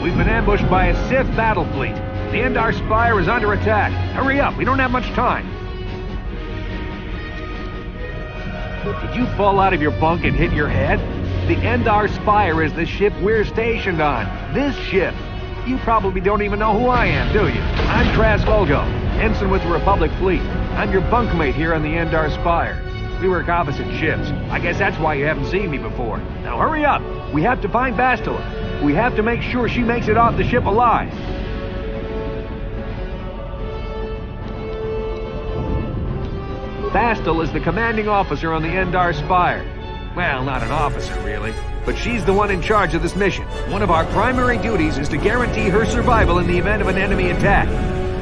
We've been ambushed by a Sith battle fleet. The Endar Spire is under attack. Hurry up, we don't have much time. Did you fall out of your bunk and hit your head? The Endar Spire is the ship we're stationed on. This ship. You probably don't even know who I am, do you? I'm Trask Olgo, ensign with the Republic Fleet. I'm your bunkmate here on the Endar Spire. We work opposite ships. I guess that's why you haven't seen me before. Now hurry up! We have to find Bastila. We have to make sure she makes it off the ship alive. Bastila is the commanding officer on the Endar Spire. Well, not an officer, really. But she's the one in charge of this mission. One of our primary duties is to guarantee her survival in the event of an enemy attack.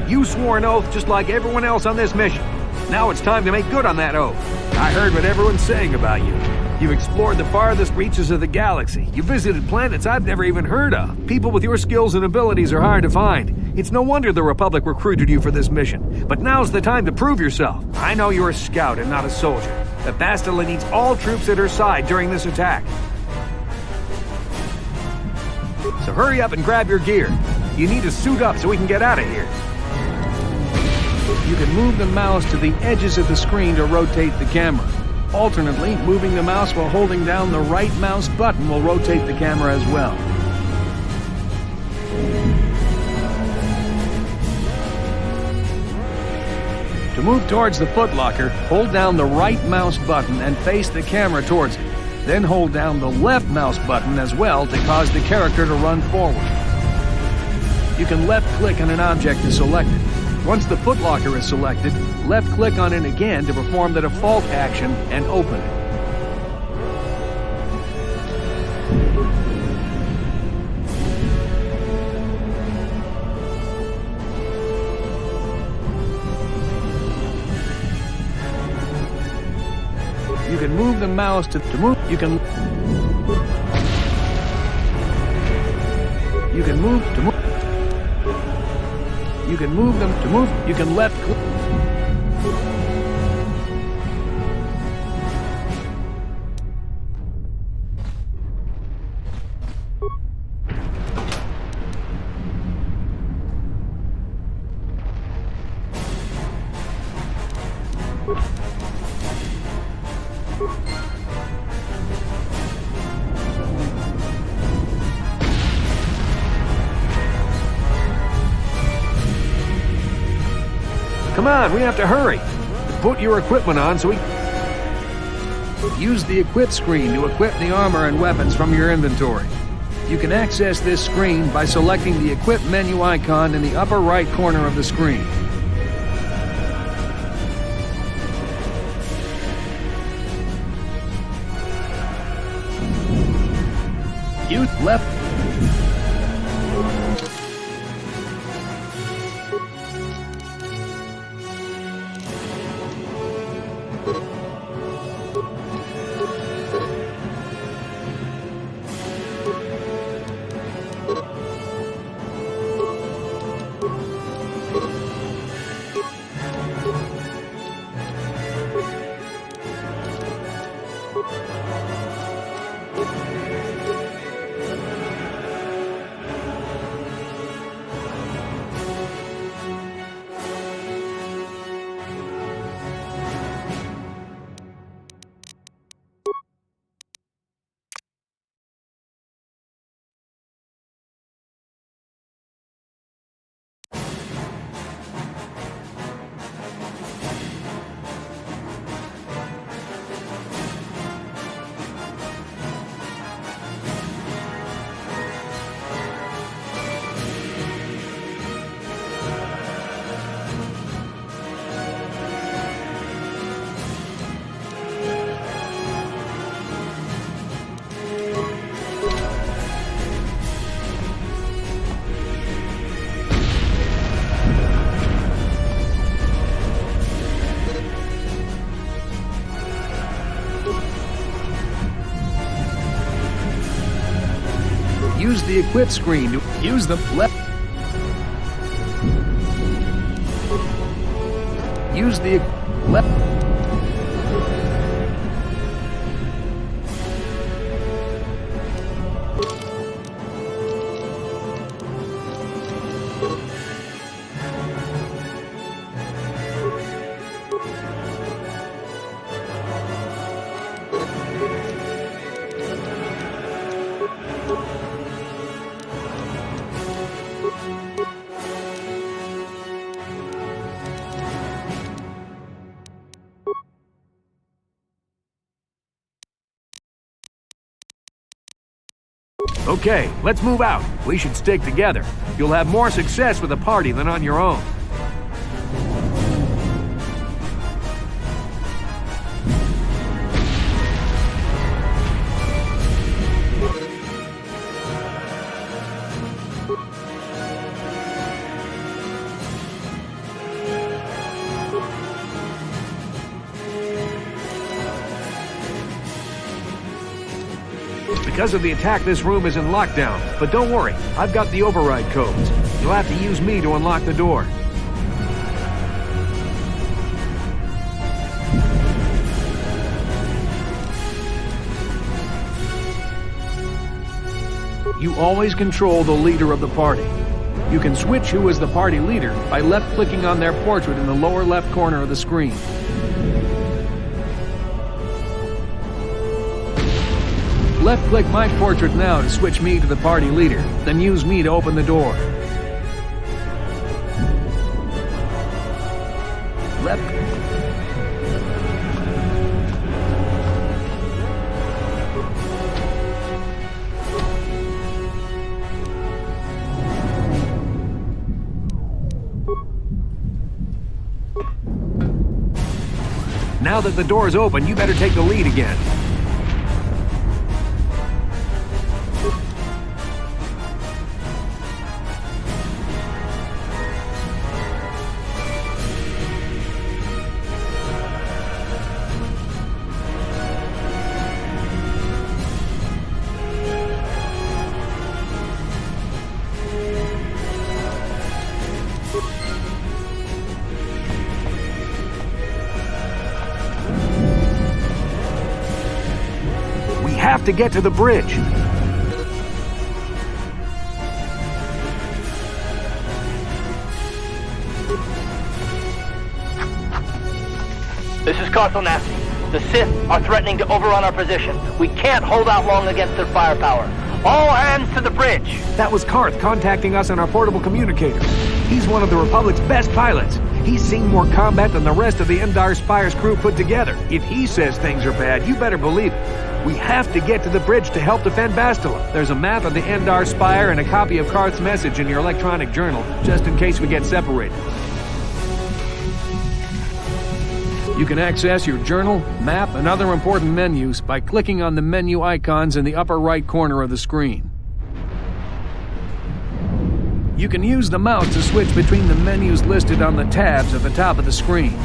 You swore an oath just like everyone else on this mission. Now it's time to make good on that oath. I heard what everyone's saying about you. You've explored the farthest reaches of the galaxy. You visited planets I've never even heard of. People with your skills and abilities are hard to find. It's no wonder the Republic recruited you for this mission. But now's the time to prove yourself. I know you're a scout and not a soldier. But Bastila needs all troops at her side during this attack. So hurry up and grab your gear. You need to suit up so we can get out of here. You can move the mouse to the edges of the screen to rotate the camera. Alternately, moving the mouse while holding down the right mouse button will rotate the camera as well. To move towards the footlocker, hold down the right mouse button and face the camera towards it. Then hold down the left mouse button as well to cause the character to run forward. You can left-click on an object to select it. Once the footlocker is selected, left-click on it again to perform the default action and open it. You can move the mouse to move. You can move to move. You can move them to move. You can left click. Come on, we have to hurry. Put your equipment on so we... Use the Equip screen to equip the armor and weapons from your inventory. You can access this screen by selecting the Equip menu icon in the upper right corner of the screen. Use left. Use the Equip screen to use the left. Use the left. Okay, let's move out. We should stick together. You'll have more success with a party than on your own. Because of the attack, this room is in lockdown. But don't worry, I've got the override codes. You'll have to use me to unlock the door. You always control the leader of the party. You can switch who is the party leader by left-clicking on their portrait in the lower left corner of the screen. Left-click my portrait now to switch me to the party leader, then use me to open the door. Left. Now that the door's open, you better take the lead again. Have to get to the bridge. This is Carthel Nasty. The Sith are threatening to overrun our position. We can't hold out long against their firepower. All hands to the bridge! That was Karth contacting us on our portable communicator. He's one of the Republic's best pilots. He's seen more combat than the rest of the Endar Spire's crew put together. If he says things are bad, you better believe it. We have to get to the bridge to help defend Bastila. There's a map of the Endar Spire and a copy of Karth's message in your electronic journal, just in case we get separated. You can access your journal, map, and other important menus by clicking on the menu icons in the upper right corner of the screen. You can use the mouse to switch between the menus listed on the tabs at the top of the screen.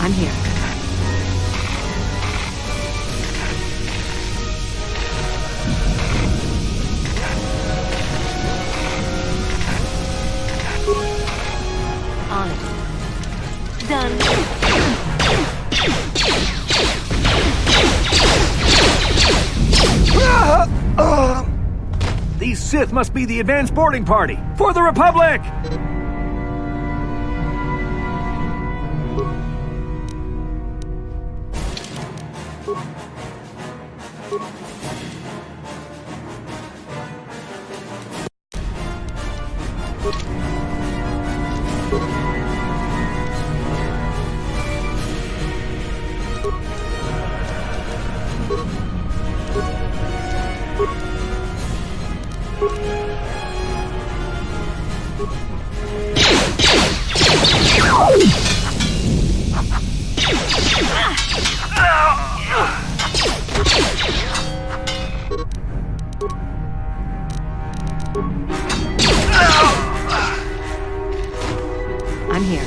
I'm here. On it. Done. These Sith must be the advanced boarding party for the Republic! I'm here.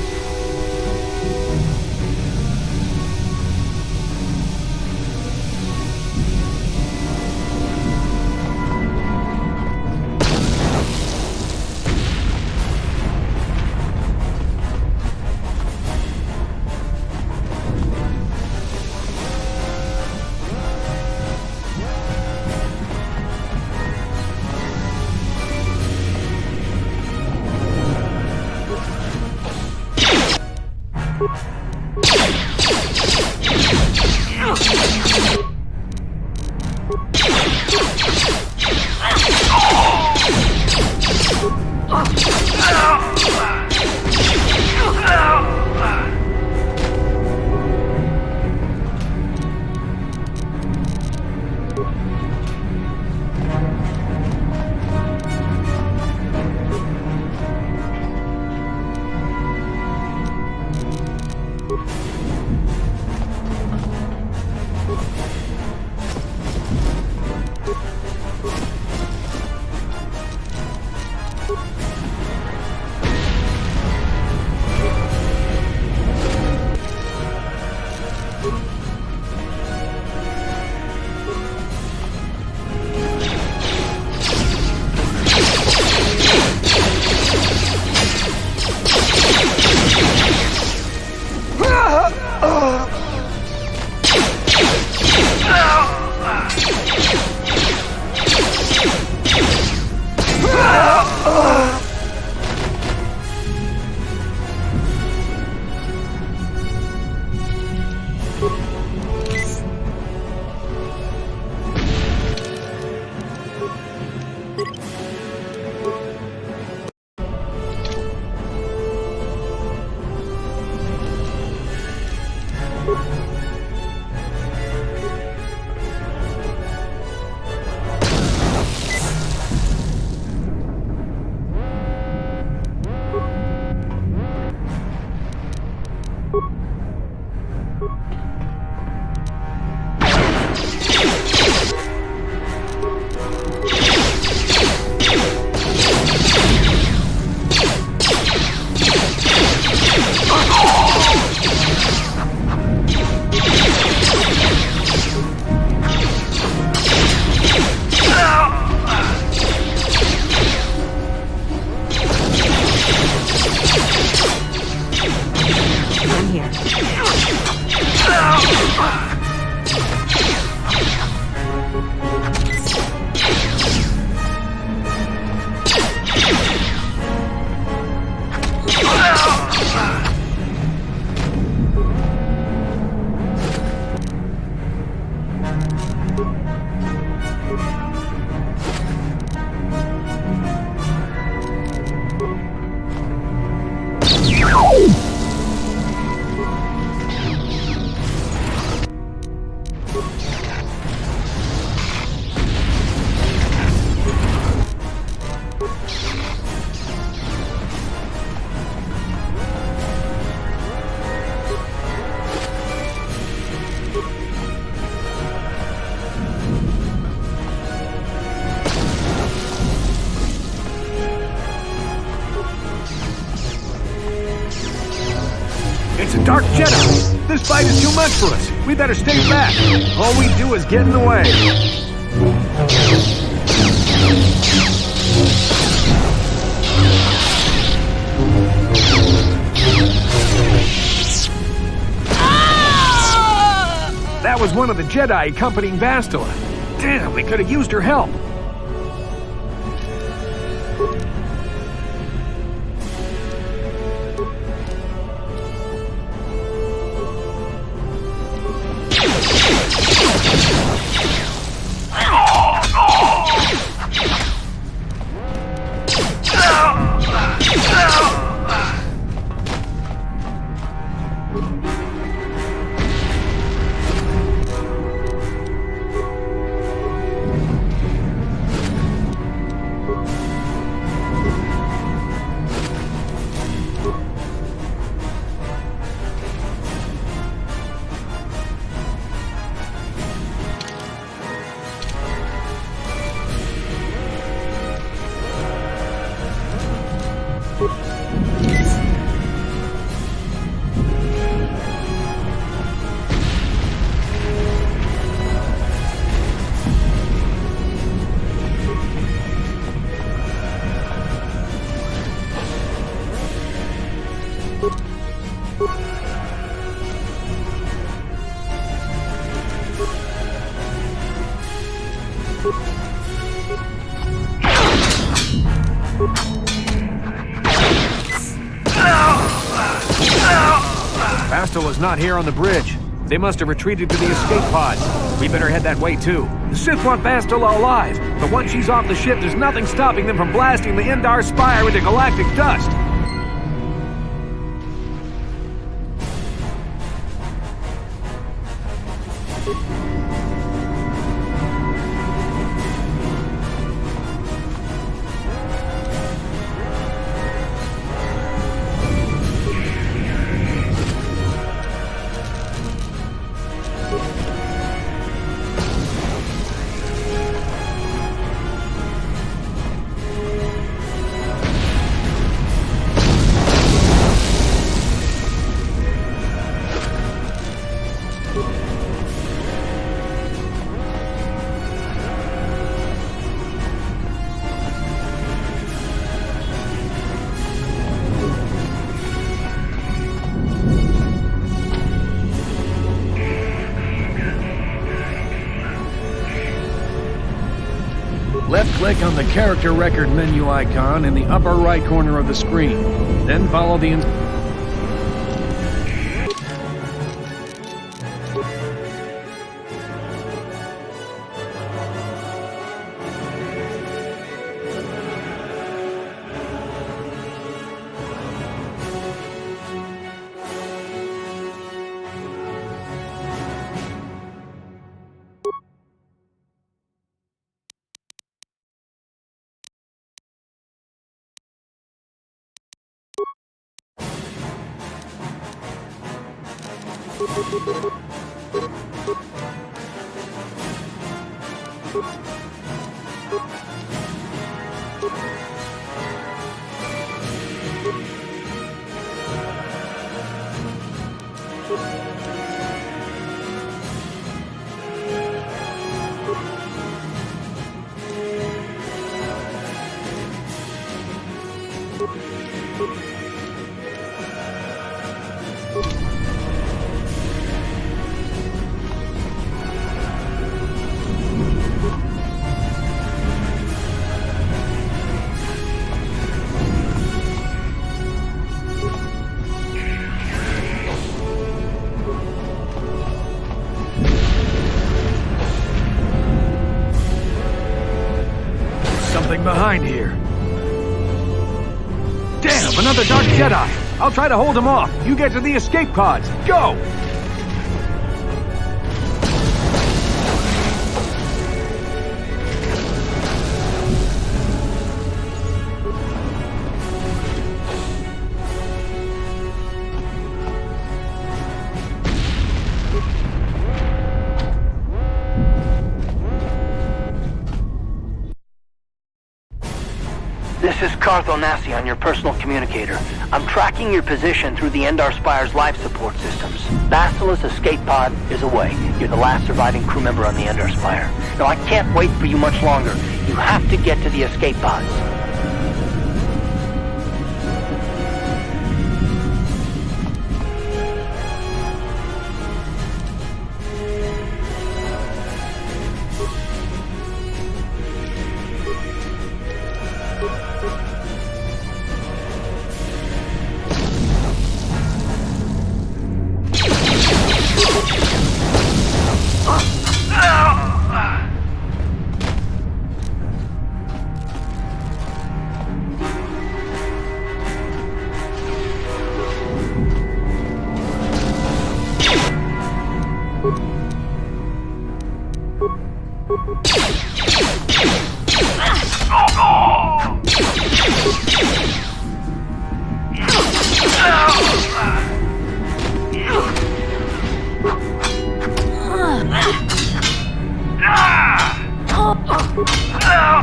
Dark Jedi! This fight is too much for us. We better stay back. All we do is get in the way. That was one of the Jedi accompanying Bastila. Damn, we could have used her help. Bastila's not here on the bridge. They must have retreated to the escape pods. We better head that way too. The Sith want Bastila alive, but once she's off the ship, there's nothing stopping them from blasting the Endar Spire into galactic dust. Left-click on the character record menu icon in the upper right corner of the screen. Then follow the behind here. Damn, another Dark Jedi! I'll try to hold him off. You get to the escape pods. Go! This is Carth Onasi on your personal communicator. I'm tracking your position through the Endar Spire's life support systems. Basila's escape pod is away. You're the last surviving crew member on the Endar Spire. Now, I can't wait for you much longer. You have to get to the escape pods.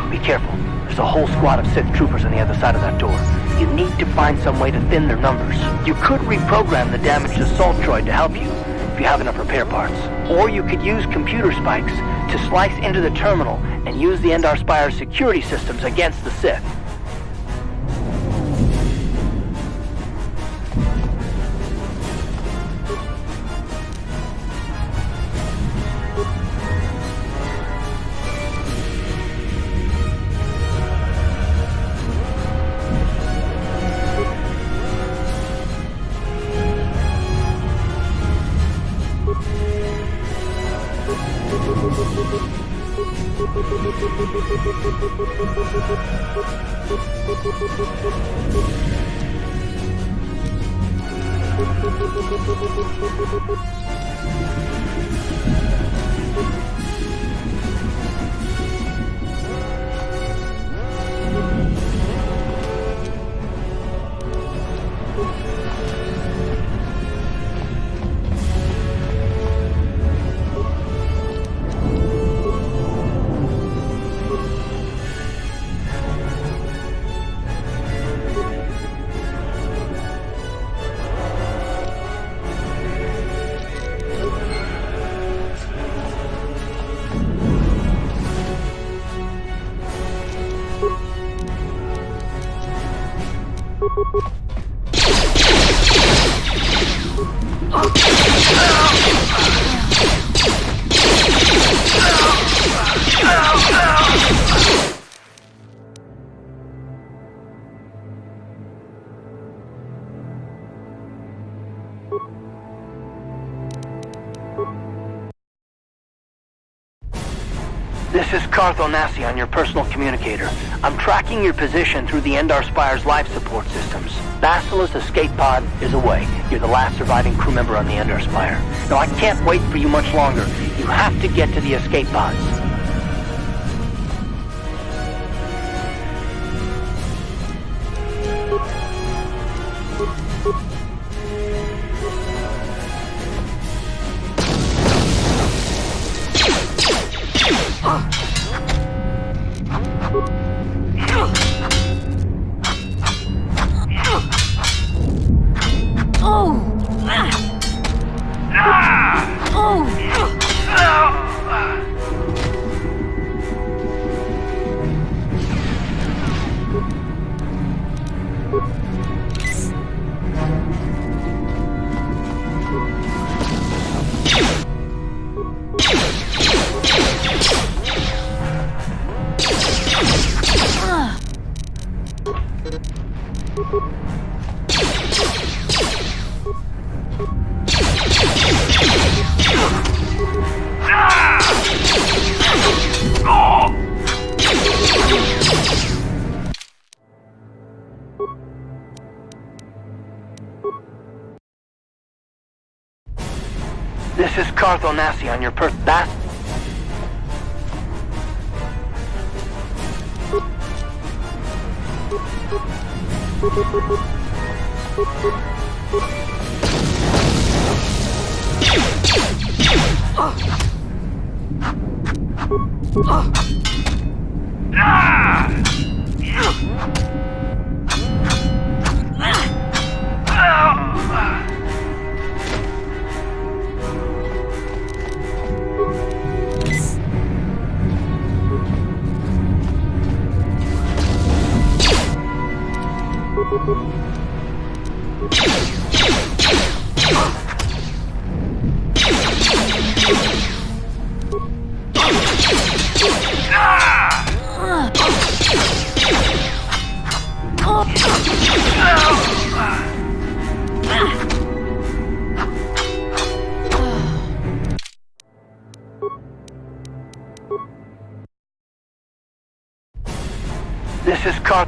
Be careful. There's a whole squad of Sith troopers on the other side of that door. You need to find some way to thin their numbers. You could reprogram the damaged assault droid to help you, if you have enough repair parts. Or you could use computer spikes to slice into the terminal and use the Endar Spire's security systems against the Sith. This is Carth Onasi on your personal communicator. I'm tracking your position through the Endar Spire's life support systems. Basila's escape pod is away. You're the last surviving crew member on the Endar Spire. Now, I can't wait for you much longer. You have to get to the escape pods. This is Carth Onasi on your This is Car...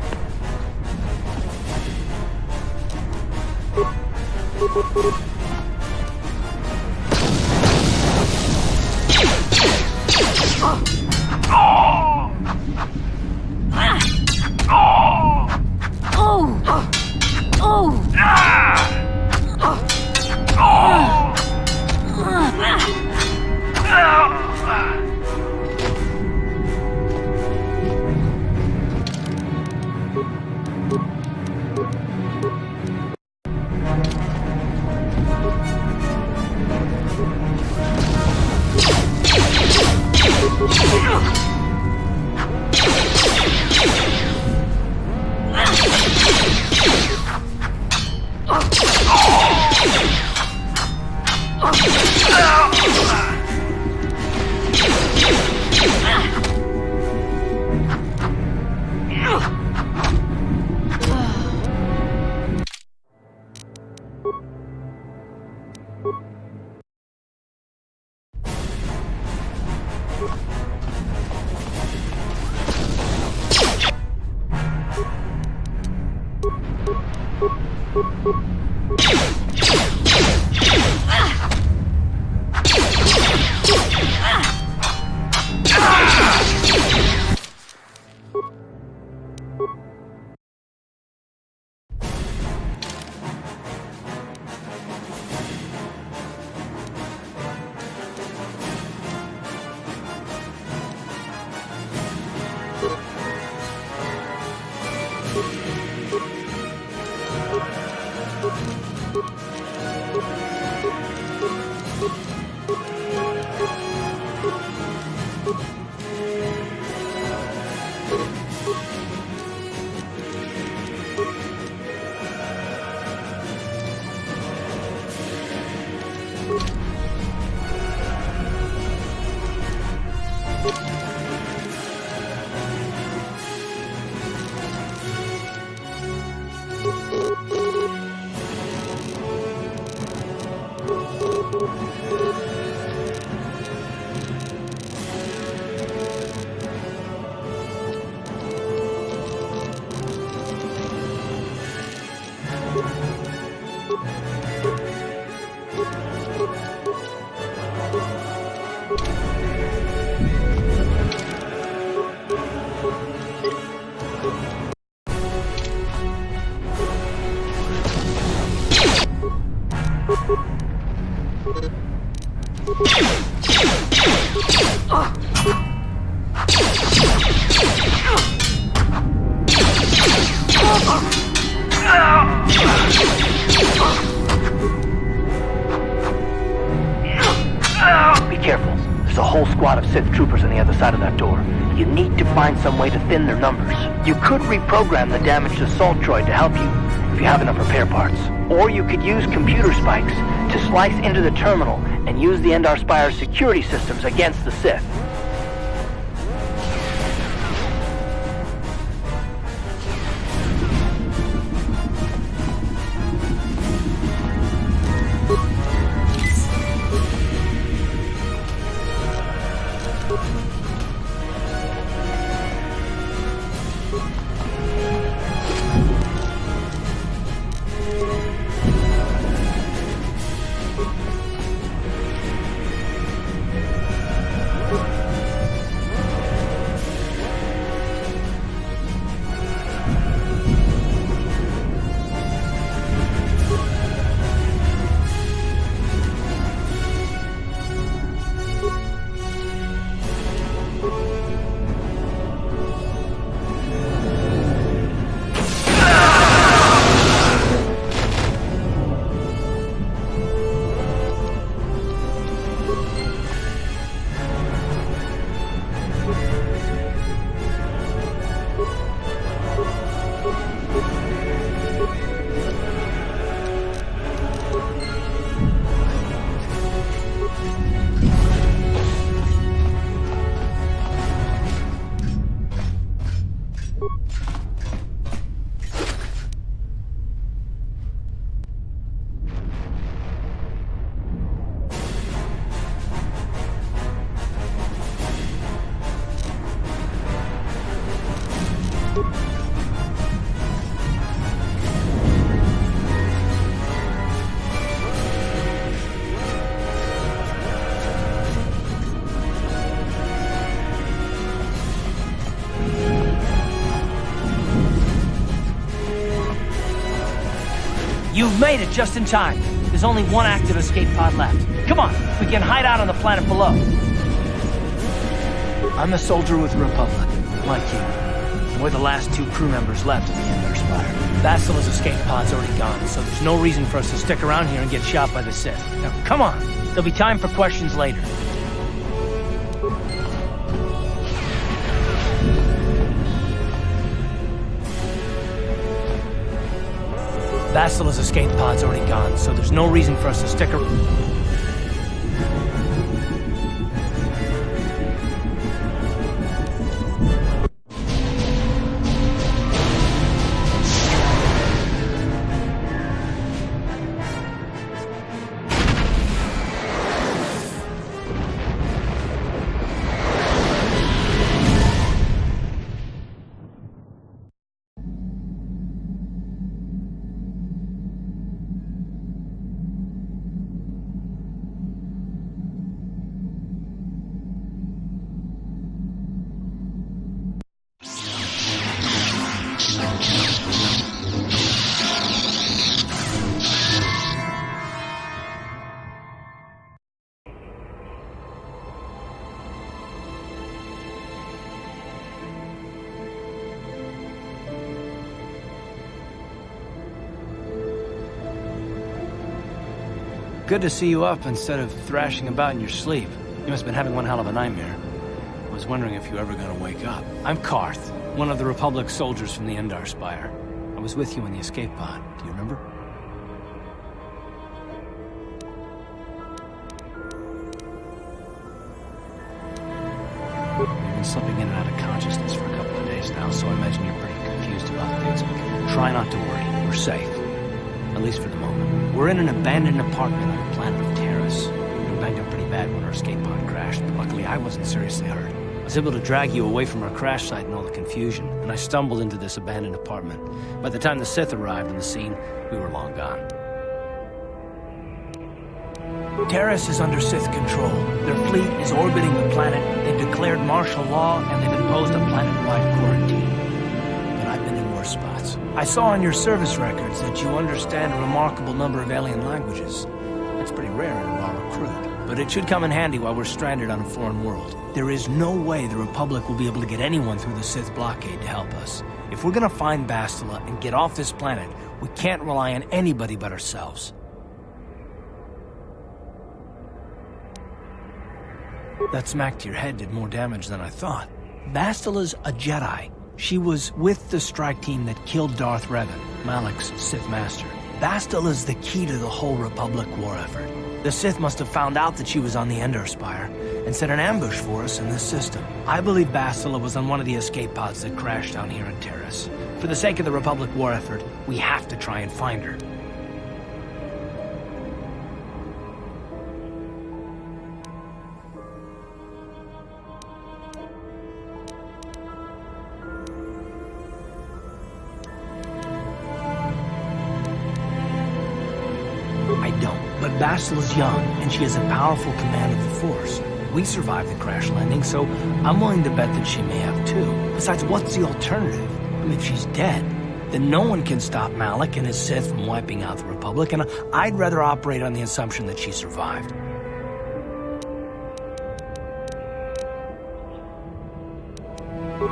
Be careful. There's a whole squad of Sith troopers on the other side of that door. You need to find some way to thin their numbers. You could reprogram the damaged assault droid to help you, if you have enough repair parts. Or you could use computer spikes to slice into the terminal and use the Endar Spire's security systems against the Sith. You've made it just in time. There's only one active escape pod left. Come on, we can hide out on the planet below. I'm a soldier with the Republic, like you. We're the last 2 crew members left of the Endar Spire. Bastila's escape pod's already gone, so there's no reason for us to stick around here and get shot by the Sith. Now, come on. There'll be time for questions later. Bastila's escape pod's already gone, so there's no reason for us to stick around. Good to see you up instead of thrashing about in your sleep. You must have been having one hell of a nightmare. I was wondering if you were ever gonna wake up. I'm Karth, one of the Republic soldiers from the Endar Spire. I was with you in the escape pod. Do you remember? You've been slipping in and out of consciousness for a couple of days now, so I imagine you're pretty confused about things, but try not to worry. We're safe. At least for the moment. We're in an abandoned apartment on the planet of Terrace. We were banged up pretty bad when our escape pod crashed, but luckily I wasn't seriously hurt. I was able to drag you away from our crash site and all the confusion, and I stumbled into this abandoned apartment. By the time the Sith arrived on the scene, we were long gone. Terrace is under Sith control. Their fleet is orbiting the planet, they've declared martial law, and they've imposed a planet-wide quarantine. But I've been in worse spots. I saw on your service records that you understand a remarkable number of alien languages. That's pretty rare in a raw recruit, but it should come in handy while we're stranded on a foreign world. There is no way the Republic will be able to get anyone through the Sith blockade to help us. If we're gonna find Bastila and get off this planet, we can't rely on anybody but ourselves. That smack to your head did more damage than I thought. Bastila's a Jedi. She was with the strike team that killed Darth Revan, Malak's Sith master. Bastila's the key to the whole Republic war effort. The Sith must have found out that she was on the Endar Spire and set an ambush for us in this system. I believe Bastila was on one of the escape pods that crashed down here on Terrace. For the sake of the Republic war effort, we have to try and find her. But Bastila's young, and she has a powerful command of the Force. We survived the crash landing, so I'm willing to bet that she may have too. Besides, what's the alternative? I mean, if she's dead, then no one can stop Malak and his Sith from wiping out the Republic, and I'd rather operate on the assumption that she survived.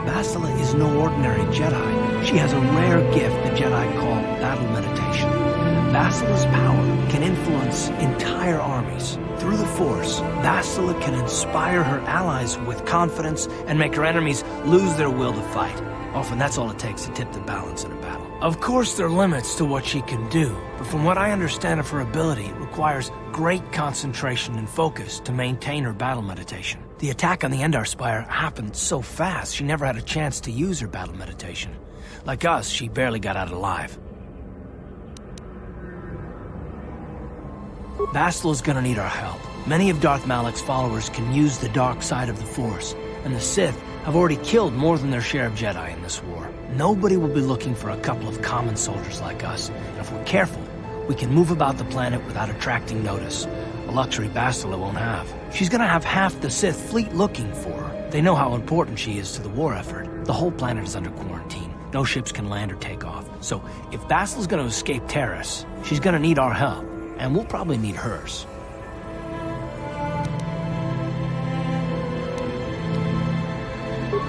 Bastila is no ordinary Jedi. She has a rare gift the Jedi call battle meditation. Bastila's power can influence entire armies. Through the Force, Bastila can inspire her allies with confidence and make her enemies lose their will to fight. Often that's all it takes to tip the balance in a battle. Of course there are limits to what she can do, but from what I understand of her ability, it requires great concentration and focus to maintain her battle meditation. The attack on the Endar Spire happened so fast, she never had a chance to use her battle meditation. Like us, she barely got out alive. Bastila's gonna need our help. Many of Darth Malak's followers can use the dark side of the Force, and the Sith have already killed more than their share of Jedi in this war. Nobody will be looking for a couple of common soldiers like us, and if we're careful, we can move about the planet without attracting notice, a luxury Bastila won't have. She's gonna have half the Sith fleet looking for her. They know how important she is to the war effort. The whole planet is under quarantine. no ships can land or take off. So if Basila's gonna escape Terrace, she's gonna need our help, and we'll probably need hers.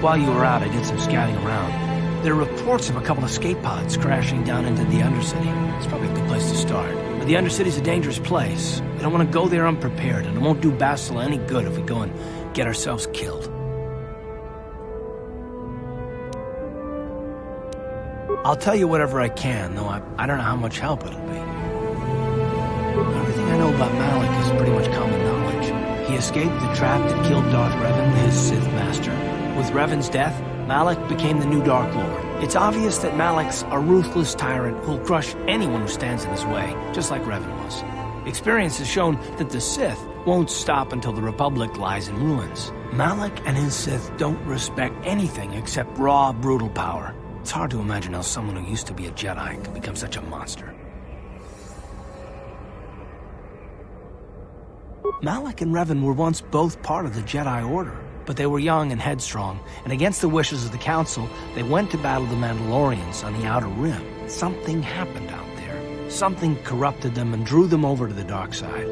While you were out, I did some scouting around. There are reports of a couple of escape pods crashing down into the Undercity. It's probably a good place to start. But the Undercity's a dangerous place. We don't want to go there unprepared, and it won't do Basila any good if we go and get ourselves killed. I'll tell you whatever I can, though I don't know how much help it'll be. Everything I know about Malik is pretty much common knowledge. He escaped the trap that killed Darth Revan, his Sith master. With Revan's death, Malik became the new Dark Lord. It's obvious that Malik's a ruthless tyrant who'll crush anyone who stands in his way, just like Revan was. Experience has shown that the Sith won't stop until the Republic lies in ruins. Malik and his Sith don't respect anything except raw, brutal power. It's hard to imagine how someone who used to be a Jedi could become such a monster. Malik and Revan were once both part of the Jedi Order, but they were young and headstrong, and against the wishes of the Council, they went to battle the Mandalorians on the Outer Rim. Something happened out there. Something corrupted them and drew them over to the dark side.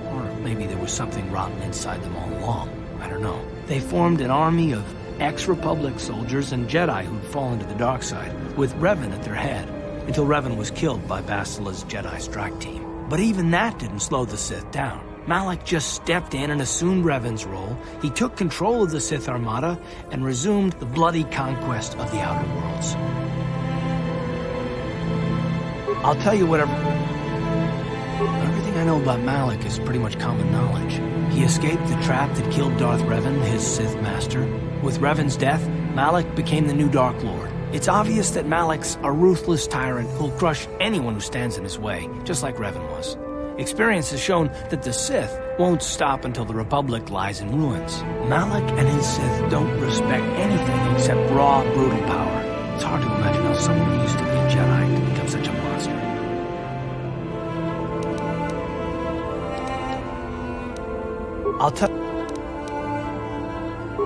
Or maybe there was something rotten inside them all along. I don't know. They formed an army of ex-Republic soldiers and Jedi who'd fallen to the dark side, with Revan at their head, until Revan was killed by Basila's Jedi strike team. But even that didn't slow the Sith down. Malik just stepped in and assumed Revan's role. He took control of the Sith Armada and resumed the bloody conquest of the Outer Worlds. I'll tell you whatever... Everything I know about Malik is pretty much common knowledge. He escaped the trap that killed Darth Revan, his Sith master. With Revan's death, Malik became the new Dark Lord. It's obvious that Malik's a ruthless tyrant who'll crush anyone who stands in his way, just like Revan was. Experience has shown that the Sith won't stop until the Republic lies in ruins. Malik and his Sith don't respect anything except raw, brutal power. It's hard to imagine how someone who used to be a Jedi could become such a monster. I'll tell...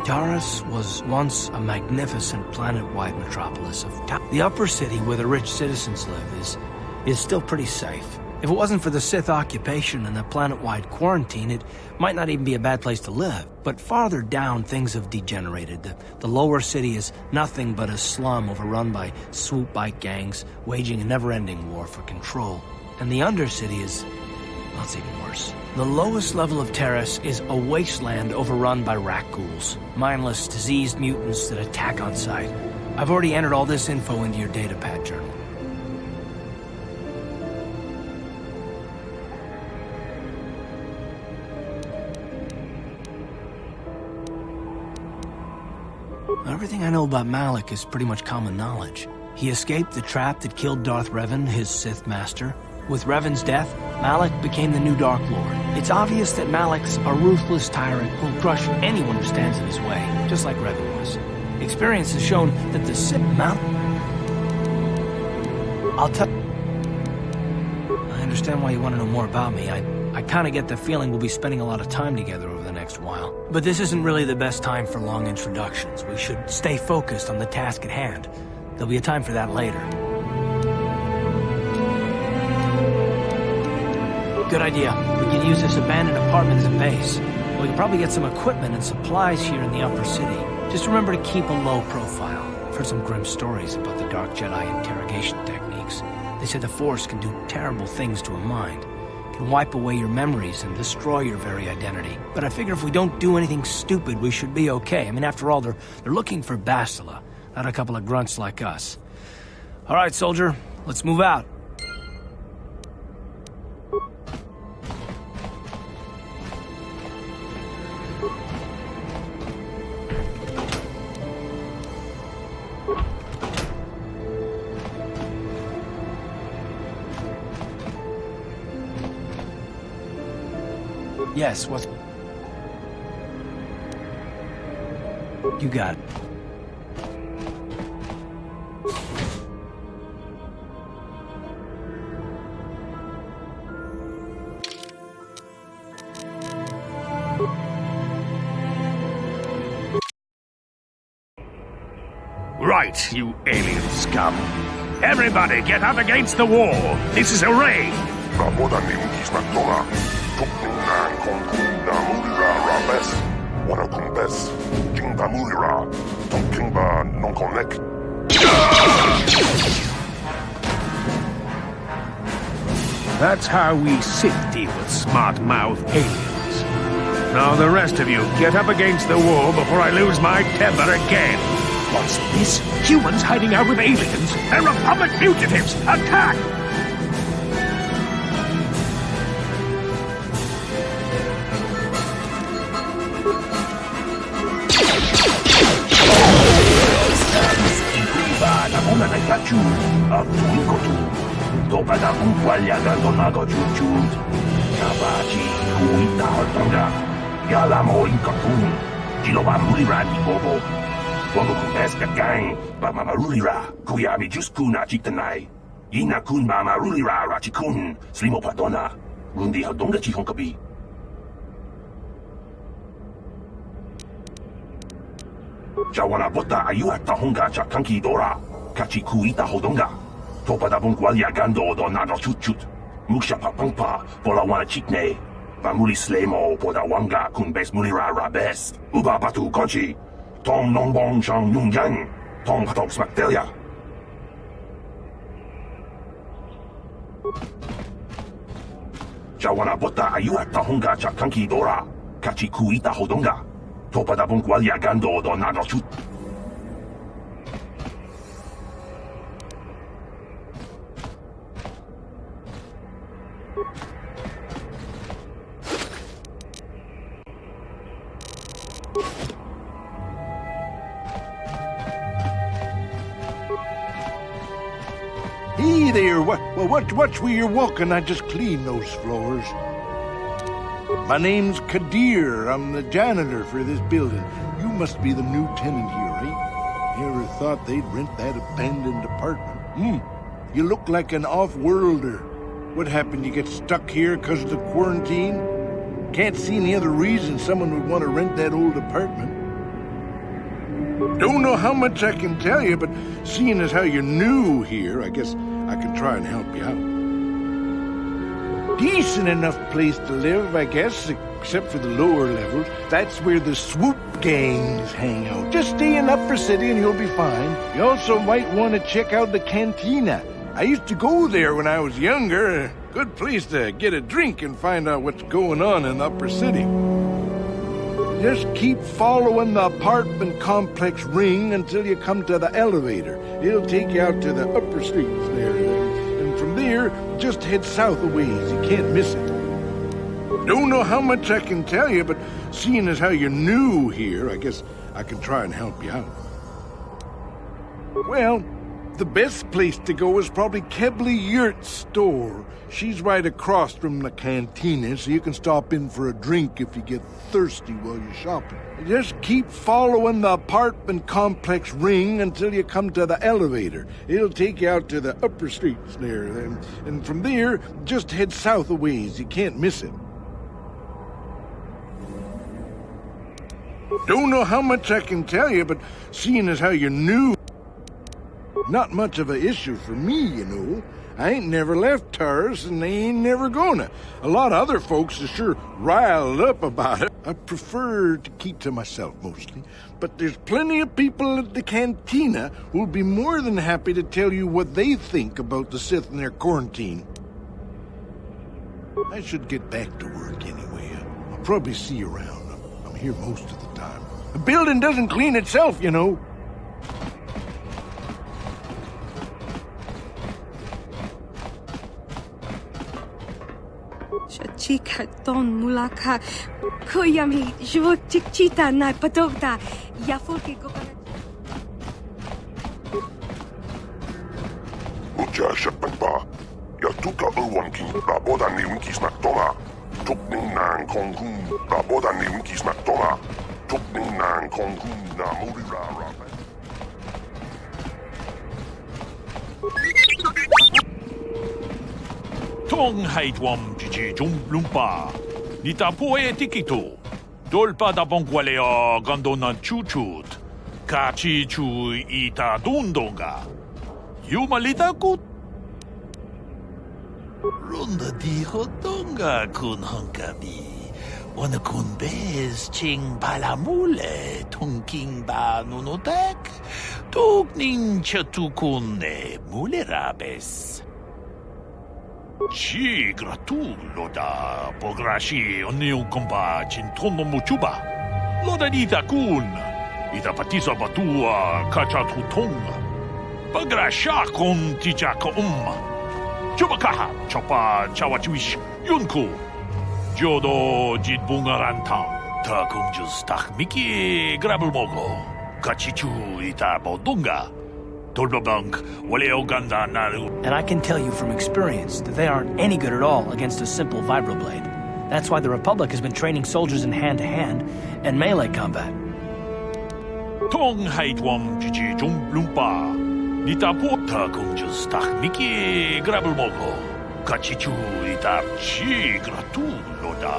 Taris was once a magnificent planet-wide metropolis of... The upper city where the rich citizens live is still pretty safe. If it wasn't for the Sith occupation and the planet-wide quarantine, it might not even be a bad place to live. But farther down, things have degenerated. The lower city is nothing but a slum overrun by swoop bike gangs, waging a never-ending war for control. And the undercity is... well, it's even worse. The lowest level of Terrace is a wasteland overrun by rat ghouls, mindless, diseased mutants that attack on sight. I've already entered all this info into your datapad journal. Everything I know about Malik is pretty much common knowledge. He escaped the trap that killed Darth Revan, his Sith master. With Revan's death, Malik became the new Dark Lord. It's obvious that Malik's a ruthless tyrant who'll crush anyone who stands in his way, just like Revan was. Experience has shown that the Sith... I'll tell... I understand why you want to know more about me. I kind of get the feeling we'll be spending a lot of time together over the next while. But this isn't really the best time for long introductions. We should stay focused on the task at hand. There'll be a time for that later. Good idea. We can use this abandoned apartment as a base. We can probably get some equipment and supplies here in the upper city. Just remember to keep a low profile. I've heard some grim stories about the Dark Jedi interrogation techniques. They say the Force can do terrible things to a mind. Can wipe away your memories and destroy your very identity. But I figure if we don't do anything stupid, we should be okay. I mean, after all, they're looking for Basila, not a couple of grunts like us. All right, soldier, let's move out. Yes, what's... You got it. We're right, you alien scum. Everybody get up against the wall. This is a raid. Rabodanim Kismatona, Tuknan Konkunda Mulira Rabes, Wanakumbes, Jinga Mulira, Tonkingba Nonkonek. That's how we Sith deal with smart-mouth aliens. Now the rest of you, get up against the wall before I lose my temper again. What's this? Humans hiding out with aliens? They're Republic fugitives! Attack! Topada kumpalya gandonago chuchut. Kabachi kuita hotonga. Yala mo inkatun. Jiloba mulira di bobo. Wago kumpeska gang. Ba mamarulira. Kuyabi juskuna chitanai. Ina kun ba marulira rachikun. Slimo padona. Rundi hodonga chihonkabi. Jawana bota ayuha tahonga chakanki dora. Kachi kuita hodonga. Topada bungwalia gando do nado chut. Muksha papangpa pola wana chikne. Vamuli slemo poda wanga kun bes mulira rabes. Uba batu konchi. Tong nongbong shang yung yang. Tong hatok smaktelia. Jawana bota ayuha tahonga chakanki dora. Kachi kuita hodonga. Topada bungwalia gando do nado chut. Hey there, watch where you're walking. I just cleaned those floors. My name's Kadir. I'm the janitor for this building. You must be the new tenant here, right? Never thought they'd rent that abandoned apartment. You look like an off-worlder. What happened? You get stuck here because of the quarantine? Can't see any other reason someone would want to rent that old apartment. Don't know how much I can tell you, but seeing as how you're new here, I guess I can try and help you out. Decent enough place to live, I guess, except for the lower levels. That's where the swoop gangs hang out. Just stay in Upper City and you'll be fine. You also might want to check out the cantina. I used to go there when I was younger. A good place to get a drink and find out what's going on in the Upper City. Just keep following the apartment complex ring until you come to the elevator. It'll take you out to the upper streets there. And from there, just head south a ways. You can't miss it. Don't know how much I can tell you, but seeing as how you're new here, I guess I can try and help you out. Well, the best place to go is probably Kebley Yurt's store. She's right across from the cantina, so you can stop in for a drink if you get thirsty while you're shopping. Just keep following the apartment complex ring until you come to the elevator. It'll take you out to the upper streets there. And from there, just head south a ways. You can't miss it. Don't know how much I can tell you, but seeing as how you're new, not much of an issue for me, you know. I ain't never left Taurus, and they ain't never gonna. A lot of other folks are sure riled up about it. I prefer to keep to myself mostly, but there's plenty of people at the cantina who'll be more than happy to tell you what they think about the Sith and their quarantine. I should get back to work anyway. I'll probably see you around. I'm here most of the time. The building doesn't clean itself, you know. Chika ton mulaka koyami jvotikchita na patokta yafoki gopana Uja Shepangpa, Yatuka Ulwanki, Raboda Niwinki Smaktoma, Tukning Nan Konghun, Raboda Niwinki Smaktoma, Tukning Nan Konghun, Namurira Rabe. Tong haitwam chichi lumpa. Nita poe tikito. Dolpa da bongwalea gandona chuchut. 같이 주 이타 돈동가. 유말리다 굿. 론다 디호동가 군 헝가비. Wanna kun bez ching balamule tunking ba nunotek tukning chatukune mulerabes. Chi gratulo da pograshi oneu kompa chintono muchuba. Loda dita kun ita patisa batua kachatutonga. Pagrasha kon tijaka Chubakaha chopa chawachuish yunku. Jodo jitbungaranta takunjus takmiki grabulmogo kachichu ita bodunga tolbabank waleoganda naru. And I can tell you from experience that they aren't any good at all against a simple vibroblade. That's why the Republic has been training soldiers in hand-to-hand and melee combat. Tong haitwam jiji jumblumpa nitapo takunjus takmiki grabulmogo kachichu ita chi gratulo da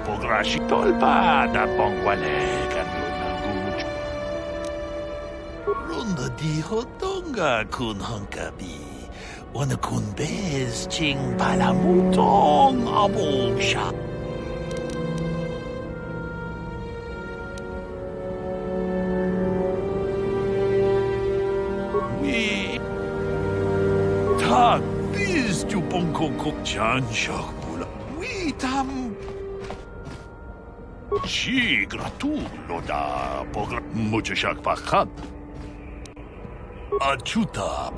pograshi tolpa da pongwale kandunaguj. Ronda di hotonga kun honkabi. Wana kun bez ching palamutong abonsha. We tak biz tu bongkoko janshak bula. We tam chi gratulo da pogra muchashak pakhat. Achuta.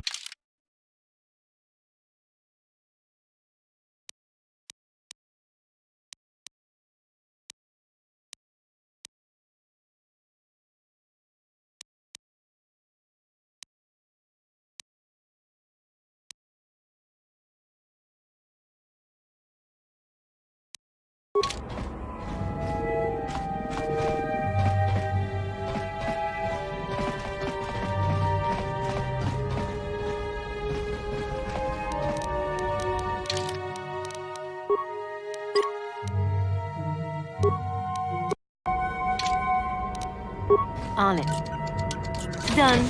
On it. Done.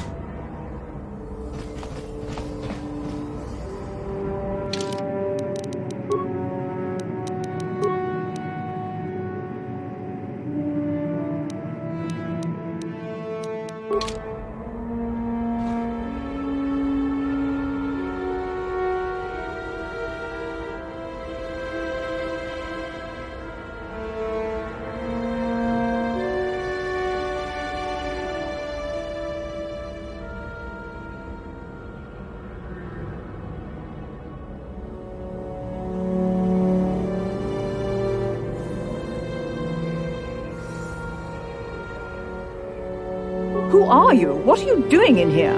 Who are you? What are you doing in here?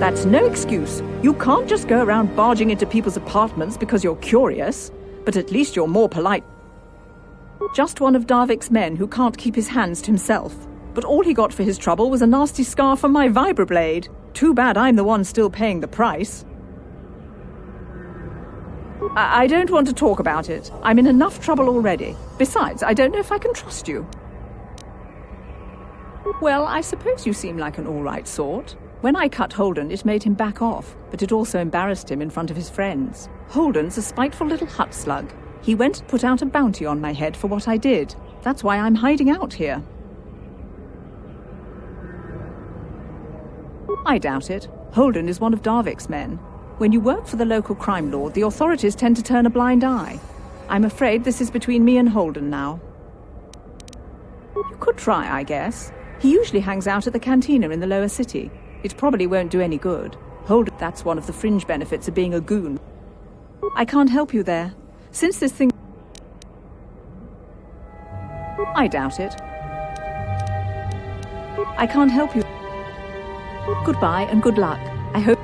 That's no excuse. You can't just go around barging into people's apartments because you're curious, but at least you're more polite. Just one of Darvik's men who can't keep his hands to himself. But all he got for his trouble was a nasty scar from my vibroblade. Too bad I'm the one still paying the price. I don't want to talk about it. I'm in enough trouble already. Besides, I don't know if I can trust you. Well, I suppose you seem like an all-right sort. When I cut Holden, it made him back off, but it also embarrassed him in front of his friends. Holden's a spiteful little hut slug. He went and put out a bounty on my head for what I did. That's why I'm hiding out here. I doubt it. Holden is one of Darvik's men. When you work for the local crime lord, the authorities tend to turn a blind eye. I'm afraid this is between me and Holden now. You could try, I guess. He usually hangs out at the cantina in the lower city. It probably won't do any good. Holden, that's one of the fringe benefits of being a goon. I can't help you there. Since this thing... I doubt it. I can't help you. Goodbye and good luck. I hope...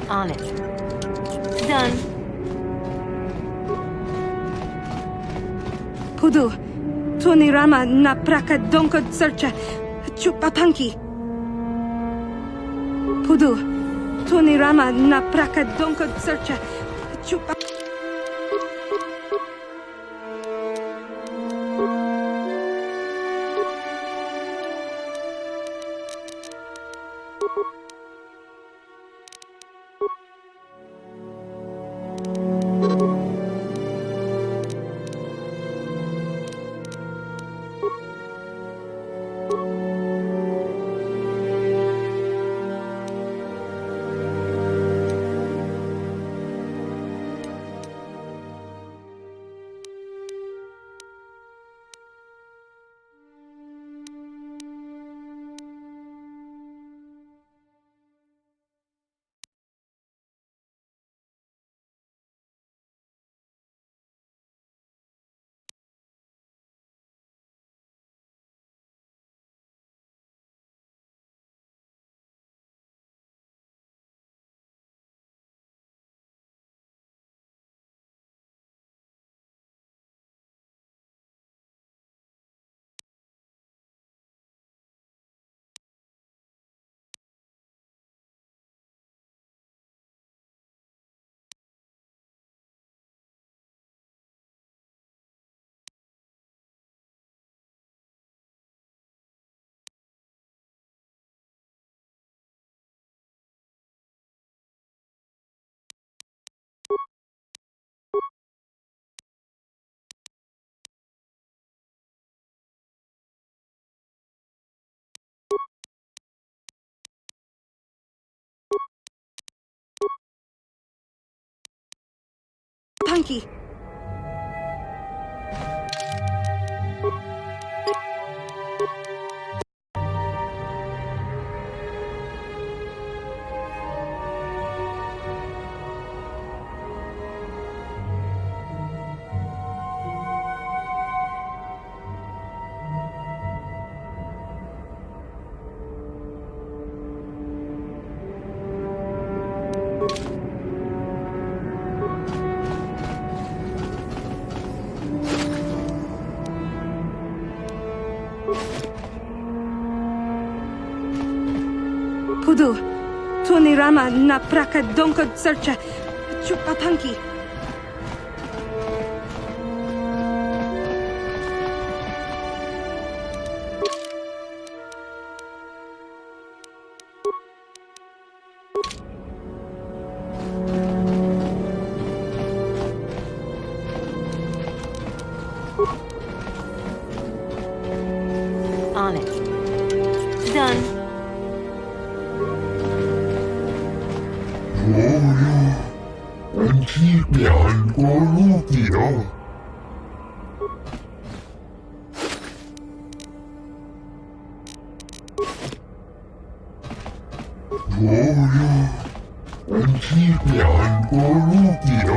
On it. Done. Pudu, Tonirama na praka donkod searcha. Chupapanki. Pudu. Tonirama na praka donkod searcha. Chupa. Punky. Pudu. Tonirama na praka donkod searcha. Chupapanki. On it. Done. Anh chia nhận có lúc gì đó. Anh chia nhận có lúc gì đó.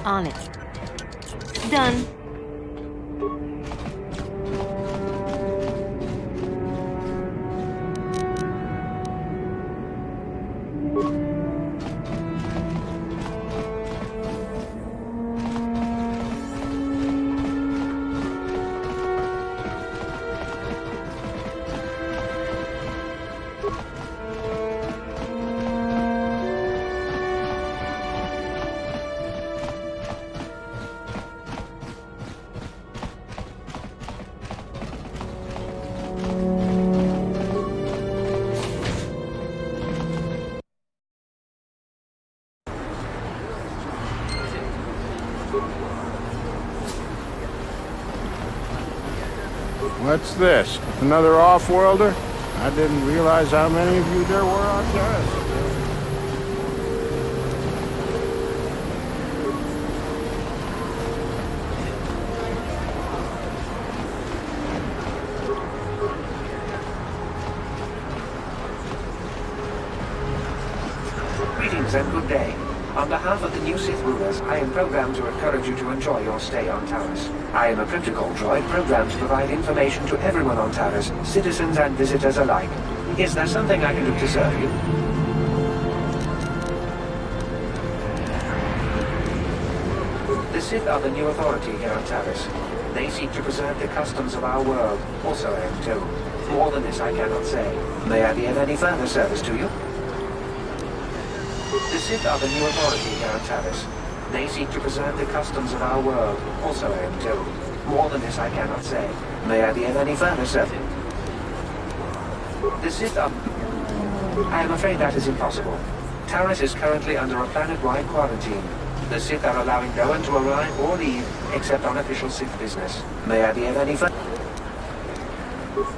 On it. Done. What's this? Another off-worlder? I didn't realize how many of you there were on Earth. Greetings and good day. On behalf of the new Sith rulers, I am programmed to encourage you to enjoy your stay on Taris. I am a protocol droid programmed to provide information to everyone on Taris, citizens and visitors alike. Is there something I can do to serve you? The Sith are the new authority here on Taris. They seek to preserve the customs of our world. Also I am too. More than this I cannot say. May I be of any further service to you? The Sith are the new authority here on Taris. They seek to preserve the customs of our world. Also I am too. More than this I cannot say. May I be of any further service? The Sith are... I am afraid that is impossible. Taris is currently under a planet-wide quarantine. The Sith are allowing no one to arrive or leave, except on official Sith business. May I be of any further?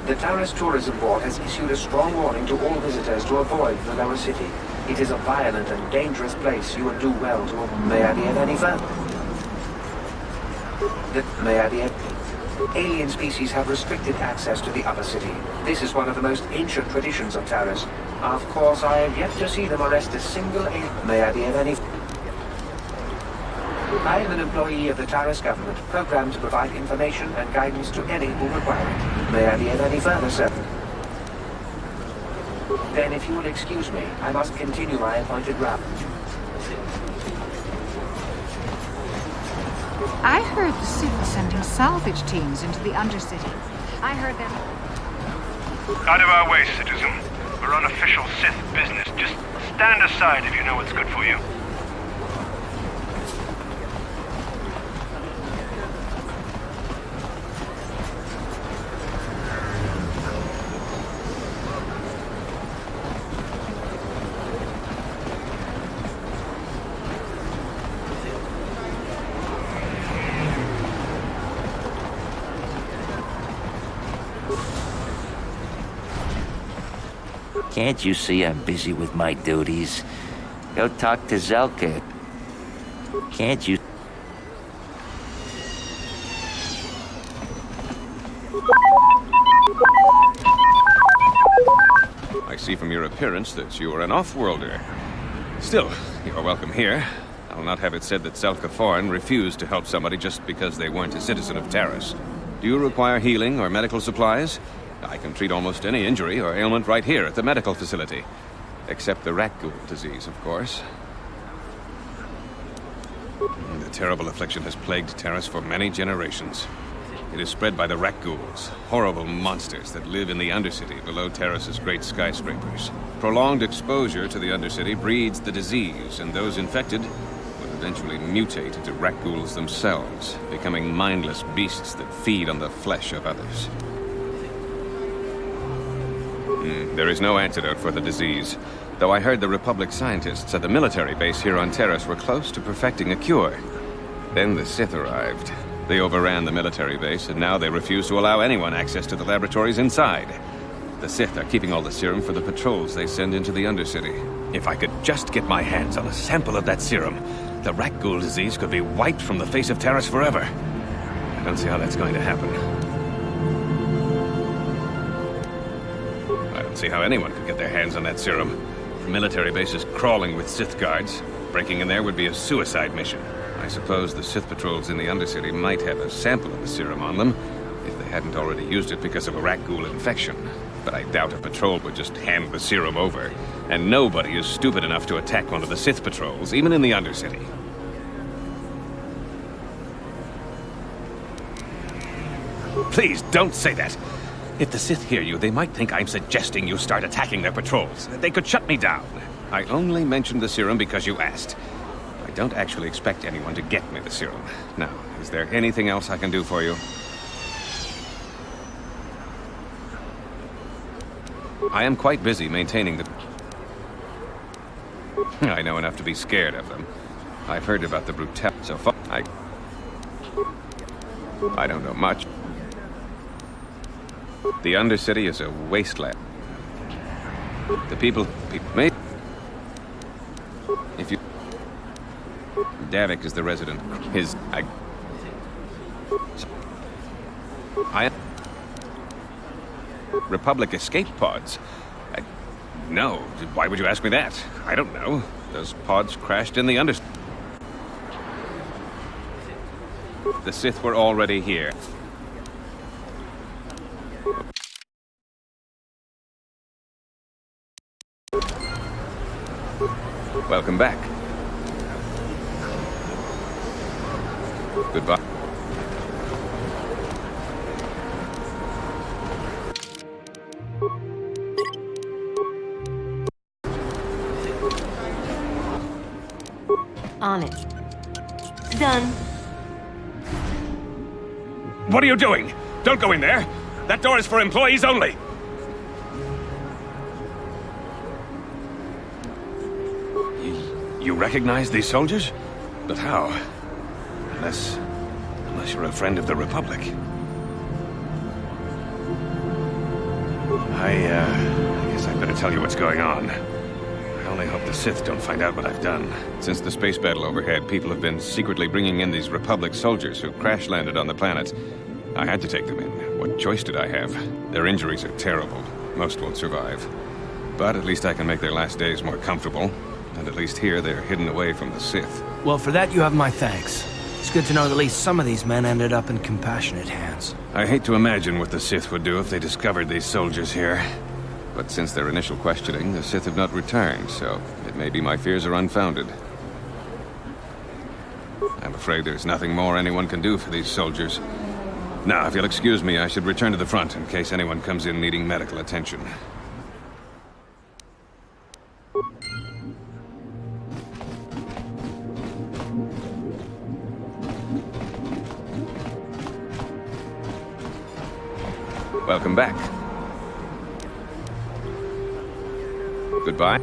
The Taris Tourism Board has issued a strong warning to all visitors to avoid the lower city. It is a violent and dangerous place. You would do well to... May I be of any further? May I be of... Alien species have restricted access to the upper city. This is one of the most ancient traditions of Taris. Of course, I have yet to see them arrest a single alien. May I be of any... I am an employee of the Taris government, programmed to provide information and guidance to any who require it. May I be of any further service? Then, if you will excuse me, I must continue my appointed route. I heard the Sith are sending salvage teams into the Undercity. I heard them... Out of our way, citizen. We're on official Sith business. Just stand aside if you know what's good for you. Can't you see I'm busy with my duties? Go talk to Zelka. Can't you... I see from your appearance that you are an off-worlder. Still, you are welcome here. I'll not have it said that Zelka Foreign refused to help somebody just because they weren't a citizen of Taris. Do you require healing or medical supplies? I can treat almost any injury or ailment right here at the medical facility. Except the Rakghoul disease, of course. The terrible affliction has plagued Taris for many generations. It is spread by the Rakghouls, horrible monsters that live in the Undercity below Taris's great skyscrapers. Prolonged exposure to the Undercity breeds the disease, and those infected will eventually mutate into Rakghouls themselves, becoming mindless beasts that feed on the flesh of others. There is no antidote for the disease, though I heard the Republic scientists at the military base here on Taris were close to perfecting a cure. Then the Sith arrived. They overran the military base, and now they refuse to allow anyone access to the laboratories inside. The Sith are keeping all the serum for the patrols they send into the Undercity. If I could just get my hands on a sample of that serum, the Rakghoul disease could be wiped from the face of Taris forever. I don't see how that's going to happen. See how anyone could get their hands on that serum. The military base is crawling with Sith guards. Breaking in there would be a suicide mission. I suppose the Sith patrols in the Undercity might have a sample of the serum on them, if they hadn't already used it because of a Rakghoul infection. But I doubt a patrol would just hand the serum over. And nobody is stupid enough to attack one of the Sith patrols, even in the Undercity. Please, don't say that! If the Sith hear you, they might think I'm suggesting you start attacking their patrols. They could shut me down. I only mentioned the serum because you asked. I don't actually expect anyone to get me the serum. Now, is there anything else I can do for you? I am quite busy maintaining the... I know enough to be scared of them. I've heard about the brutality so far. I don't know much. The Undercity is a wasteland. The people may... If you... Davik is the resident. Republic escape pods? No. Why would you ask me that? I don't know. Those pods crashed in the undercity. The Sith were already here. Welcome back. Goodbye. On it. Done. What are you doing? Don't go in there. That door is for employees only. You recognize these soldiers? But how? Unless you're a friend of the Republic. I guess I'd better tell you what's going on. I only hope the Sith don't find out what I've done. Since the space battle overhead, people have been secretly bringing in these Republic soldiers who crash-landed on the planet. I had to take them in. What choice did I have? Their injuries are terrible. Most won't survive. But at least I can make their last days more comfortable. And at least here, they're hidden away from the Sith. Well, for that you have my thanks. It's good to know that at least some of these men ended up in compassionate hands. I hate to imagine what the Sith would do if they discovered these soldiers here. But since their initial questioning, the Sith have not returned, so it may be my fears are unfounded. I'm afraid there's nothing more anyone can do for these soldiers. Now, if you'll excuse me, I should return to the front in case anyone comes in needing medical attention. Welcome back. Goodbye.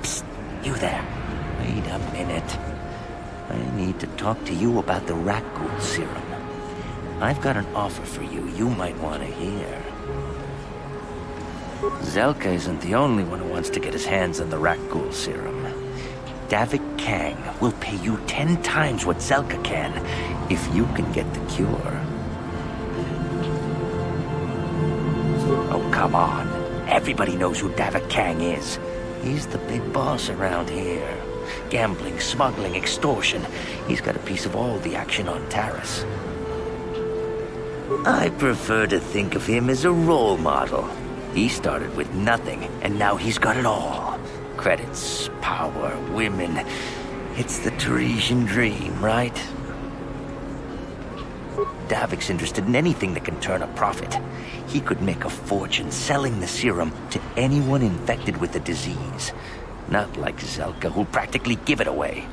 Psst, you there. Wait a minute. I need to talk to you about the Rakghoul serum. I've got an offer for you might want to hear. Zelka isn't the only one who wants to get his hands on the Rakghoul serum. Davik Kang will pay you 10 times what Zelka can if you can get the cure. Oh, come on. Everybody knows who Davik Kang is. He's the big boss around here. Gambling, smuggling, extortion. He's got a piece of all the action on Taris. I prefer to think of him as a role model. He started with nothing, and now he's got it all. Credits, power, women. It's the Tarisian dream, right? Davik's interested in anything that can turn a profit. He could make a fortune selling the serum to anyone infected with the disease. Not like Zelka, who'll practically give it away.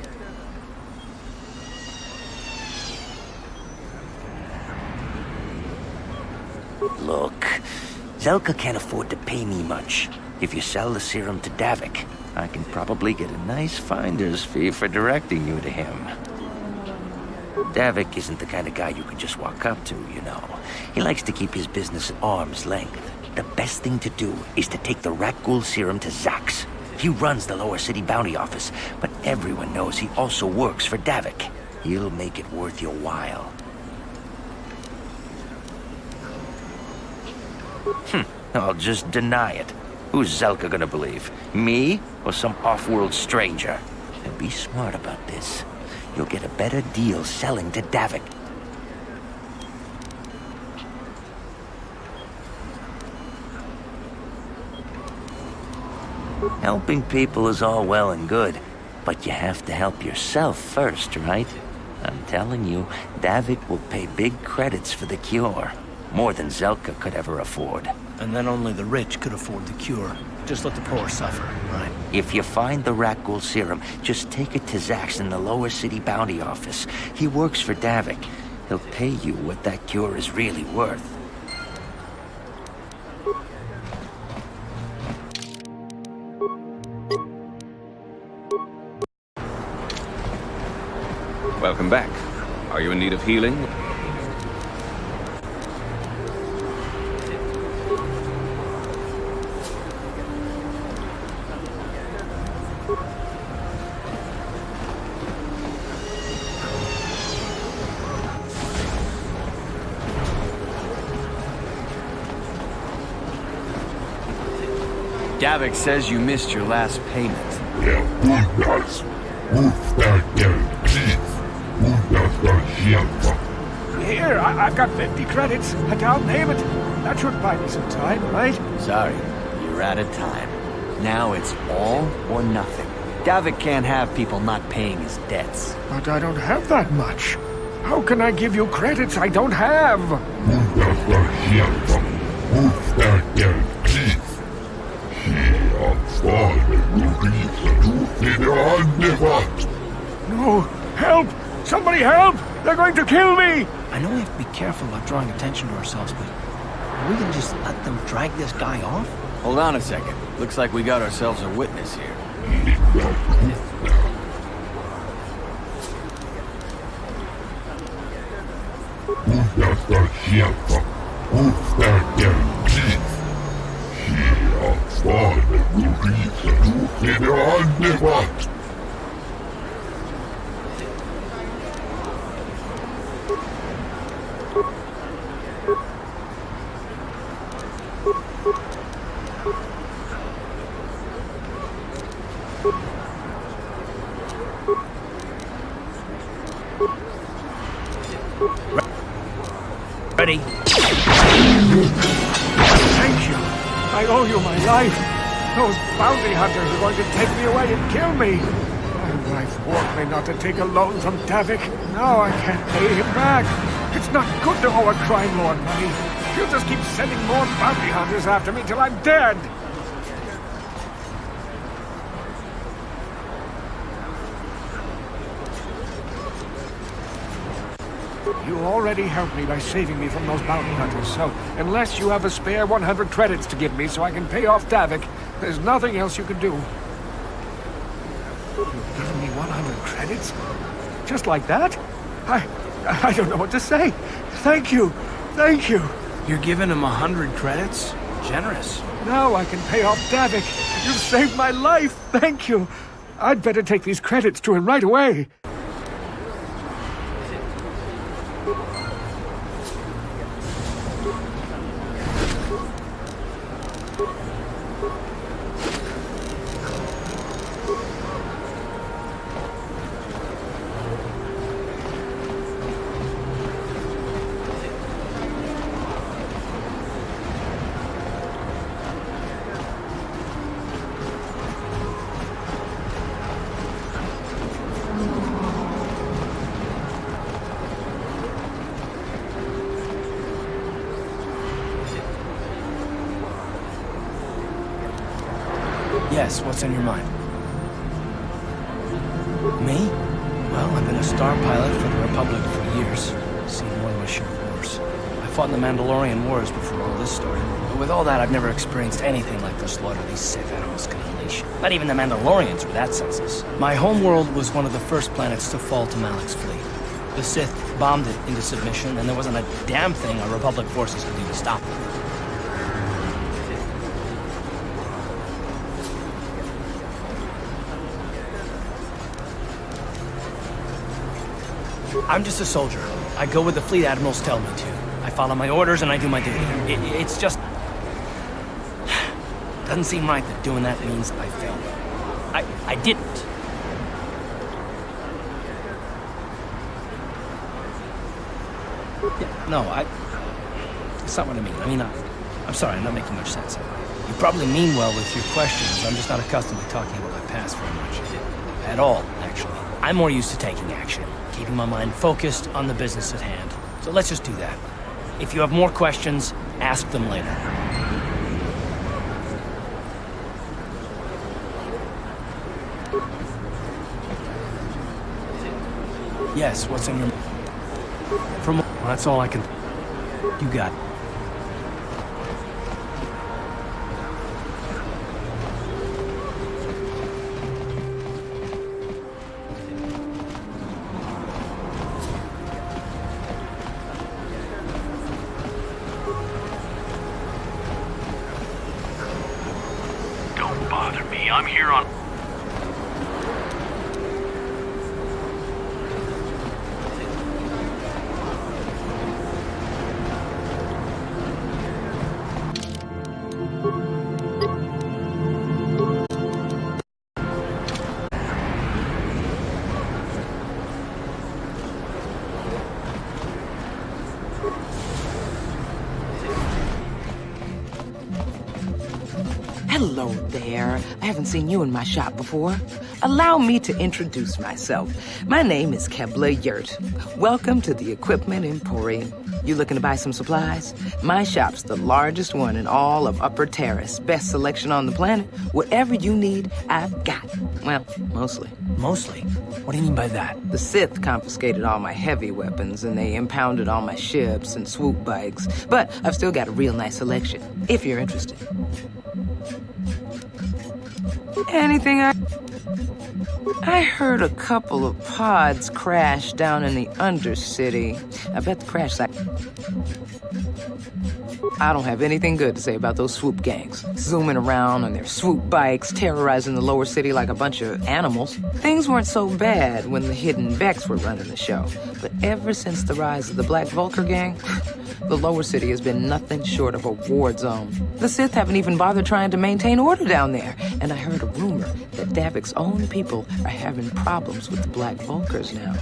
Look, Zelka can't afford to pay me much. If you sell the serum to Davik, I can probably get a nice finder's fee for directing you to him. Davik isn't the kind of guy you can just walk up to, you know. He likes to keep his business at arm's length. The best thing to do is to take the Rakghoul serum to Zax. He runs the Lower City Bounty Office, but everyone knows he also works for Davik. He'll make it worth your while. I'll just deny it. Who's Zelka gonna believe? Me or some off-world stranger? And be smart about this. You'll get a better deal selling to Davik. Helping people is all well and good, but you have to help yourself first, right? I'm telling you, Davik will pay big credits for the cure. More than Zelka could ever afford. And then only the rich could afford the cure. Just let the poor suffer, right? If you find the Rakghoul serum, just take it to Zax in the Lower City Bounty Office. He works for Davik. He'll pay you what that cure is really worth. Welcome back. Are you in need of healing? Davik says you missed your last payment. Here, I've got 50 credits. A down payment. That should buy me some time, right? Sorry, you're out of time. Now it's all or nothing. Davik can't have people not paying his debts. But I don't have that much. How can I give you credits I don't have? No! Help! Somebody help! They're going to kill me! I know we have to be careful about drawing attention to ourselves, but are we gonna just let them drag this guy off? Hold on a second. Looks like we got ourselves a witness here. Ready? Thank you. I owe you my life. Those bounty hunters are going to take me away and kill me. My wife warned me not to take a loan from Davik. Now I can't pay him back. It's not good to owe a crime lord money. He'll just keep sending more bounty hunters after me till I'm dead. You already helped me by saving me from those bounty hunters, so unless you have a spare 100 credits to give me so I can pay off Davik, there's nothing else you can do. You've given me 100 credits? Just like that? I don't know what to say. Thank you. Thank you. You're giving him 100 credits? Generous. Now I can pay off Davik. You've saved my life. Thank you. I'd better take these credits to him right away. Yes, what's on your mind? Me? Well, I've been a star pilot for the Republic for years. Seen more than my share of wars. I fought in the Mandalorian Wars before all this started. But with all that, I've never experienced anything like the slaughter these Sith animals can unleash. Not even the Mandalorians were that senseless. My homeworld was one of the first planets to fall to Malak's fleet. The Sith bombed it into submission, and there wasn't a damn thing our Republic forces could do to stop it. I'm just a soldier. I go where the fleet admirals tell me to. I follow my orders and I do my duty. It's just... doesn't seem right that doing that means I failed. I didn't. Yeah, no, it's not what I mean. I'm sorry, I'm not making much sense. You probably mean well with your questions. I'm just not accustomed to talking about my past very much. At all, actually. I'm more used to taking action. Keeping my mind focused on the business at hand. So let's just do that. If you have more questions, ask them later. Yes, what's on your... Well, that's all I can... You got it. I'm here on... Hello there. I haven't seen you in my shop before. Allow me to introduce myself. My name is Kebla Yurt. Welcome to the Equipment Emporium. You looking to buy some supplies? My shop's the largest one in all of Upper Terrace. Best selection on the planet. Whatever you need, I've got. Well, mostly. Mostly? What do you mean by that? The Sith confiscated all my heavy weapons, and they impounded all my ships and swoop bikes. But I've still got a real nice selection, if you're interested. Anything I heard a couple of pods crash down in the Undercity. I bet the crash site... I don't have anything good to say about those swoop gangs. Zooming around on their swoop bikes, terrorizing the lower city like a bunch of animals. Things weren't so bad when the Hidden Becks were running the show. But ever since the rise of the Black Vulture gang, the lower city has been nothing short of a war zone. The Sith haven't even bothered trying to maintain order down there. And I heard a rumor that Davik's own people are having problems with the Black Vulcars now.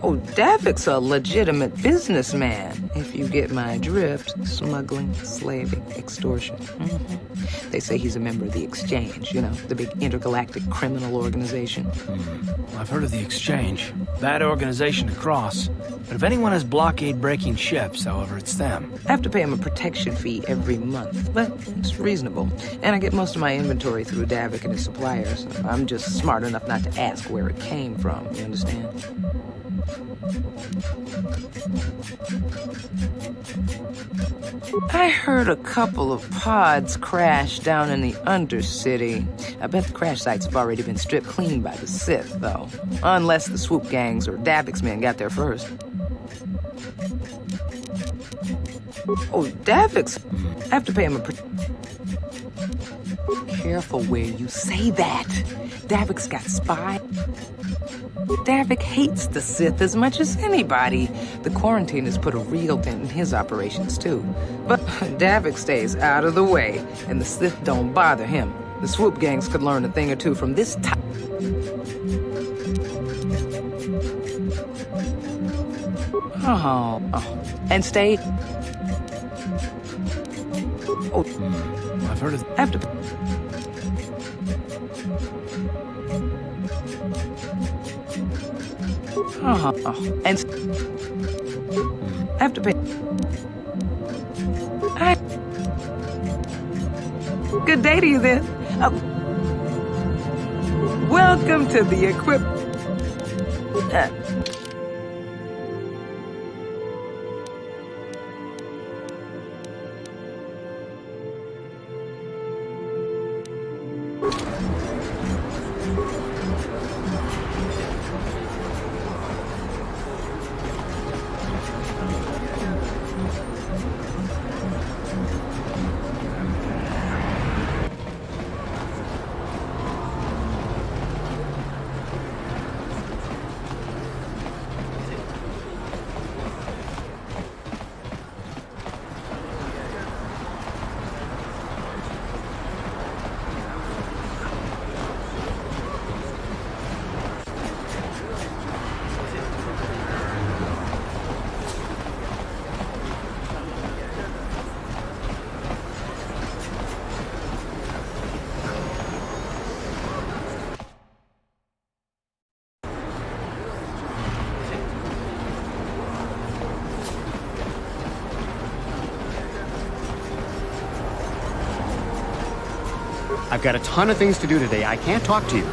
Oh, Davik's a legitimate businessman, if you get my drift. Smuggling, slaving, extortion. They say he's a member of the Exchange, you know, the big intergalactic criminal organization. I've heard of the Exchange. Bad organization to cross. But if anyone has blockade-breaking ships, however, it's them. I have to pay him a protection fee every month, but it's reasonable. And I get most of my inventory through Davik and his suppliers. I'm just smart enough not to ask where it came from, you understand? I heard a couple of pods crash down in the Undercity. I bet the crash sites have already been stripped clean by the Sith, though. Unless the swoop gangs or Davik's men got there first. Oh, Davik's... I have to pay him a... Careful where you say that. Davik's got spies. Davik hates the Sith as much as anybody. The quarantine has put a real dent in his operations, too. But Davik stays out of the way, and the Sith don't bother him. The swoop gangs could learn a thing or two from this type. Oh. And stay... Oh. I've heard of... I have to... And I have to pay. Good day to you then. Welcome to the I've got a ton of things to do today. I can't talk to you.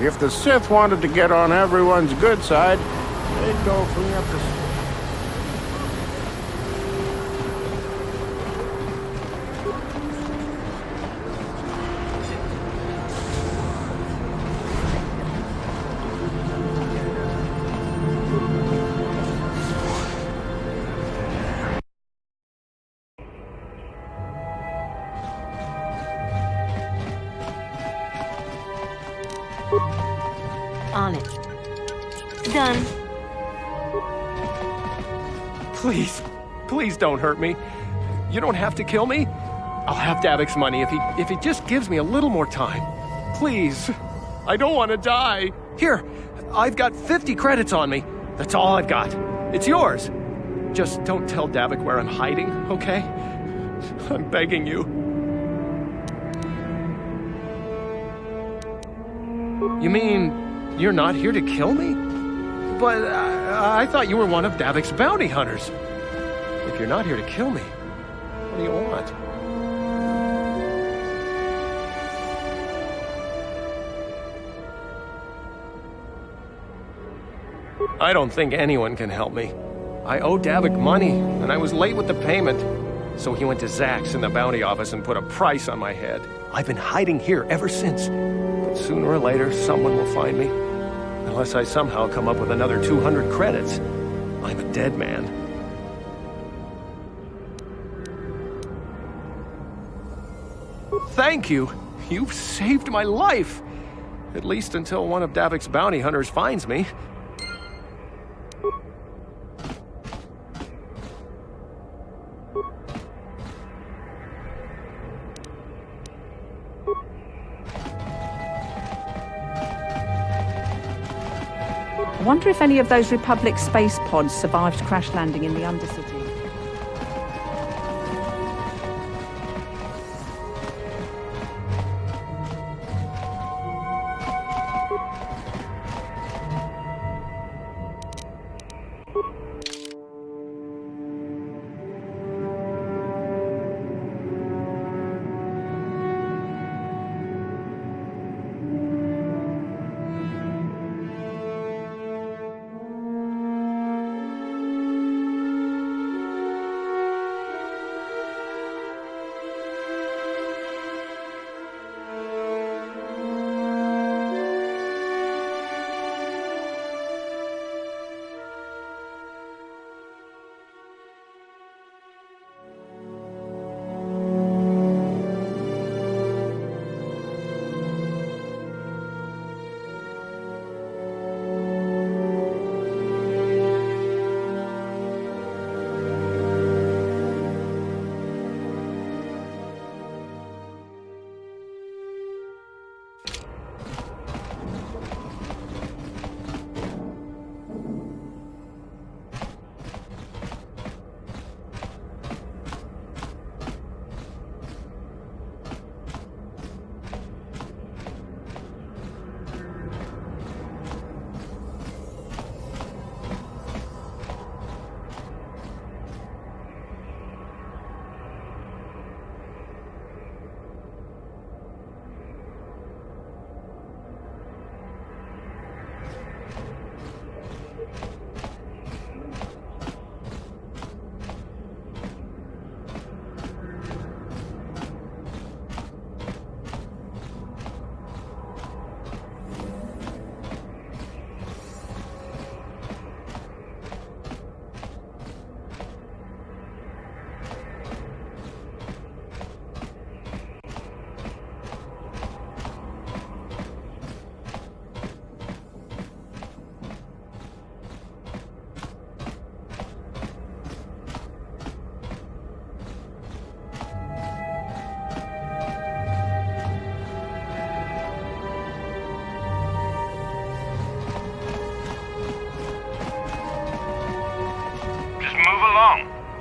If the Sith wanted to get on everyone's good side, they'd go free up the... On it. Done. Please don't hurt me. You don't have to kill me. I'll have Davik's money if he just gives me a little more time. Please. I don't want to die. Here, I've got 50 credits on me. That's all I've got. It's yours. Just don't tell Davik where I'm hiding, okay? I'm begging you. You mean you're not here to kill me? But I thought you were one of Davik's bounty hunters. If you're not here to kill me, what do you want? I don't think anyone can help me. I owe Davik money, and I was late with the payment. So he went to Zach's in the bounty office and put a price on my head. I've been hiding here ever since. But sooner or later, someone will find me. Unless I somehow come up with another 200 credits. I'm a dead man. Thank you. You've saved my life. At least until one of Davik's bounty hunters finds me. I wonder if any of those Republic space pods survived crash landing in the Undercity.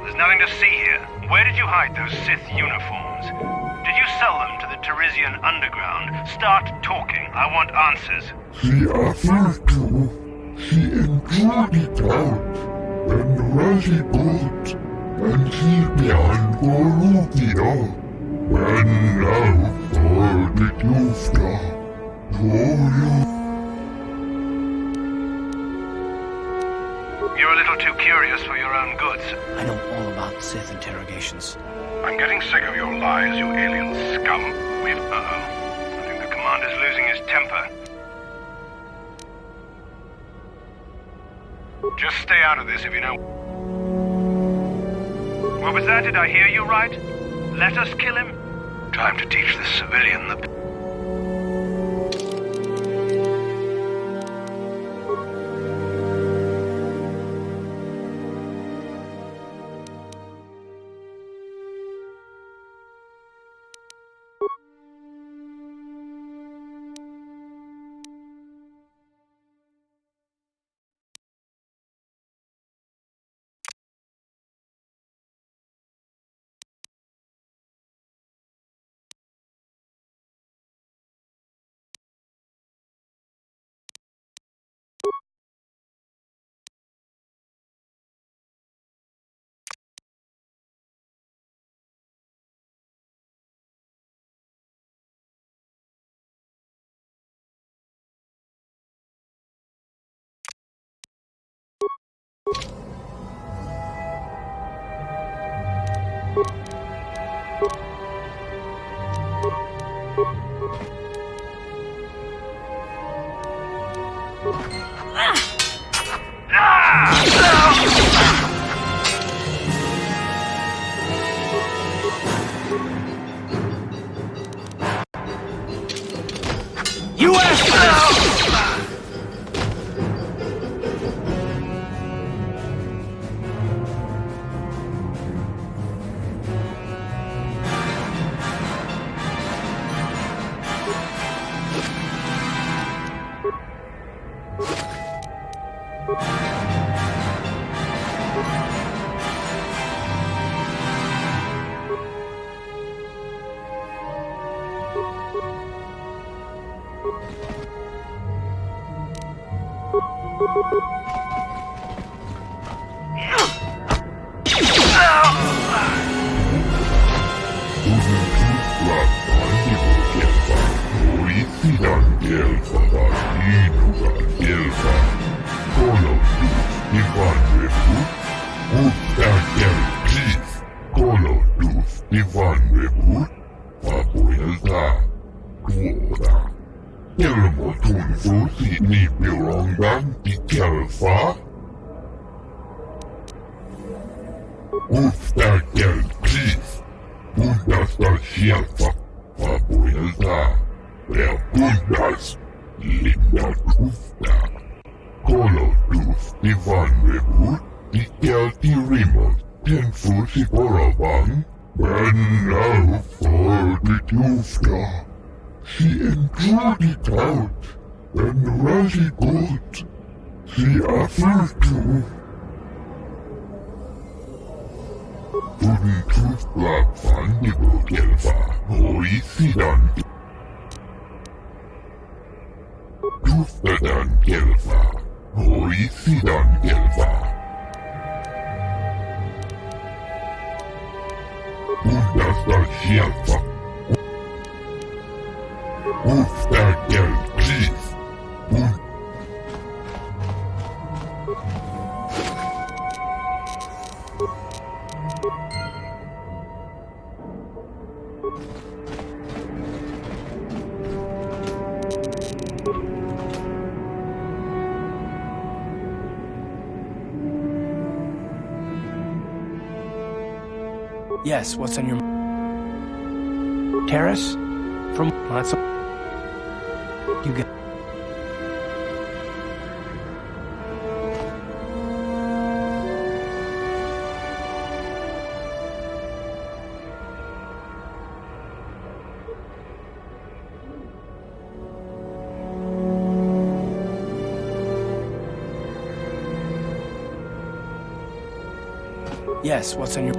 There's nothing to see here. Where did you hide those Sith uniforms? Did you sell them to the Teresian underground? Start talking. I want answers. She offered to. She enjoyed it out. And Razi bought. And she began Gorukira. When now for the Yufta. You're a little too curious for your own goods. I know all about Sith interrogations. I'm getting sick of your lies, you alien scum. I think the commander's losing his temper. Just stay out of this if you know. What was that? Did I hear you right? Let us kill him? Time to teach this civilian the... You asked for this! Yes, what's on your... Terrace? From... That's... You get... Yes, what's on your...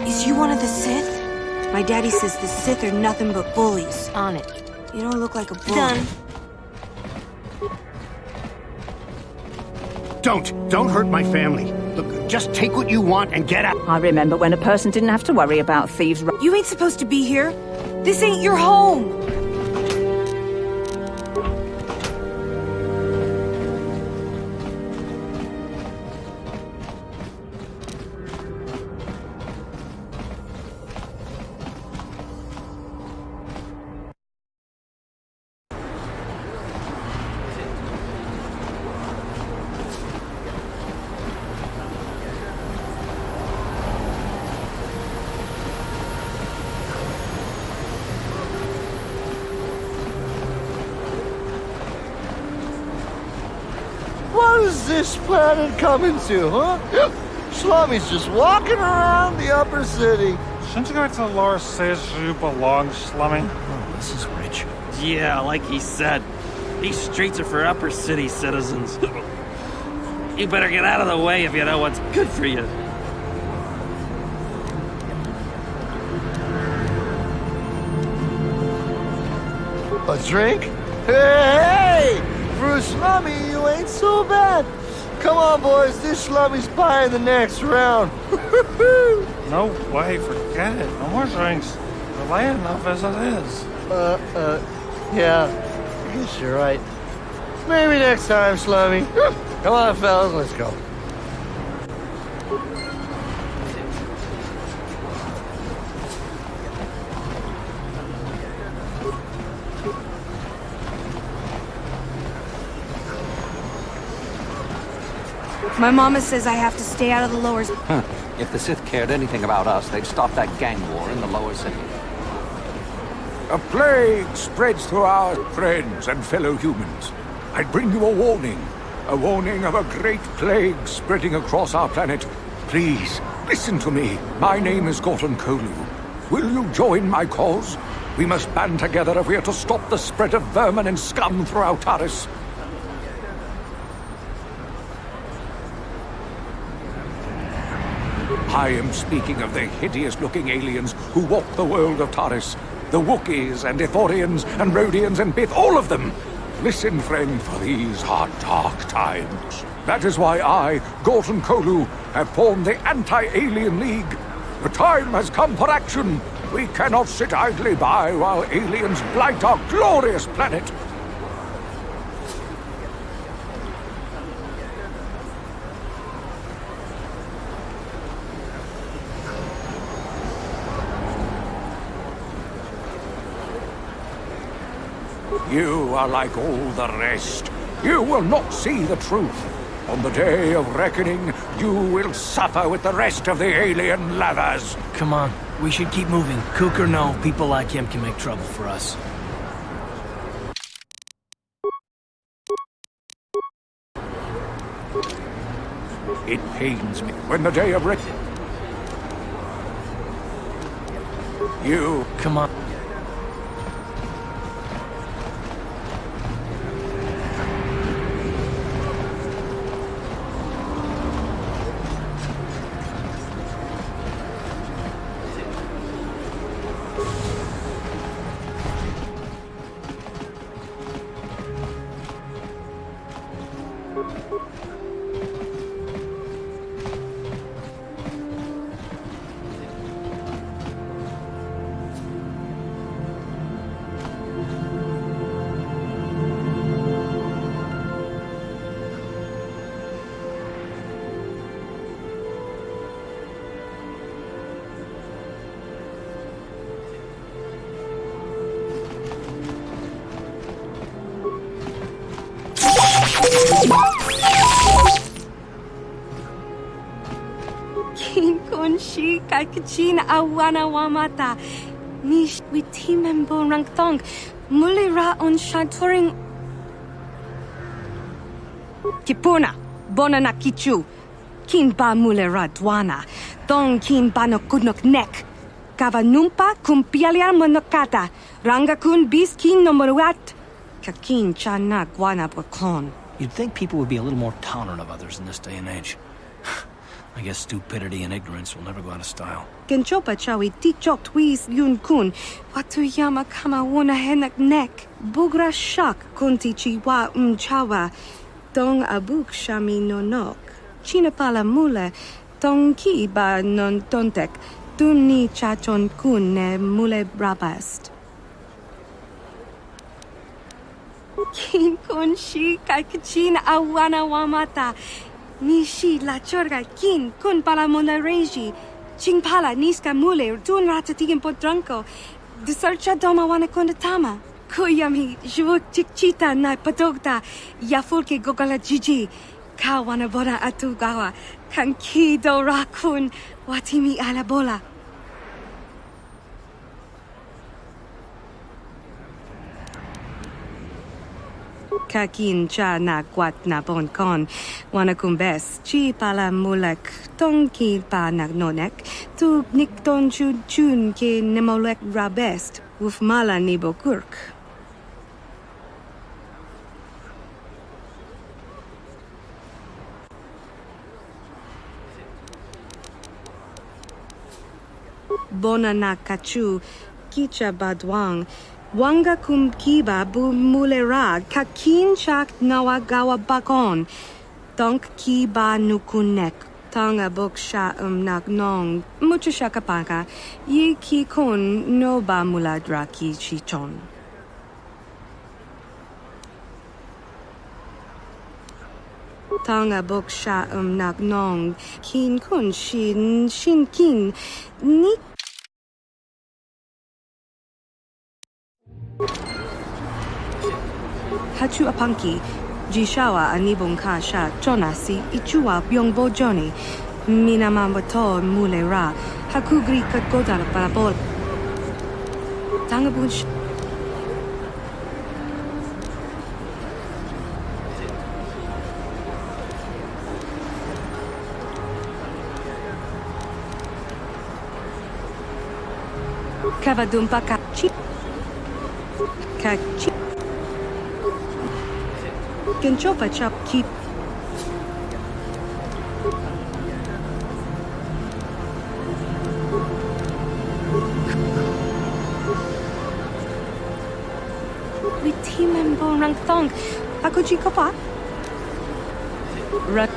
Is you one of the Sith? My daddy says the Sith are nothing but bullies. On it. You don't look like a bully. Done. Don't hurt my family. Look, just take what you want and get out. I remember when a person didn't have to worry about thieves. You ain't supposed to be here. This ain't your home. Where's this planet coming to, huh? Slummy's just walking around the upper city. Shouldn't you go to the lower cities where you belong, Slummy? Oh, this is rich. Yeah, like he said. These streets are for upper city citizens. You better get out of the way if you know what's good for you. A drink? Hey! For a Slummy, you ain't so bad. Come on, boys. This Slummy's buying the next round. No way, forget it. No more drinks. We're laying enough as it is. Yeah. I guess you're right. Maybe next time, Slummy. Come on, fellas, let's go. My mama says I have to stay out of the lowers. If the Sith cared anything about us, they'd stop that gang war in the lower city. A plague spreads through our friends and fellow humans. I'd bring you a warning of a great plague spreading across our planet. Please, listen to me. My name is Gorton Kolu. Will you join my cause? We must band together if we are to stop the spread of vermin and scum throughout Taris. I am speaking of the hideous-looking aliens who walk the world of Taris. The Wookiees and Ithorians and Rhodians and Bith, all of them. Listen, friend, for these are dark times. That is why I, Gorton Kolu, have formed the Anti-Alien League. The time has come for action. We cannot sit idly by while aliens blight our glorious planet. You are like all the rest. You will not see the truth. On the day of reckoning, you will suffer with the rest of the alien lathers. Come on, we should keep moving. Kook or no, people like him can make trouble for us. It pains me when the day of reckoning... You... Come on. King Kunshi Kakachin Awana Wamata Nish Witimembo Rangthong Mulira on Shanturing Kipuna Bonana Kichu Kin Ba Mulera Dwana Dong Kin Bano Kudnok Nek Kavanumpa Kumpialia Monokata Rangakun Bis King Nomoruat Kakin Chana Guana Bokon. You'd think people would be a little more tolerant of others in this day and age. I guess stupidity and ignorance will never go out of style. Genchopa chawi tichok twis yun kun. Watuyama kama wona henak nek. Bugra shak kunti chiwa chawa. Dong abuk shami nonok. Chinapala mule. Dong ki ba non tontek. Dumni chachon kun ne mule brabast. Kin kun shi kakachin awana wamata. Nishi la chorga kin kun pala mona reji. Ching pala niska mule tun ratatigin potranko. Disarcha doma wana kondatama. Kuyami jvuk chikchita na patogta. Yafulke gogala jiji. Kawana bora atugawa. Kankido rakun watimi alabola. Kakin cha na kwat na bon kon. Wanakumbes, chi pala mulek, tong ki pa nagnonek, tu nikton chun ke nemolek rabest, uf mala nibo kurk. Bona na kachu, kicha badwang, wanga kum kiba bu mulera, kakin chak nawagawa bakon, donk kiba nukunek, tanga boksha nagnong, mucha shakapaka, yi ki kon no ba muladra ki chichon. Tanga boksha nagnong, kin kun shin kin, ni Hachu apanki, jishawa anibong kasha chonasi ichua byongbo joni, minamambato mulera, hakugri katgodar parabol. Tangabun Kavadumpa kachi. Kachi. Kenchopa chap keep. Witimen bon rang thong. Ako jikopa. Rat.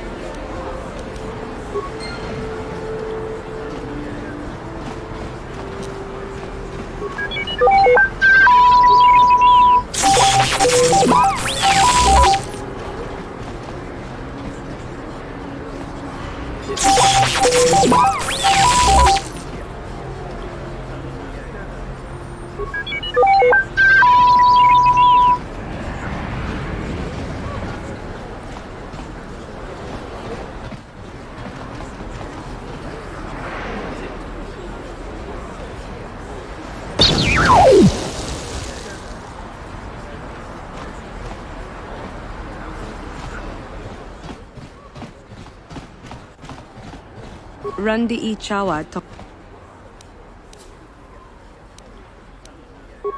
Randi ichawa to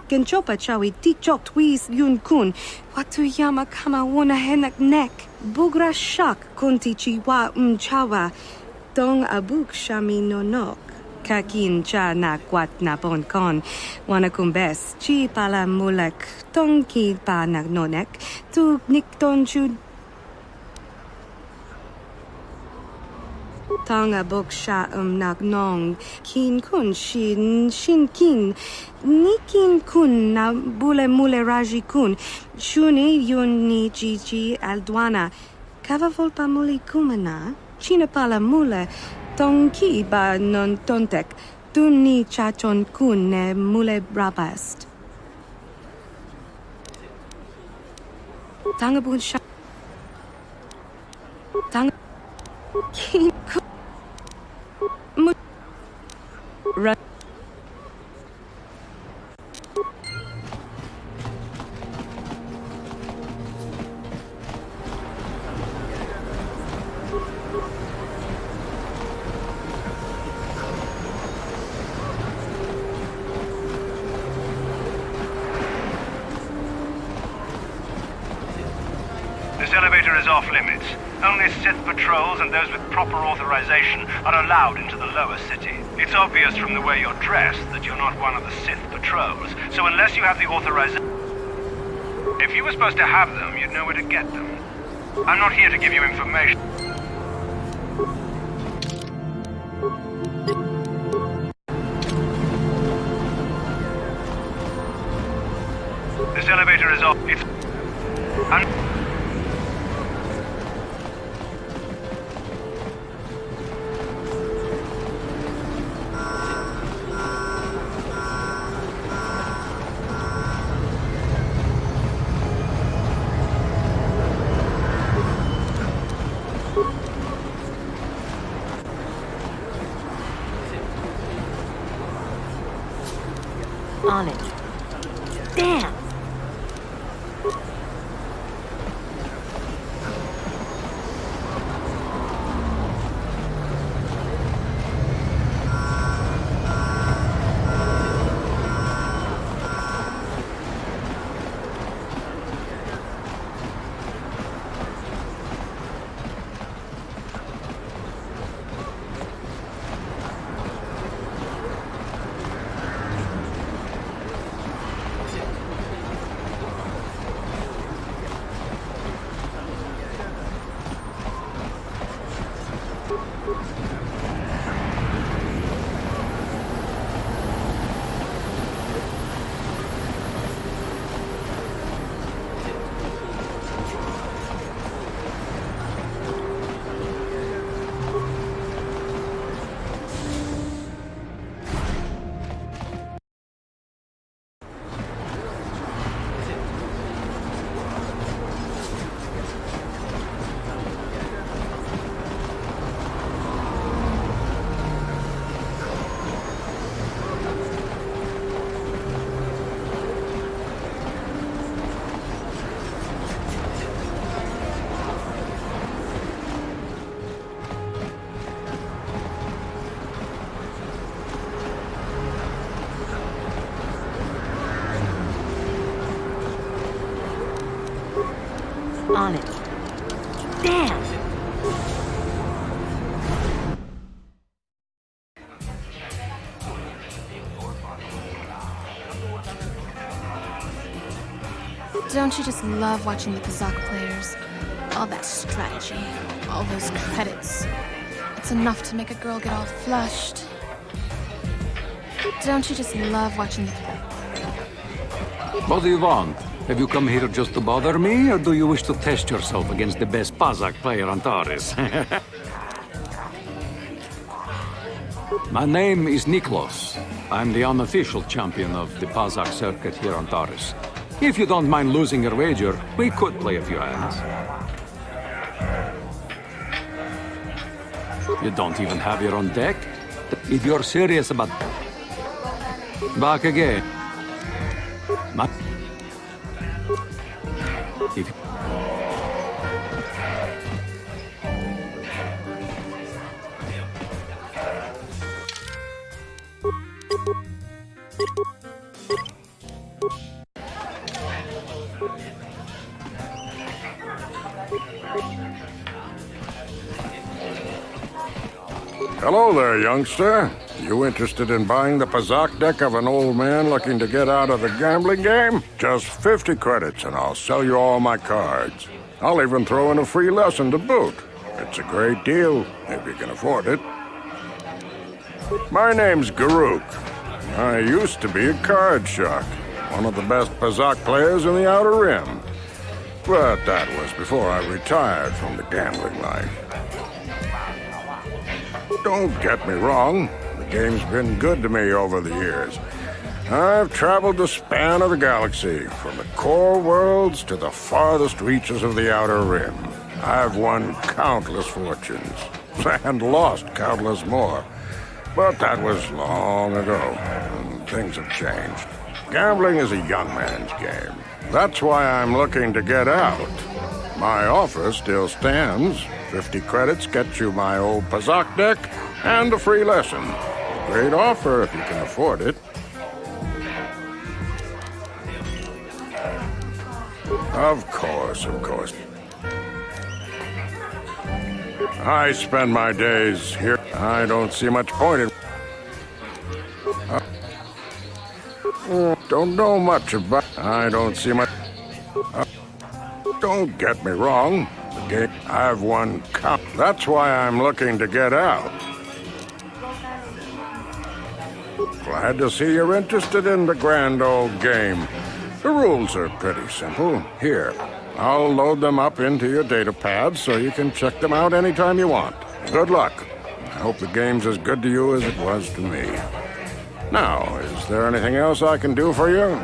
Kenchopa chawi tichok twis yun kun Watuyama kama wona henak nek Bugra shak kunti chiwa chawa Dong abuk shami nonok Kakin cha na kwat na bon kon Wanakumbes chi pala mulek Tong ki pa nagnonek Tu nikton chud Tanga boksha nagnong kin kun shin kin nikin kun na bule mule raji kun shuni yun ni jiji aldwana kava volpa muli kumana china pala mule tonki ba non tontek tun ni chachon kun ne mule brabast tanga bun sha tanga kin kun Run. This elevator is off limits. Only Sith patrols and those with proper authorization are allowed into the lower city. It's obvious from the way you're dressed that you're not one of the Sith patrols, so unless you have the authorization... If you were supposed to have them, you'd know where to get them. I'm not here to give you information. This elevator is off. It's... On it. Damn! On it. Damn! Don't you just love watching the Pazak players? All that strategy, all those credits. It's enough to make a girl get all flushed. Don't you just love watching the... What do you want? Have you come here just to bother me, or do you wish to test yourself against the best Pazak player on Taris? My name is Niklos. I'm the unofficial champion of the Pazak circuit here on Taris. If you don't mind losing your wager, we could play a few hands. You don't even have your own deck? If you're serious about... Back again. If... Hello there, youngster. You interested in buying the Pazak deck of an old man looking to get out of the gambling game? Just 50 credits and I'll sell you all my cards. I'll even throw in a free lesson to boot. It's a great deal, if you can afford it. My name's Garuk. I used to be a card shark, one of the best Pazak players in the Outer Rim. But that was before I retired from the gambling life. Don't get me wrong, the game's been good to me over the years. I've traveled the span of the galaxy, from the core worlds to the farthest reaches of the Outer Rim. I've won countless fortunes, and lost countless more. But that was long ago, and things have changed. Gambling is a young man's game. That's why I'm looking to get out. My offer still stands. 50 credits gets you my old Pazak deck and a free lesson. Great offer if you can afford it. Of course, of course. I spend my days here. I don't see much point in... don't know much about... I don't see much... don't get me wrong. The game... I've won count. That's why I'm looking to get out. Glad to see you're interested in the grand old game. The rules are pretty simple. Here, I'll load them up into your data pad so you can check them out anytime you want. Good luck. I hope the game's as good to you as it was to me. Now, is there anything else I can do for you?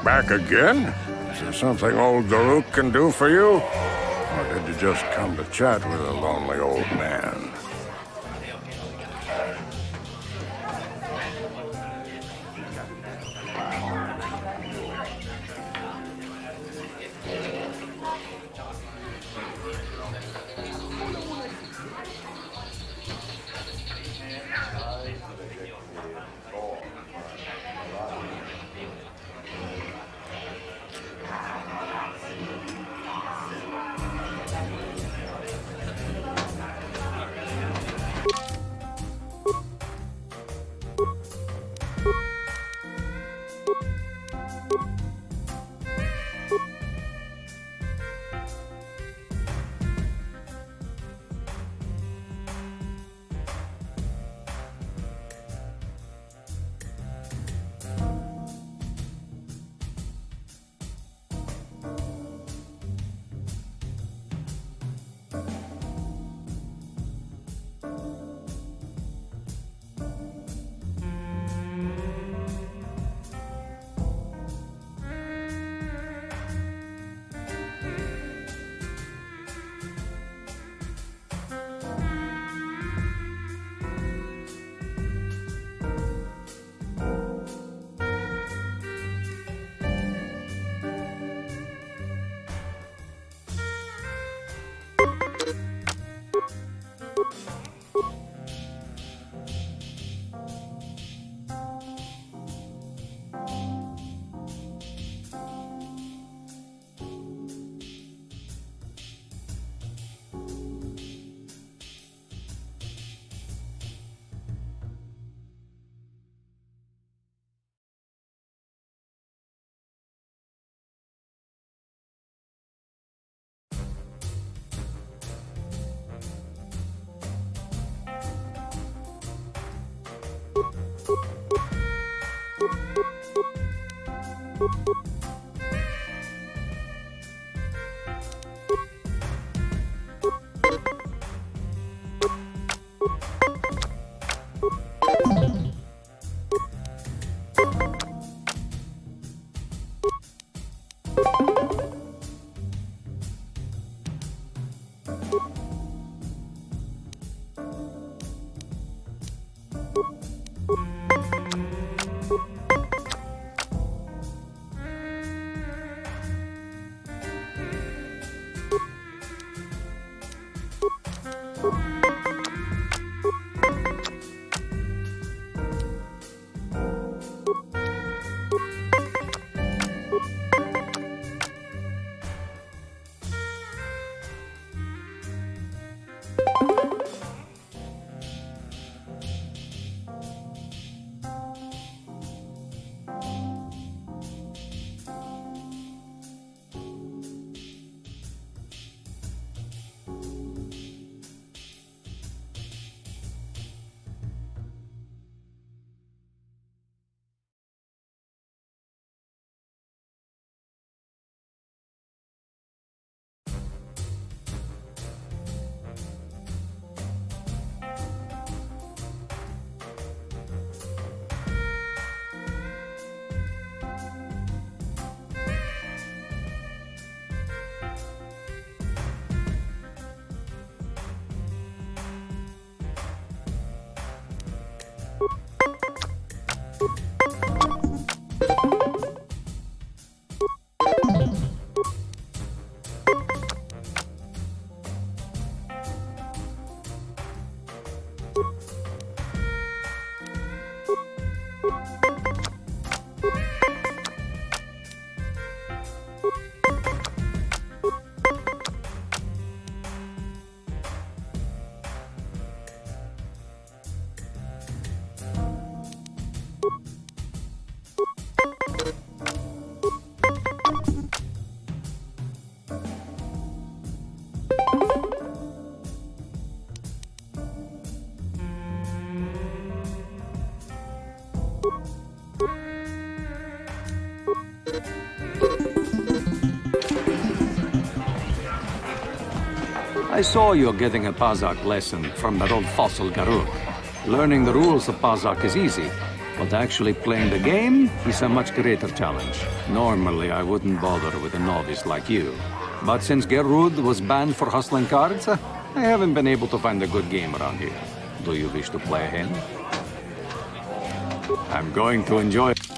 Back again? Is there something old Daruk can do for you? Or did you just come to chat with a lonely old man? I saw you getting a Pazak lesson from that old fossil Garuk. Learning the rules of Pazak is easy, but actually playing the game is a much greater challenge. Normally, I wouldn't bother with a novice like you. But since Gerud was banned for hustling cards, I haven't been able to find a good game around here. Do you wish to play a hand? I'm going to enjoy it.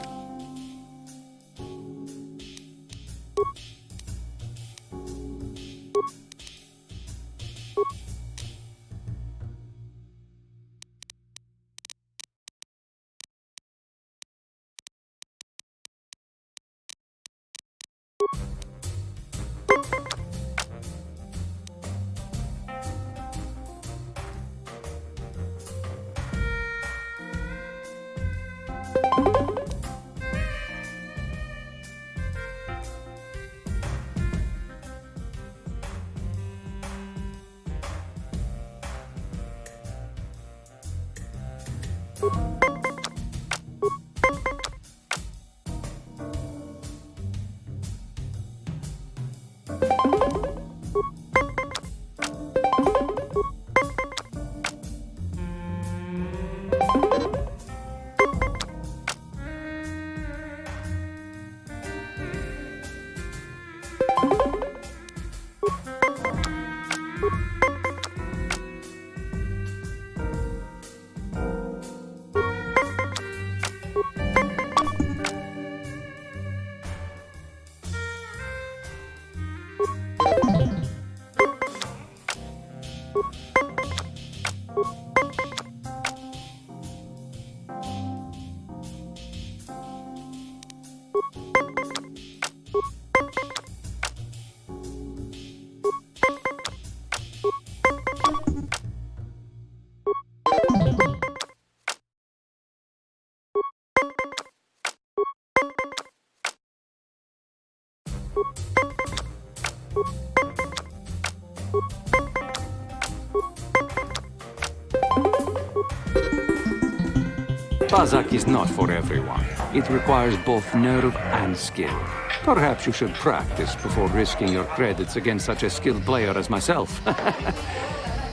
Pazak is not for everyone. It requires both nerve and skill. Perhaps you should practice before risking your credits against such a skilled player as myself.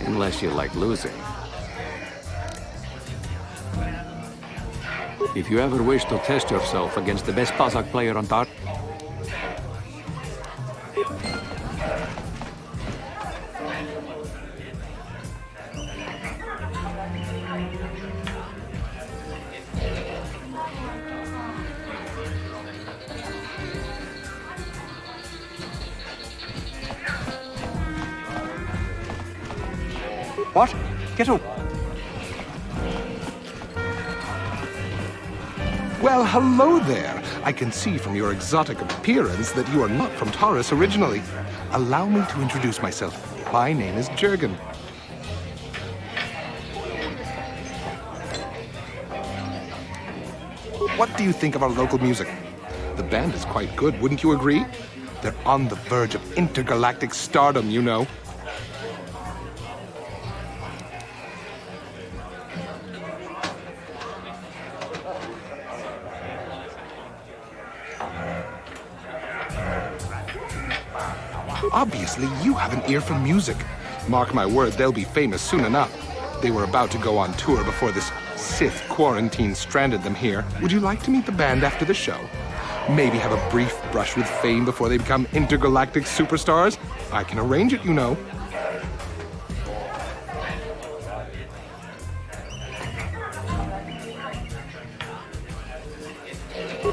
Unless you like losing. If you ever wish to test yourself against the best Pazak player on Tar... What? Get up. Well, hello there. I can see from your exotic appearance that you are not from Taurus originally. Allow me to introduce myself. My name is Jurgen. What do you think of our local music? The band is quite good, wouldn't you agree? They're on the verge of intergalactic stardom, you know. Obviously, you have an ear for music. Mark my words, they'll be famous soon enough. They were about to go on tour before this Sith quarantine stranded them here. Would you like to meet the band after the show? Maybe have a brief brush with fame before they become intergalactic superstars? I can arrange it, you know.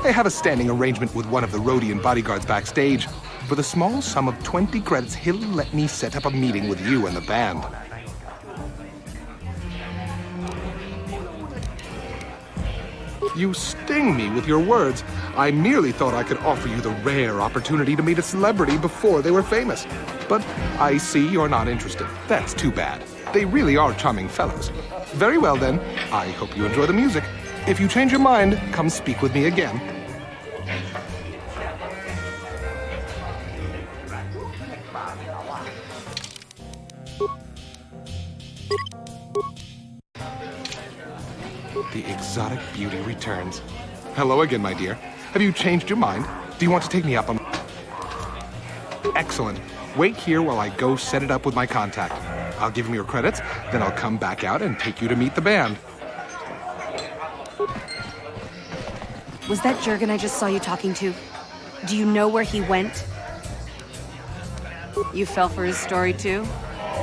I have a standing arrangement with one of the Rhodian bodyguards backstage. For the small sum of 20 credits, he'll let me set up a meeting with you and the band. You sting me with your words. I merely thought I could offer you the rare opportunity to meet a celebrity before they were famous. But I see you're not interested. That's too bad. They really are charming fellows. Very well then, I hope you enjoy the music. If you change your mind, come speak with me again. The exotic beauty returns. Hello again, my dear. Have you changed your mind? Do you want to take me up on... Excellent. Wait here while I go set it up with my contact. I'll give him your credits, then I'll come back out and take you to meet the band. Was that Jurgen I just saw you talking to? Do you know where he went? You fell for his story too?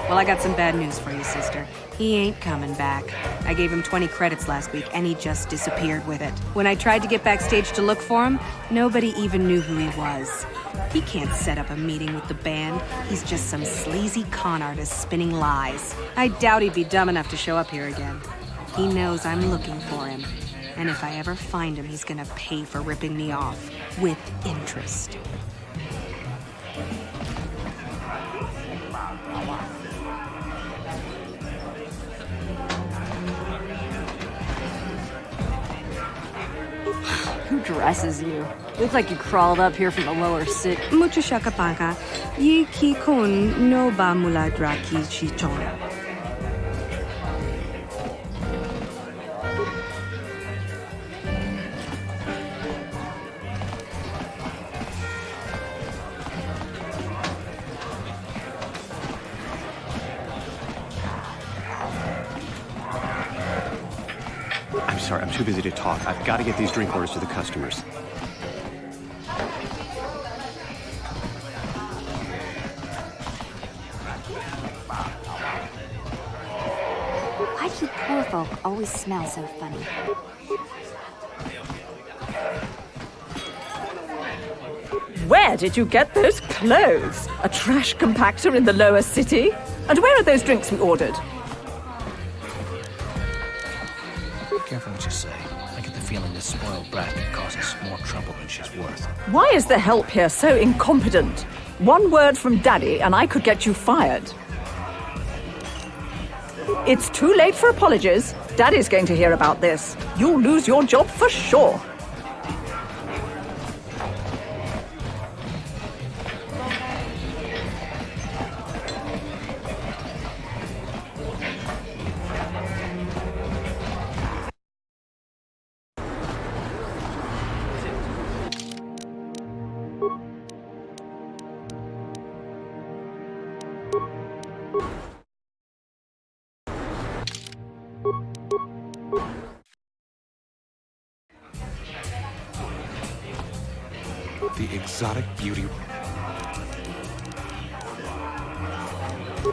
Well, I got some bad news for you, sister. He ain't coming back. I gave him 20 credits last week, and he just disappeared with it. When I tried to get backstage to look for him, nobody even knew who he was. He can't set up a meeting with the band. He's just some sleazy con artist spinning lies. I doubt he'd be dumb enough to show up here again. He knows I'm looking for him. And if I ever find him, he's gonna pay for ripping me off. With interest. Who dresses you? Look like you crawled up here from the lower city. Mucho shakapanka. Yi ki kun no ba mula draki chichon. I'm sorry, I'm too busy to talk. I've got to get these drink orders to the customers. Why do poor folk always smell so funny? Where did you get those clothes? A trash compactor in the lower city? And where are those drinks we ordered? Careful what you say. I get the feeling this spoiled brat can cause us more trouble than she's worth. Why is the help here so incompetent? One word from Daddy and I could get you fired. It's too late for apologies. Daddy's going to hear about this. You'll lose your job for sure. the exotic beauty.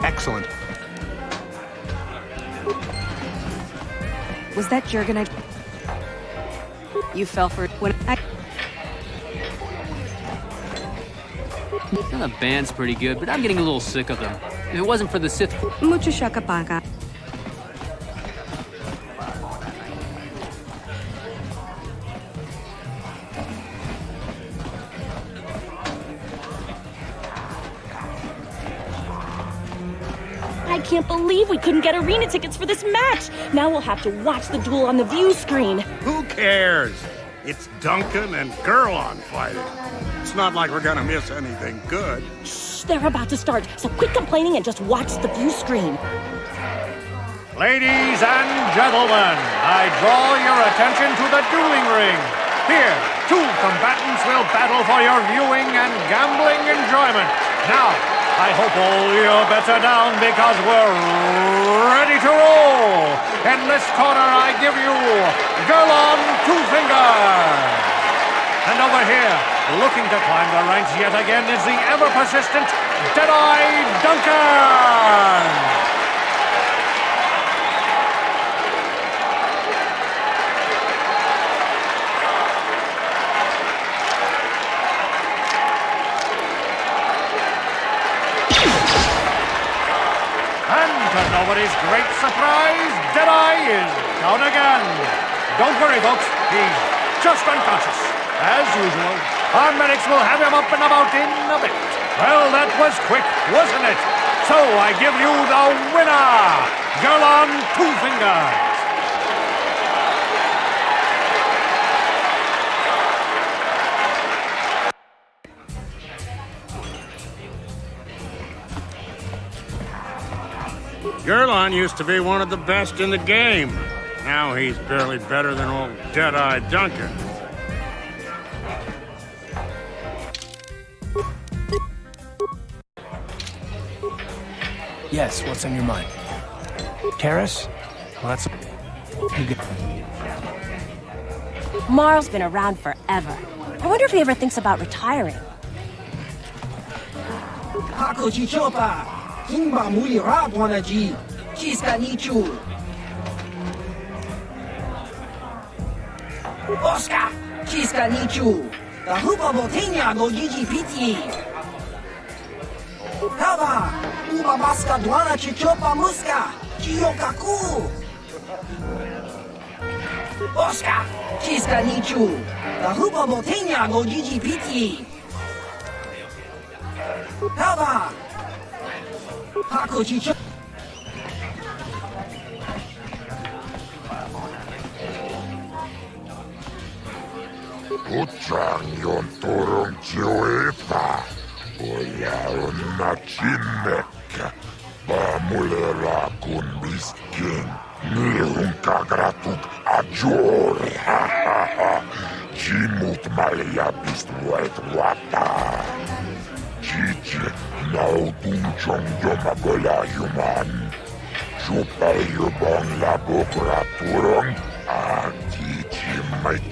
Excellent. Was that Jurgen You fell for it when I... The band's pretty good, but I'm getting a little sick of them. If it wasn't for the Sith... Mucho shakapaga. I can't believe we couldn't get arena tickets for this match. Now we'll have to watch the duel on the view screen. Who cares? It's Duncan and Gurlon fighting. It's not like we're gonna miss anything good. Shh, they're about to start, so quit complaining and just watch the view screen. Ladies and gentlemen, I draw your attention to the dueling ring. Here, two combatants will battle for your viewing and gambling enjoyment. Now, I hope all your bets are down because we're ready to roll. In this corner, I give you Gurlon Two Fingers. And over here, looking to climb the ranks yet again, is the ever-persistent Deadeye Duncan. To nobody's great surprise, Deadeye is down again. Don't worry, folks. He's just unconscious. As usual, our medics will have him up and about in a bit. Well, that was quick, wasn't it? So I give you the winner, Gurlon Two Fingers. Gurlon used to be one of the best in the game. Now he's barely better than old Deadeye Duncan. Yes, what's on your mind? Terrace? Well, that's... Marl's been around forever. I wonder if he ever thinks about retiring. Kimba muli rap wana ji. Chiska nichu. Oscar. Chiska nichu. Da hupa botenia no gigi piti. Kava. Uba maska duana chichopa muska. Chiyokaku. Oscar. Chiska nichu. Da hupa botenia no gigi piti. Kava. Utsanjon turun chiuita. Oja onna chinnekkä. Paamulera kun miskin. Nihun kagratuk ajore. Jimut malja pist vuet vata. Chiche nautun chong joma juman. Supayubang laboraturong. Chichimait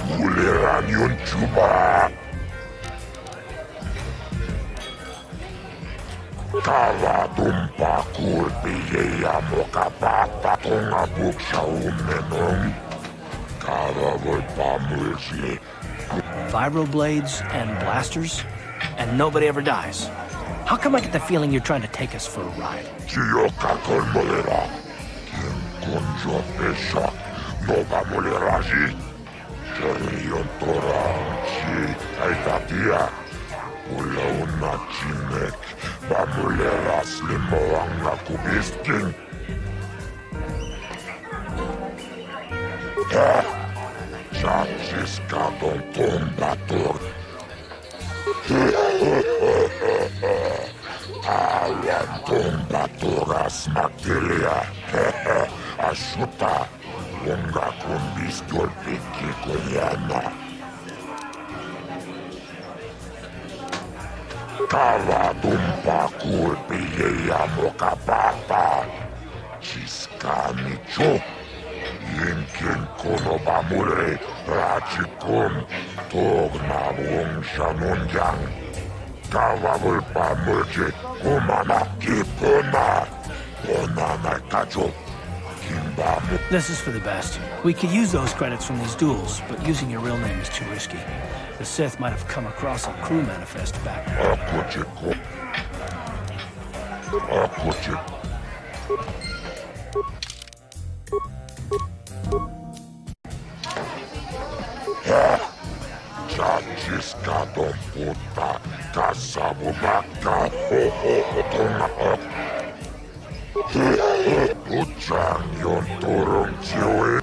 muleran yun chuba. Kava tumpa kurpi ja mokapata tunga buksa ummenong. Kava voi pamulsi. Vibroblades and blasters, and nobody ever dies. How come I get the feeling you're trying to take us for a ride? Chiyoka kolmolera. Kim konjo pesha. Nova moleraji. Cherrion torang chi aitatia. Mulla unna chinek. Pamulera slimoanga kubiskin. Chachiska don tombator. Alan tombatoras materia. Ashuta. Unga kumbistor piki koyana. Kava tumpa kulpi ja mokapata. Chiska micho. Yinkin konoba mure. Rachikum, Togna Wung Shamunjang, Kawabul Pamurji, Umana Kipuna, Onana Kacho, Kimbamu. This is for the best. We could use those credits from these duels, but using your real name is too risky. The Sith might have come across a crew manifest back. Chachiska Don Puta, Kasabumaka, Uchang Yon Turung Chiwi.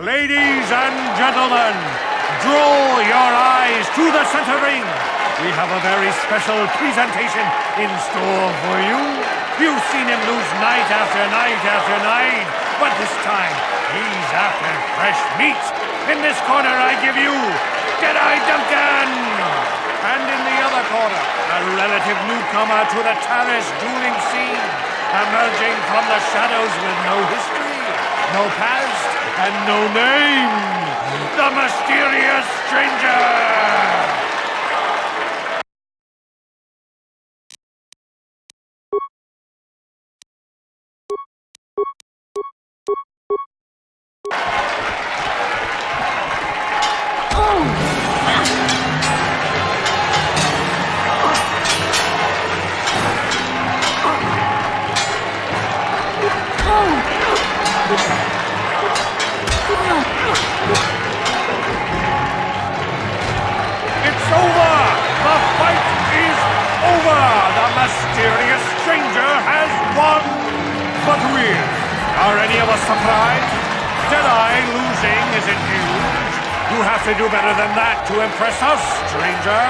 Ladies and gentlemen, draw your eyes to the center ring. We have a very special presentation in store for you. You've seen him lose night after night after night, but this time he's after fresh meat. In this corner I give you Jedi Duncan! And in the other corner, a relative newcomer to the Taris dueling scene, emerging from the shadows with no history, no past, and no name, the mysterious stranger! It's over! The fight is over! The mysterious stranger has won! But weird. Are any of us surprised? Jedi losing isn't huge. You have to do better than that to impress us, stranger!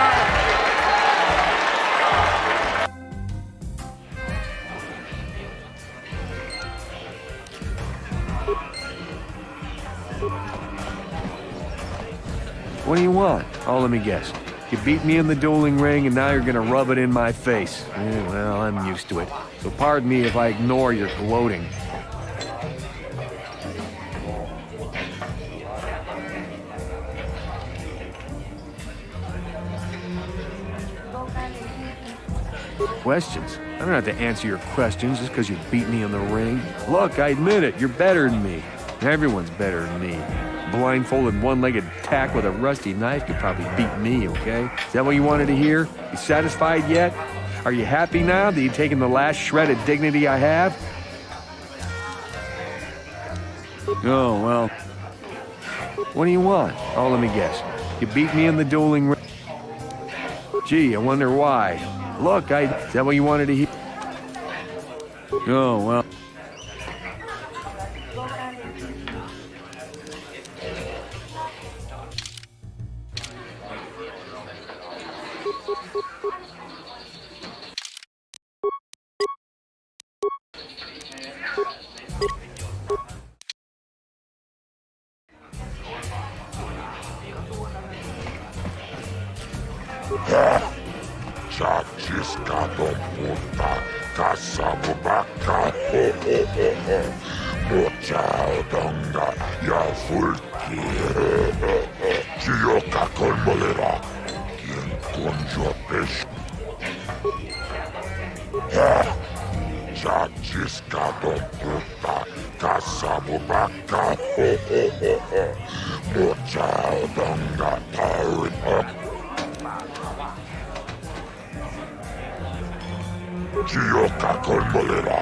What do you want? Oh, let me guess. You beat me in the dueling ring, and now you're gonna rub it in my face. Well, I'm used to it. So pardon me if I ignore your gloating. Questions? I don't have to answer your questions just because you beat me in the ring. Look, I admit it. You're better than me. Everyone's better than me. Blindfolded, one-legged tack with a rusty knife could probably beat me, okay? Is that what you wanted to hear? You satisfied yet? Are you happy now that you've taken the last shred of dignity I have? Oh, well. What do you want? Oh, let me guess. You beat me in the dueling ring. Gee, I wonder why. Look, is that what you wanted to hear? Oh, well. Chachiska Don Puta, Kasabumaka, Mochao Donga, Yafulki, Chioka Colmolera, Quien Conjo Pesh. Chachiska Don Puta, Kasabumaka, Mochao Donga, Tarin. Chioka Colmolera,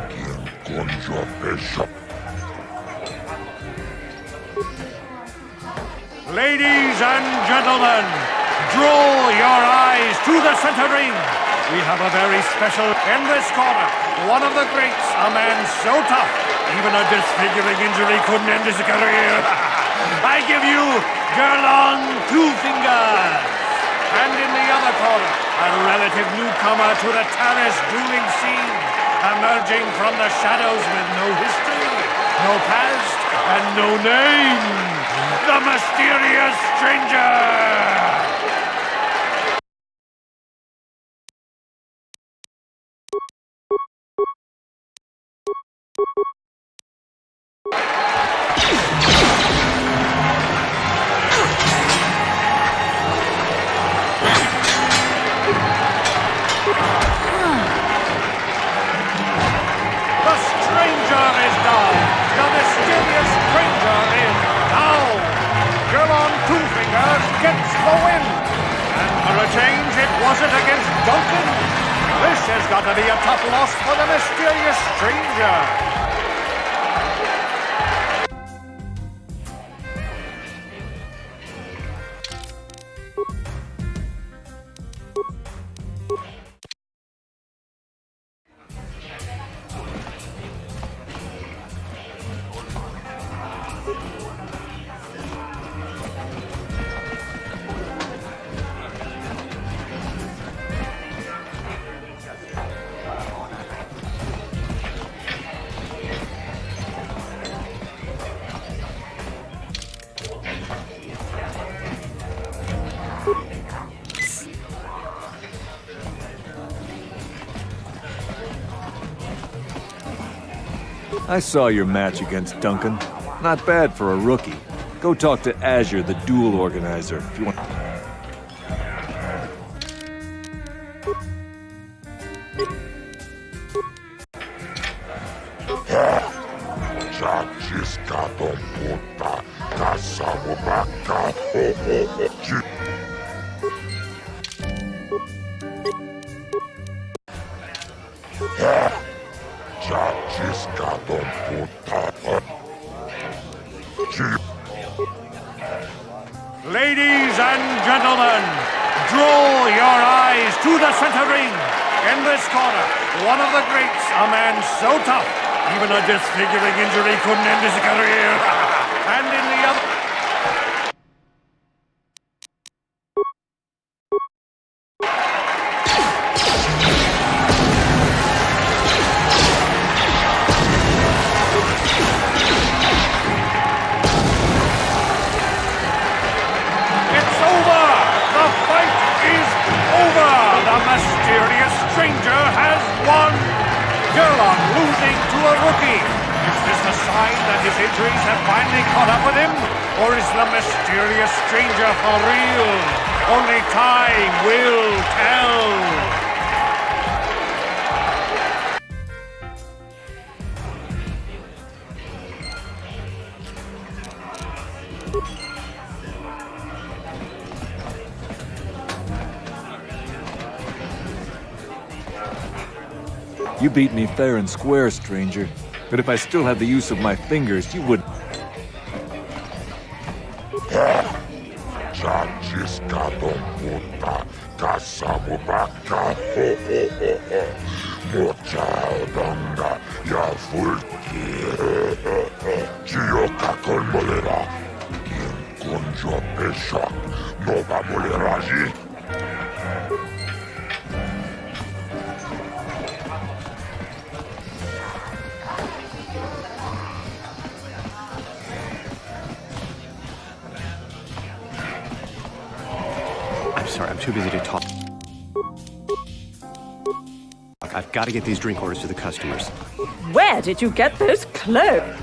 Quien Conjo Pesh. Ladies and gentlemen, draw your eyes to the center ring. We have a very special in this corner. One of the greats, a man so tough, even a disfiguring injury couldn't end his career. I give you Gerlong Two Fingers. And in the other corner, a relative newcomer to the Taris dueling scene, emerging from the shadows with no history, no past, and no name. The mysterious stranger! gets the win. And for a change, it wasn't against Duncan. This has got to be a tough loss for the mysterious stranger. I saw your match against Duncan. Not bad for a rookie. Go talk to Azure, the duel organizer, if you want. Ladies and gentlemen, draw your eyes to the center ring. In this corner, one of the greats, a man so tough, even a disfiguring injury couldn't end his career. And in the other... mysterious stranger has won! Gerlach losing to a rookie. Is this a sign that his injuries have finally caught up with him? Or is the mysterious stranger for real? Only time will tell. You beat me fair and square, stranger. But if I still had the use of my fingers, you would... I'm sorry, I'm too busy to talk. I've got to get these drink orders to the customers. Where did you get those clothes?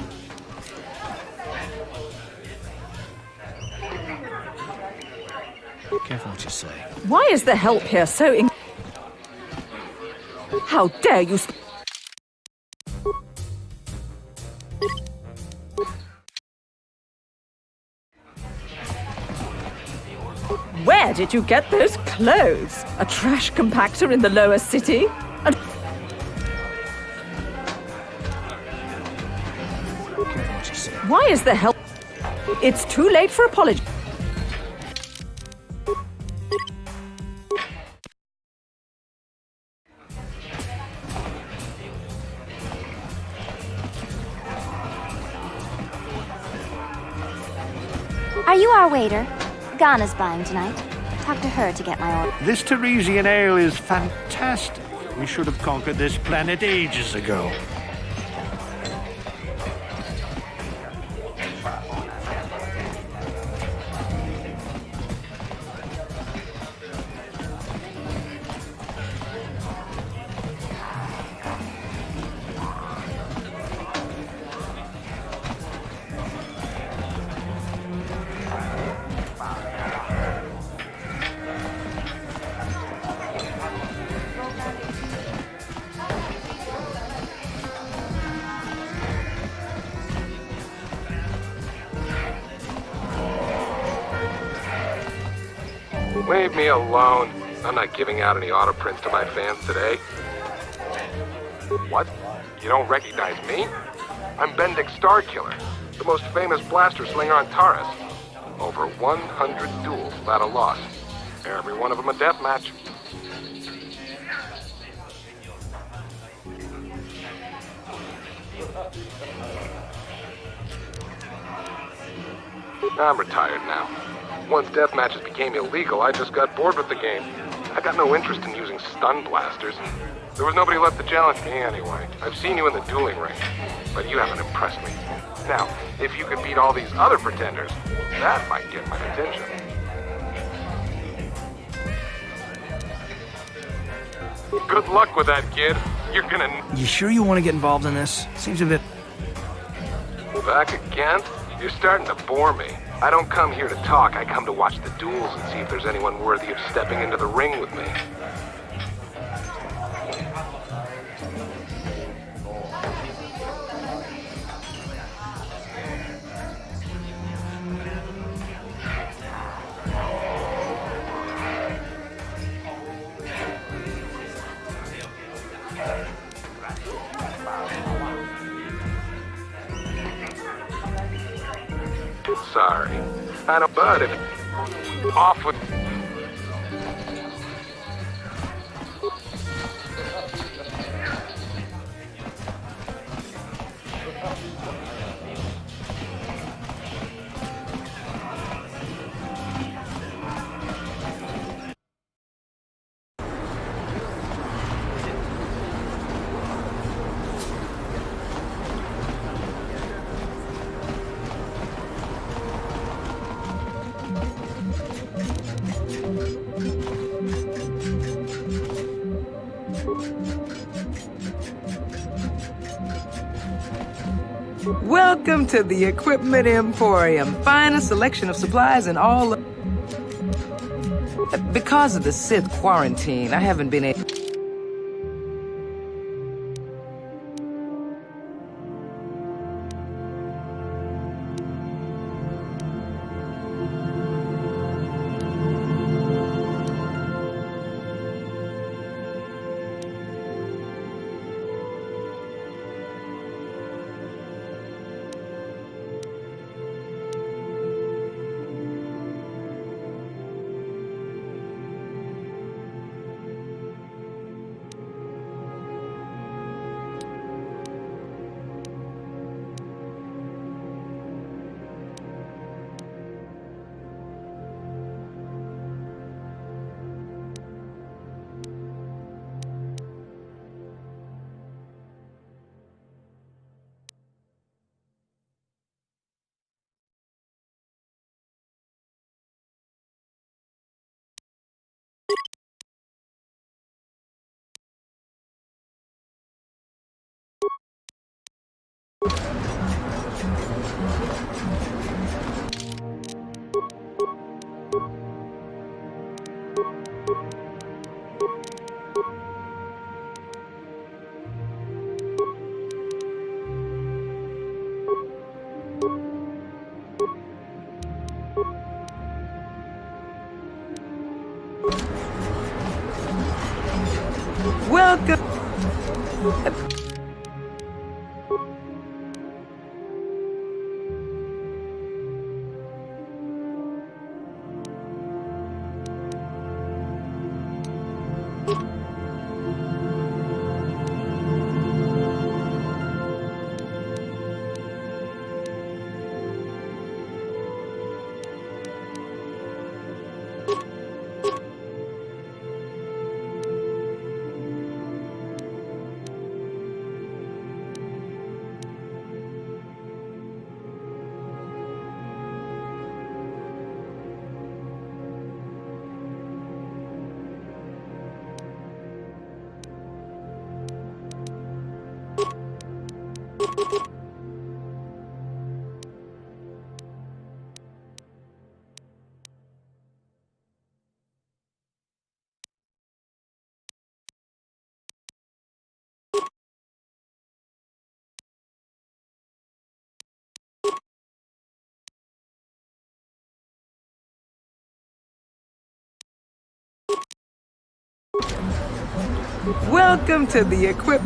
Careful what you say. Why is the help here so How dare you Where did you get those clothes? A trash compactor in the lower city? And Careful what you say. why is the help? It's too late for apology. Are you our waiter? Ghana's buying tonight. Talk to her to get my order. This Teresian ale is fantastic. We should have conquered this planet ages ago. Leave me alone. I'm not giving out any auto prints to my fans today. What? You don't recognize me? I'm Bendik Starkiller, the most famous blaster slinger on Taurus. Over 100 duels without a loss. Every one of them a death match. I'm retired now. Once death matches became illegal, I just got bored with the game. I got no interest in using stun blasters. There was nobody left to challenge me anyway. I've seen you in the dueling ring, but you haven't impressed me. Now, if you could beat all these other pretenders, that might get my attention. Good luck with that, kid. You're gonna... You sure you want to get involved in this? Seems a bit... Back again? You're starting to bore me. I don't come here to talk, I come to watch the duels and see if there's anyone worthy of stepping into the ring with me. Sorry. I don't, but if... Off with... Welcome to the Equipment Emporium. Finest selection of supplies in all... Because of the Sith quarantine, I haven't been able... Welcome... Welcome to the equip.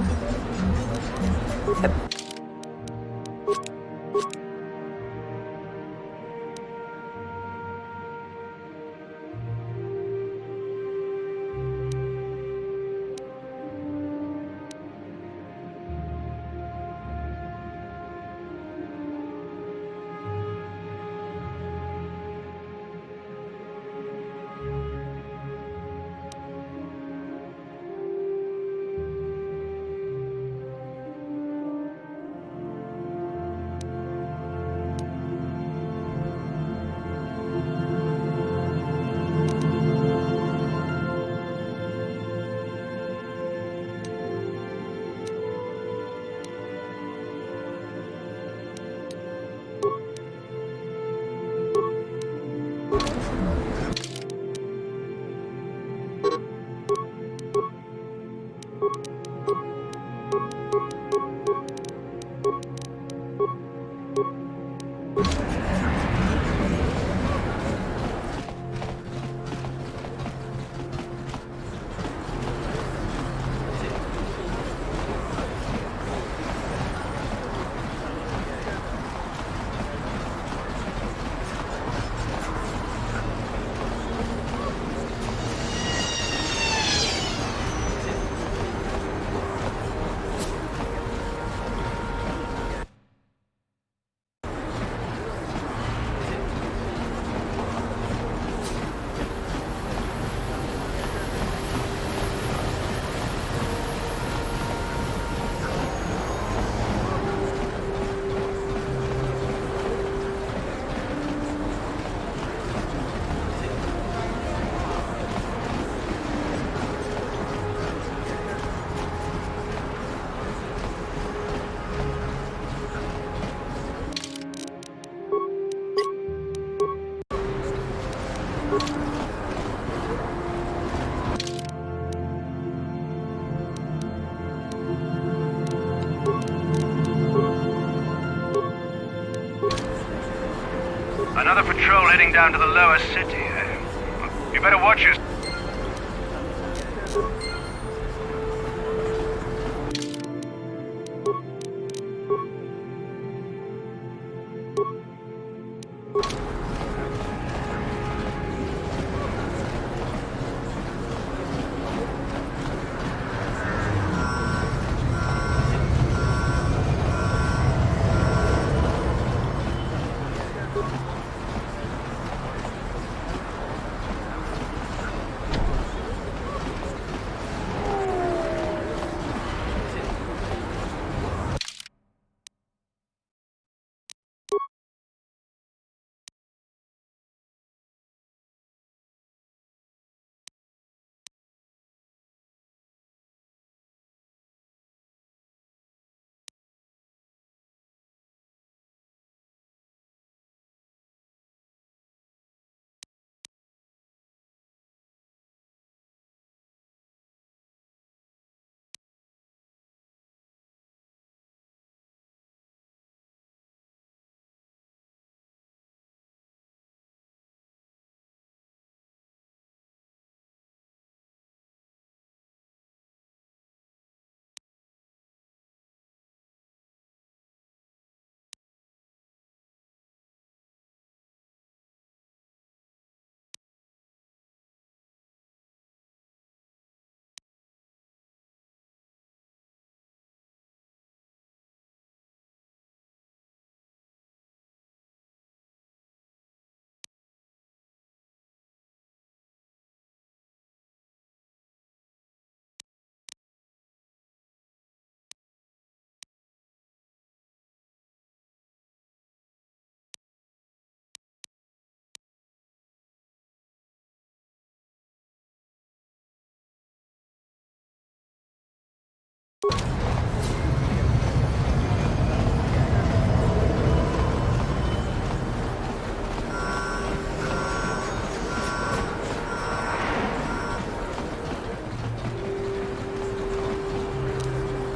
Another patrol heading down to the lower city, eh? You better watch your...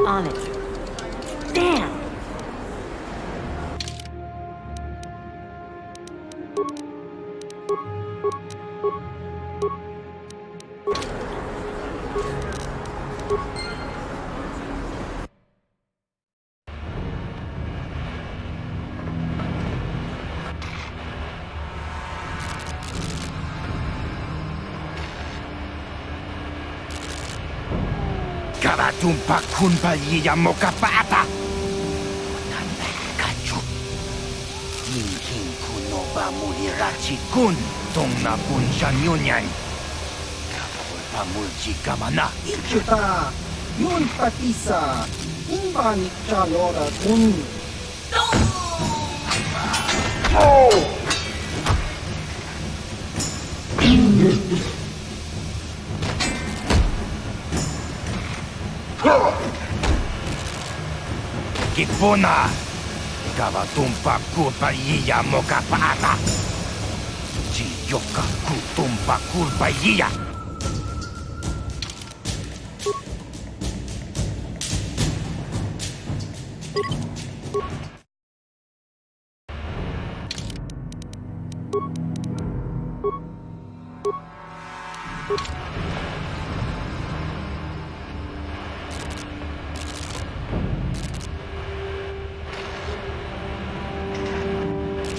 On it. Damn! tumpa kunpa yiya mokapata. Kachu. Hinhin kuno ba mulirachi kun tong na punsha nyunyan. Kapulpa mulji kamana. Ichuta, yun patisa, imbani chalora kun. Kipuna, kawatumpa kulpa yiya mokapata. Chiyoka kutumpa kulpa yiya.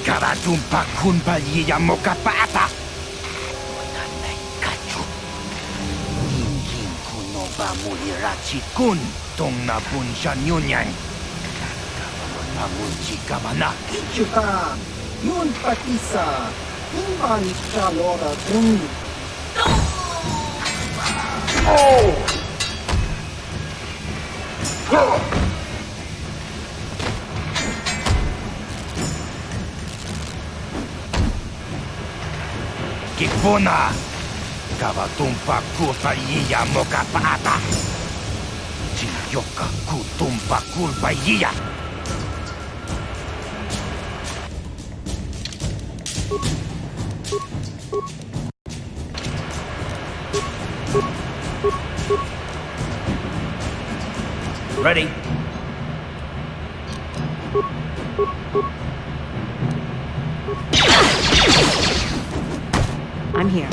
Kawatumpa kunpa yiya mokapata. Nanay kachu. Hinhin kuno ba mulirachi kun tong na punsha nyunyan. Kapulpa mulji kamana. Ichuta, yun patisa, imbani chalora kun. Kipuna, kawatumpa kulpa yiya mokapata. Chiyoka kutumpa kulpa yiya. Ready? I'm here.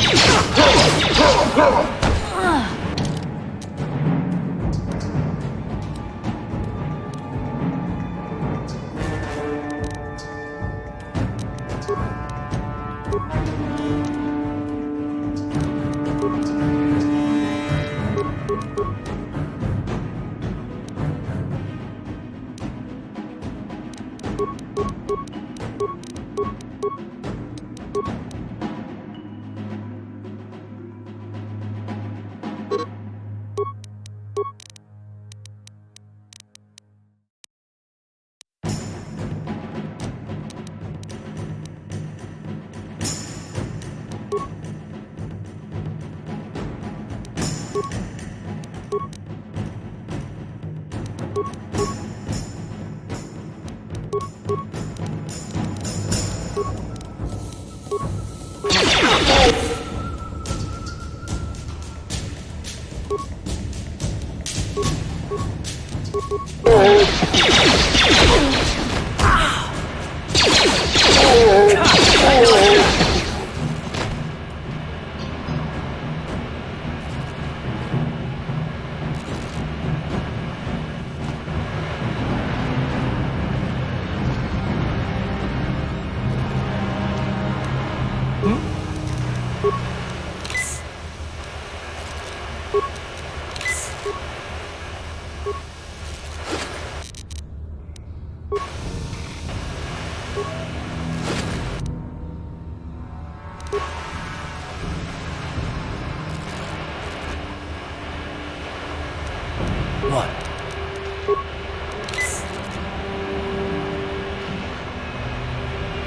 What?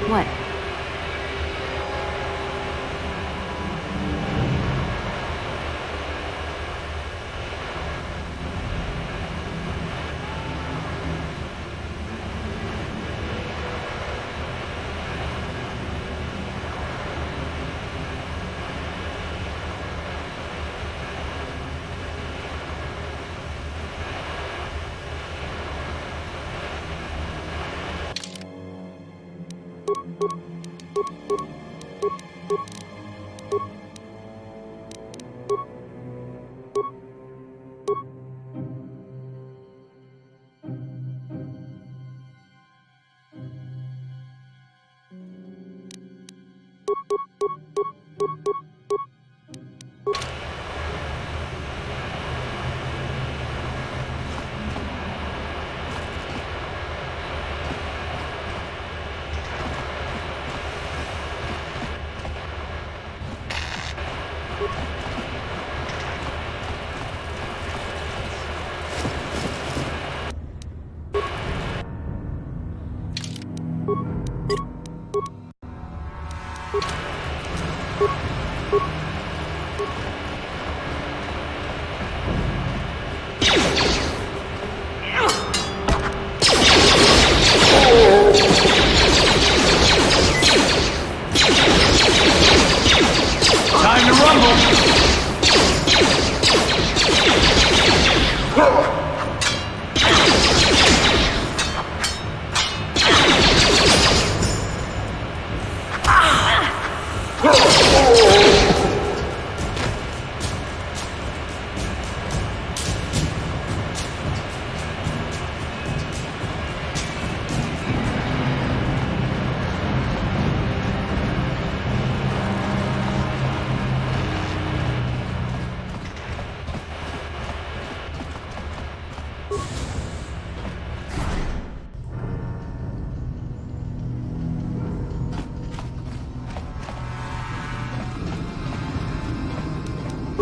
What? Time to rumble!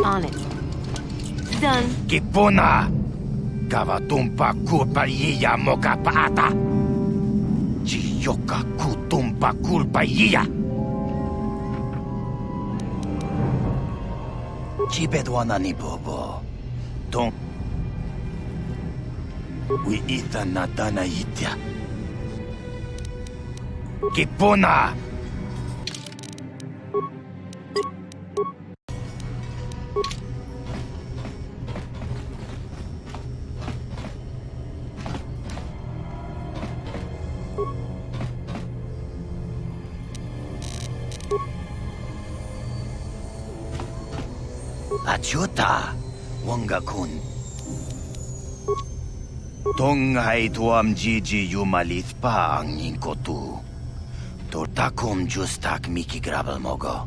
On it. Done. Kipuna! Kavatumpa kulpaiya moka paata! Chiyoka kutumpa kulpaiya! Chibedwana ni bobo. Don... We ita natana itya. Kipuna! Achuta, Wangakun. Tonghai tuam jiji yumalith pa ang inkotu. Tortakum justak miki grabel mogo.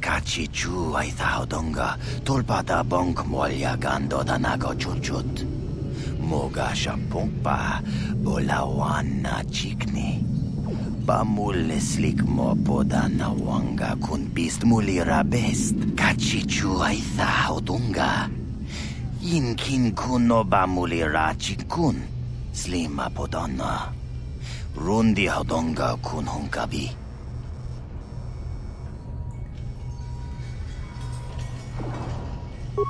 Kachi chu ay donga tolpada bonk molya gando danago chuchut. Moga shampumpa bolawan na chikni. Bamul slik mo poda na wanga kun bist mulira best. Kachichu ay hodunga. Inkin kuno bamulira chikun. Slima podana. Rundi hodonga kun hunkabi.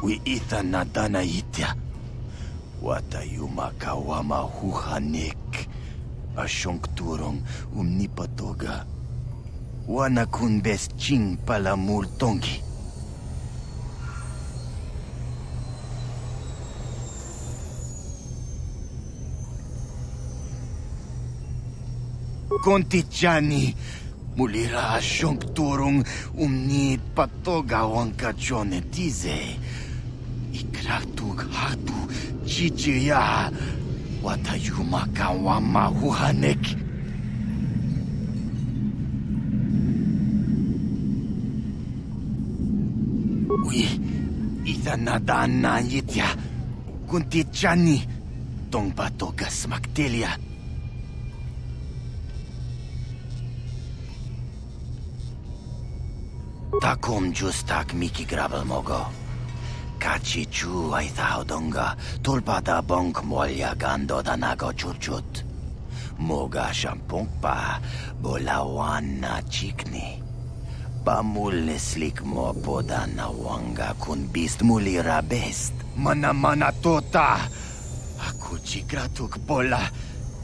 We ita nadana itya. Watayuma kawama huhanik. Asyongturong umnipatoga. Wana kun best ching palamul tongi. Kontichani mulira asyongturong umnipatoga wangkachone tize. Ikratug hatu chichiya. Watayuma kawama huhanek. Ui, itanadana yitya. Kuntichani. Tongpatoga smaktelia. Takom justak miki grabel mogo. Kachi chu ay hodonga tulpada bonk molya gando danago chuchut. Moga shampumpa bolawan na chikni. Bamul slik mo poda na wanga kun bist mulira best. Mana tota. Aku chikratuk bola.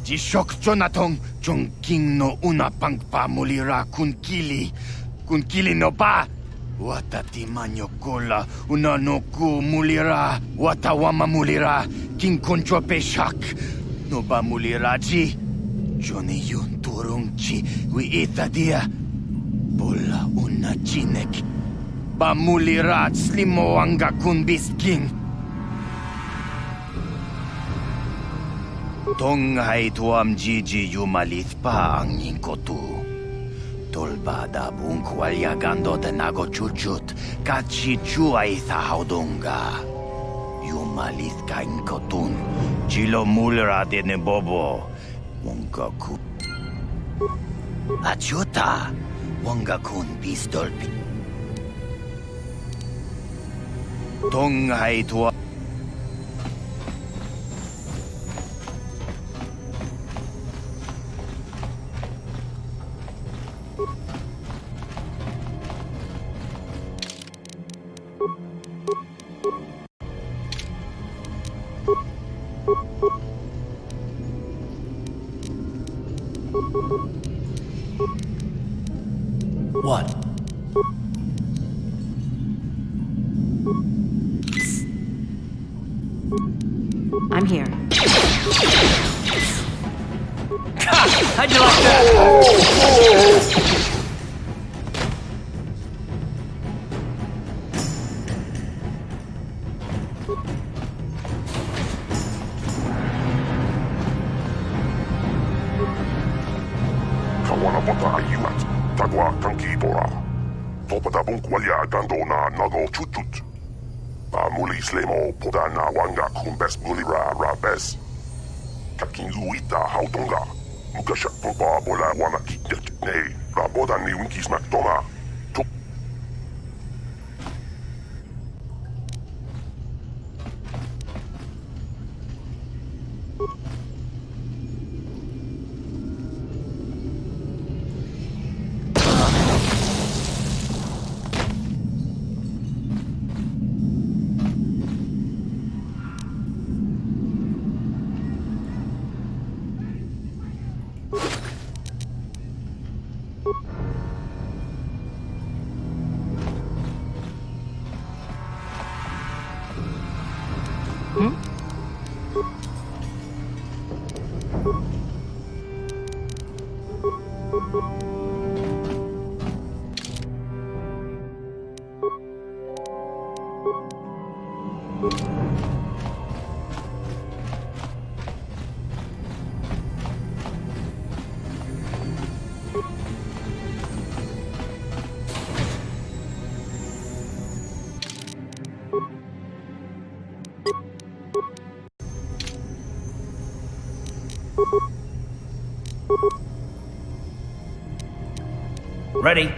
Jishok chonatong chongking no una pangpa mulira kun kili. Kun kili no pa. Watati manyokola unanoku mulira watawama mulira kinkoncho peshak no ba muliraji Johnny yun turungchi wi itadia bola una chinek ba mulira slimo anga kun bisking Tonghai tuam jiji yumalith pa ang inkotu Tolbada bunkwalya gando de nago chuchut, kachi chua itha haudunga. Yumalith ka inkotun, chilo mulra de nebobo, wongaku. Achuta, wongakun pistolpi. Tonghai tua. What? I'm here. How'd you like that? Kawana bota ayuat, tagwa kankibora. Topata bunkwalia gando na nago chutut. Muli slemo poda na wanga kumbes bulira rabes. Kakinzuita hautonga. Mukashak pompa bola wana kitne. Raboda ni winkis maktoma. Ready?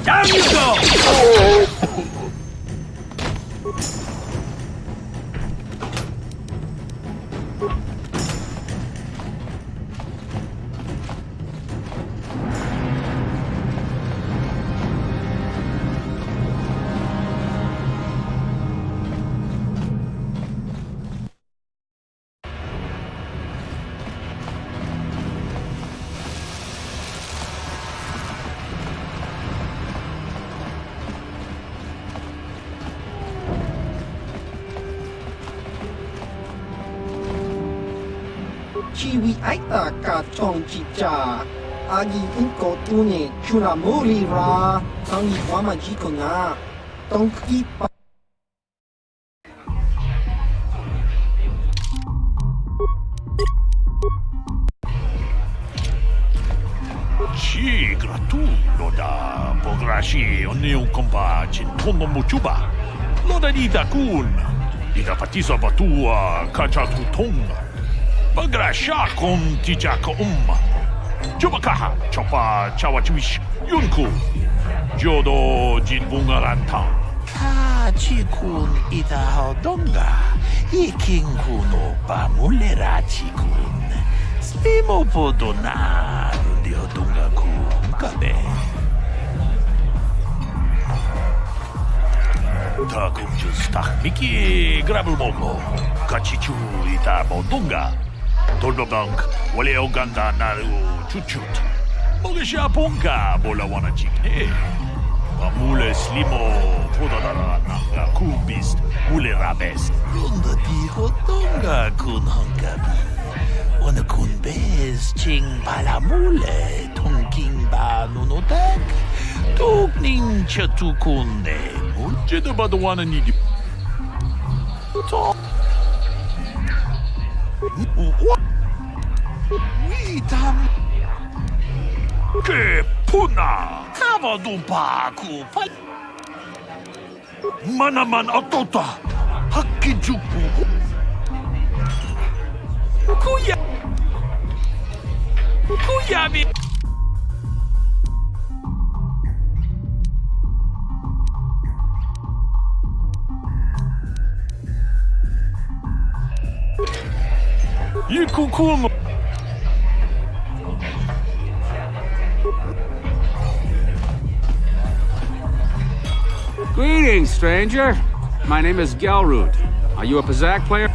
Down you go! Chiwi aita ka chong chicha. Agi inko tune chuna muri ra. Tangi wama jiko na. Tongki pa. Ci gratulo da pograshi oneu kompa cintono muchuba. Loda dita kun. Ida patisa batua kacha tutonga. Bagrasha kon tijaka Chubakaha chopa chawachuish yunku. Jodo jinbungaranta. Ka chikun ita hodonga. Ikinku pamulera chikun. Slimo podona rundi hodonga kun kabe. Takum justach miki grabul mogo. Kachichu ita bodonga. Toldobank, wale oganda naru chuchut. Mogesha ponga bola wana chipne. Pamule slimo podadara nanga kubist mule rabes. Runda di hotonga kun hongabi. Wana kun bez ching palamule tongking ba nunotak. Tokning chatukune. Jeda badawana nidi. Witam Ke puna Kavadumpa kupa Manaman atota Hakijuku Kuyami Yikukumo Greetings, stranger. My name is Gelrud. Are you a Pazak player?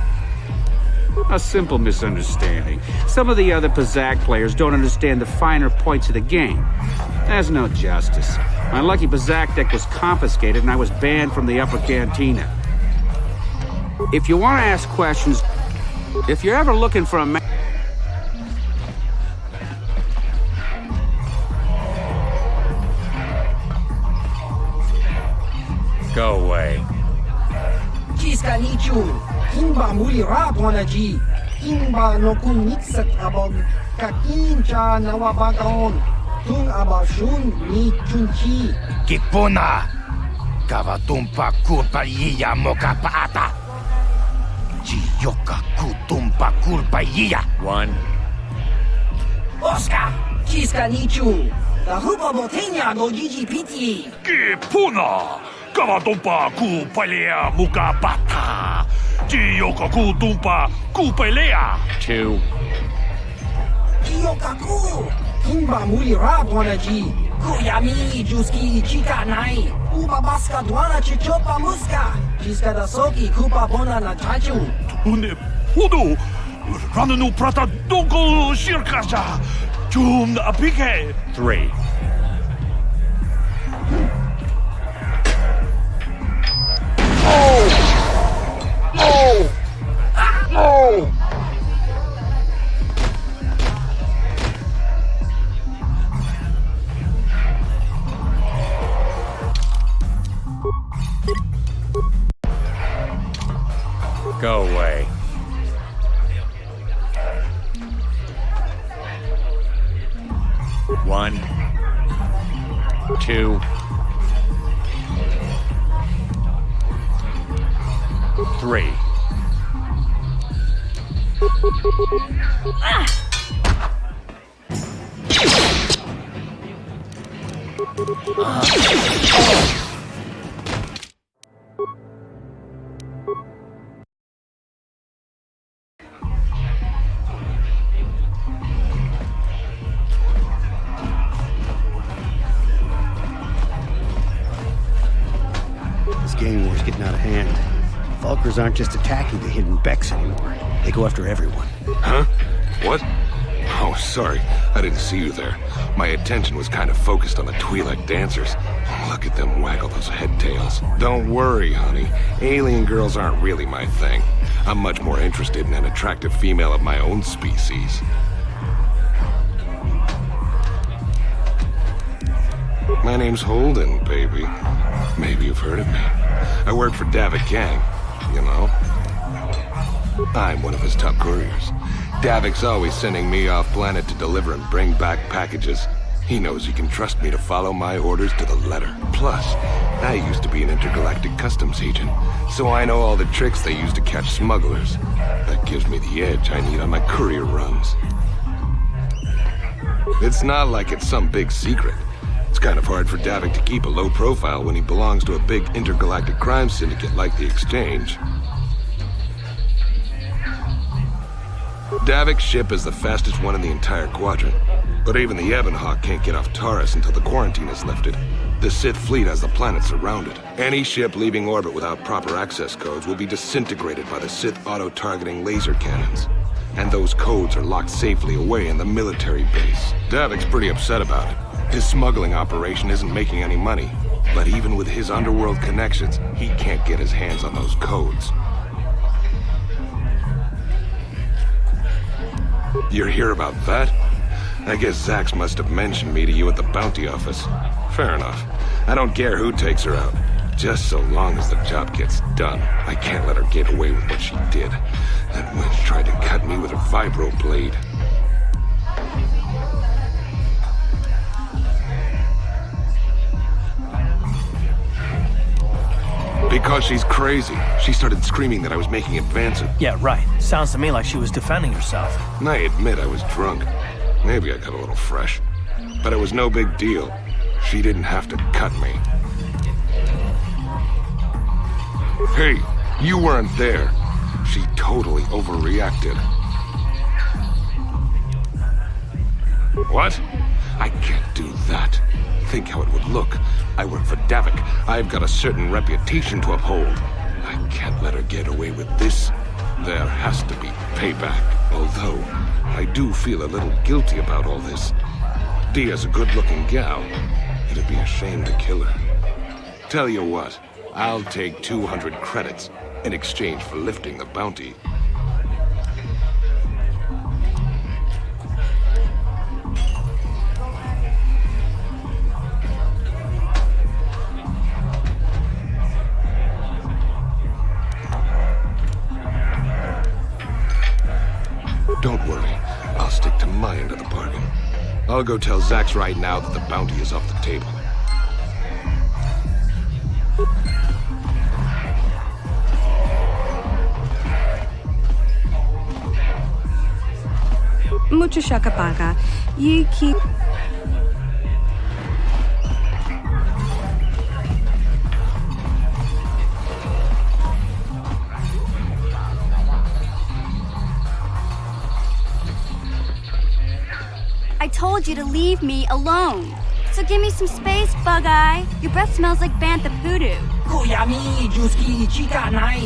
A simple misunderstanding. Some of the other Pazak players don't understand the finer points of the game. There's no justice. My lucky Pazak deck was confiscated and I was banned from the upper cantina. If you want to ask questions, if you're ever looking for a man... Go away. Kiska nichu. Kimba muli rat wanaji. Kimba no kun nixat abog. Kakincha nawabagaon. Tung abashun ni chunchi. Kipuna. Kavatumpa kurpa yiya moka paata. Jiyoka kutumpa kurpa yiya. One. Oscar. Kiska nichu. The hupa botenya no jiji piti. Kipuna Kavatumpa kupalea mukapata Jiyoka kutumpa kupelea. Two. Kiyokaku. Kimba muli rat wanaji. Kuyami juski chika nai. Uba baska dwana chichopa muska. Jiska da soki kupa bona na chachu. Tune pudu Rananu prata donko shirkasha Chum apike. Three. Go away. One. Two. Three. This gang war's getting out of hand. Vulkars aren't just attacking the hidden Becks anymore. They go after everyone. Huh? What? Oh, sorry. I didn't see you there. My attention was kind of focused on the Twi'lek dancers. Look at them waggle those head tails. Don't worry, honey. Alien girls aren't really my thing. I'm much more interested in an attractive female of my own species. My name's Holden, baby. Maybe you've heard of me. I work for Davik Gang, you know. I'm one of his top couriers. Davik's always sending me off-planet to deliver and bring back packages. He knows he can trust me to follow my orders to the letter. Plus, I used to be an intergalactic customs agent, so I know all the tricks they use to catch smugglers. That gives me the edge I need on my courier runs. It's not like it's some big secret. It's kind of hard for Davik to keep a low profile when he belongs to a big intergalactic crime syndicate like the Exchange. Davik's ship is the fastest one in the entire quadrant. But even the Ebonhawk can't get off Taurus until the quarantine is lifted. The Sith fleet has the planet surrounded. Any ship leaving orbit without proper access codes will be disintegrated by the Sith auto-targeting laser cannons. And those codes are locked safely away in the military base. Davik's pretty upset about it. His smuggling operation isn't making any money. But even with his underworld connections, he can't get his hands on those codes. You're here about that? I guess Zax must have mentioned me to you at the bounty office. Fair enough. I don't care who takes her out. Just so long as the job gets done. I can't let her get away with what she did. That witch tried to cut me with her vibro blade. Because she's crazy. She started screaming that I was making advances. Yeah, right. Sounds to me like she was defending herself. And I admit I was drunk. Maybe I got a little fresh. But it was no big deal. She didn't have to cut me. Hey, you weren't there. She totally overreacted. What? I can't do that. Think how it would look. I work for Davik. I've got a certain reputation to uphold. I can't let her get away with this. There has to be payback. Although, I do feel a little guilty about all this. Dia's a good-looking gal. It'd be a shame to kill her. Tell you what, I'll take 200 credits in exchange for lifting the bounty. Don't worry, I'll stick to my end of the bargain. I'll go tell Zax right now that the bounty is off the table. Mucho shakapaka. You keep... I told you to leave me alone. So give me some space, Bug-Eye. Your breath smells like Bantha Poodoo. Kuyami, Juski, Chica, Nai.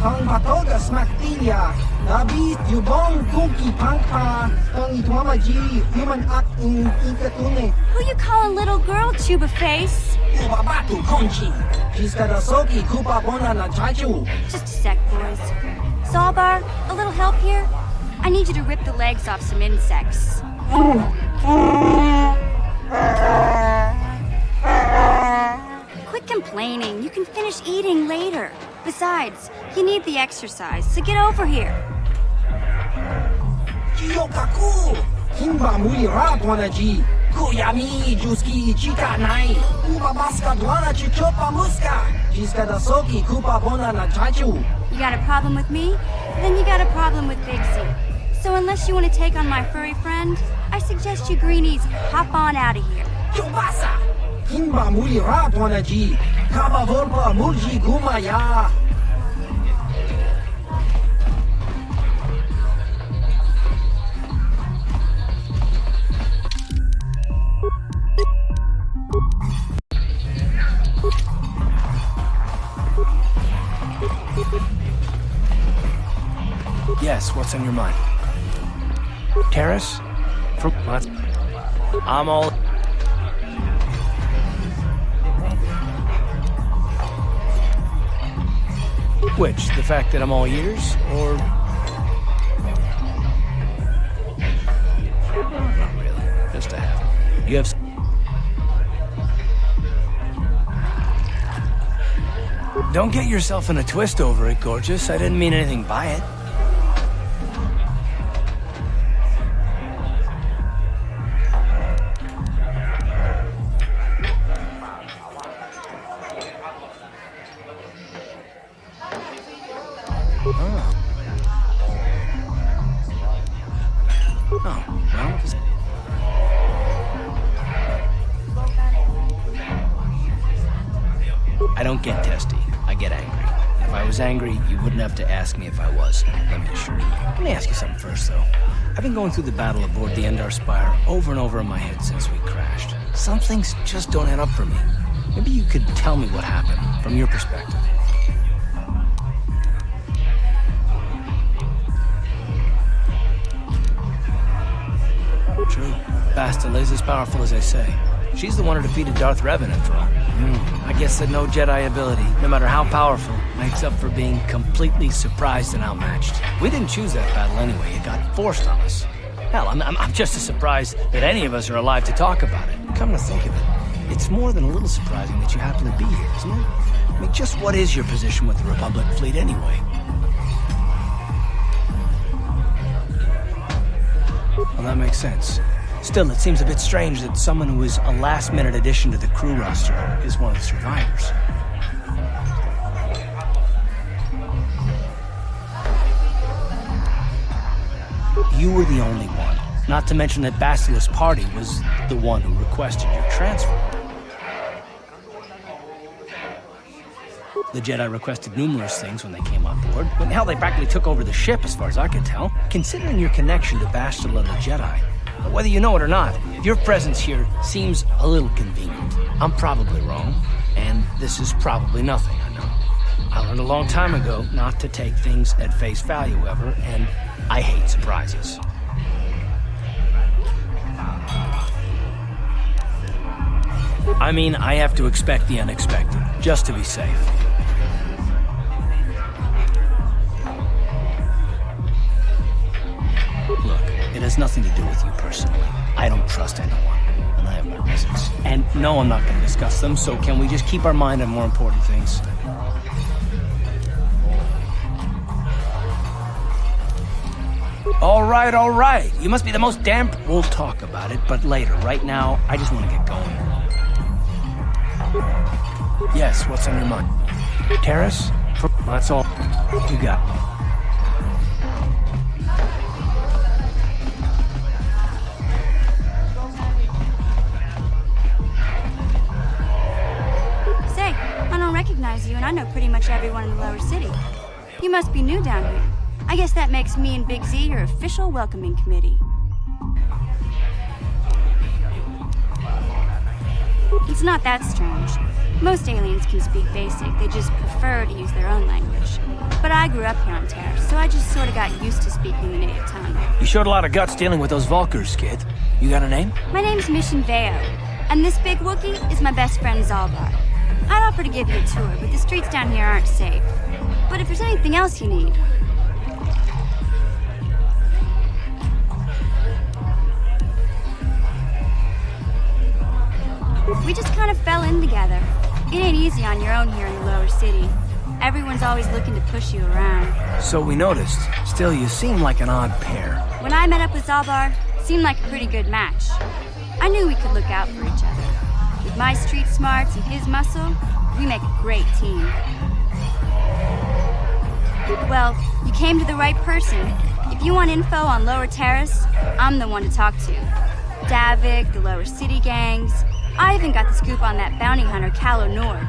Tong Patoga, Smaktilia. Nabi, Yubong, Kunki, Pankpa. Tong Ituamaji, Human Act in Ikatune. Who you calling little girl, Chuba Face? Ubabatu, Conchi. Jiskadasoki, Kupa Bona, na Chachu. Just a sec, boys. Sawbar, a little help here? I need you to rip the legs off some insects. Quit complaining. You can finish eating later. Besides, you need the exercise, so get over here. Kiyokaku! Kimba Muri Radwanaji. Kuyami, Juski, Chica, Nai. Ubabaska, Dwana, Chichopa, Muska. Jiskadasoki, Kupa Bona, na Chachu. You got a problem with me? Then you got a problem with Big Z. So unless you want to take on my furry friend, I suggest you greenies hop on out of here. Kiobasa! Kinba muri ratwanaji. Kaba volpa murji gumaya. Yes, what's on your mind? Terrace? From what? I'm all... Which? The fact that I'm all ears, or... Not really. Just a half. You have... Don't get yourself in a twist over it, gorgeous. I didn't mean anything by it. I don't get testy. I get angry. If I was angry, you wouldn't have to ask me if I was. Let me assure you. Let me ask you something first, though. I've been going through the battle aboard the Endar Spire over and over in my head since we crashed. Some things just don't add up for me. Maybe you could tell me what happened, from your perspective. True. Bastila is as powerful as I say. She's the one who defeated Darth Revan, after all. I guess that no Jedi ability, no matter how powerful, makes up for being completely surprised and outmatched. We didn't choose that battle anyway. It got forced on us. Hell, I'm just as surprised that any of us are alive to talk about it. Come to think of it, it's more than a little surprising that you happen to be here, isn't it? I mean, just what is your position with the Republic fleet anyway? Well, that makes sense. Still, it seems a bit strange that someone who is a last-minute addition to the crew roster is one of the survivors. You were the only one. Not to mention that Bastila's party was the one who requested your transfer. The Jedi requested numerous things when they came on board. When hell, they practically took over the ship, as far as I could tell. Considering your connection to Bastila the Jedi, whether you know it or not, your presence here seems a little convenient. I'm probably wrong, and this is probably nothing, I know. I learned a long time ago not to take things at face value ever, and I hate surprises. I mean, I have to expect the unexpected, just to be safe. Look, it has nothing to do with you personally. I don't trust anyone, and I have my reasons. And no, I'm not going to discuss them, so can we just keep our mind on more important things? All right. You must be the most damn... We'll talk about it, but later. Right now, I just want to get going. Yes, what's on your mind? Terrace? That's all you got. Say, I don't recognize you, and I know pretty much everyone in the lower city. You must be new down here. I guess that makes me and Big Z your official welcoming committee. It's not that strange. Most aliens can speak basic, they just prefer to use their own language. But I grew up here on Terrace, so I just sort of got used to speaking the native tongue. You showed a lot of guts dealing with those Vulkars, kid. You got a name? My name's Mission Veo, and this big Wookiee is my best friend Zalbar. I'd offer to give you a tour, but the streets down here aren't safe. But if there's anything else you need... We just kind of fell in together. It ain't easy on your own here in the lower city. Everyone's always looking to push you around. So we noticed. Still, you seem like an odd pair. When I met up with Zalbar, it seemed like a pretty good match. I knew we could look out for each other. With my street smarts and his muscle, we make a great team. Well, you came to the right person. If you want info on Lower Terrace, I'm the one to talk to. Davik, the lower city gangs, I even got the scoop on that bounty hunter, Calo Nord.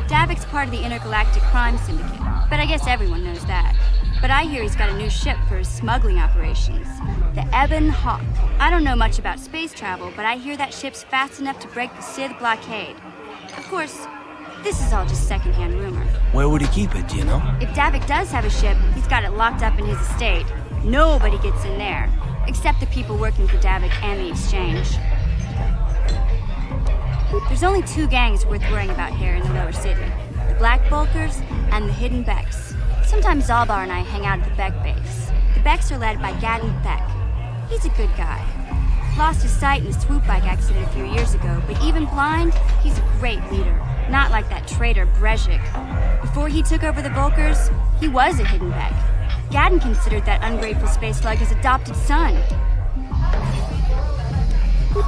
Davik's part of the Intergalactic Crime Syndicate, but I guess everyone knows that. But I hear he's got a new ship for his smuggling operations, the Ebon Hawk. I don't know much about space travel, but I hear that ship's fast enough to break the Sith blockade. Of course, this is all just secondhand rumor. Where would he keep it, do you know? If Davik does have a ship, he's got it locked up in his estate. Nobody gets in there, except the people working for Davik and the Exchange. There's only two gangs worth worrying about here in the lower city. The Black Bulkers and the Hidden Becks. Sometimes Zalbar and I hang out at the Beck base. The Becks are led by Gadden Beck. He's a good guy. Lost his sight in a swoop bike accident a few years ago, but even blind, he's a great leader. Not like that traitor Brezhik. Before he took over the Bulkers, he was a Hidden Beck. Gadden considered that ungrateful space slug his adopted son.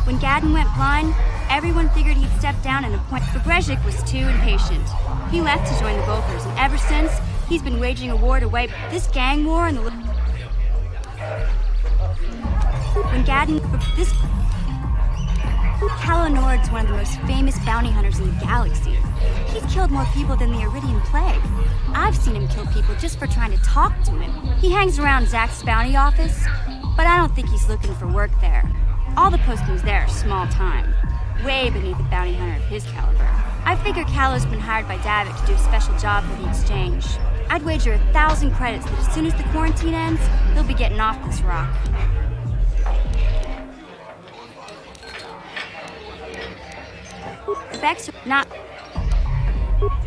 When Gadden went blind, everyone figured he'd step down and appoint, but Brezhik was too impatient. He left to join the Bulkers, and ever since, he's been waging a war to wipe this gang war and the little... When Gadden... This... Calo Nord's one of the most famous bounty hunters in the galaxy. He's killed more people than the Iridian Plague. I've seen him kill people just for trying to talk to him. He hangs around Zack's bounty office, but I don't think he's looking for work there. All the postings there are small time. Way beneath a bounty hunter of his caliber. I figure Calo's been hired by Davik to do a special job for the Exchange. I'd wager 1,000 credits that as soon as the quarantine ends, he'll be getting off this rock. The Becks are not...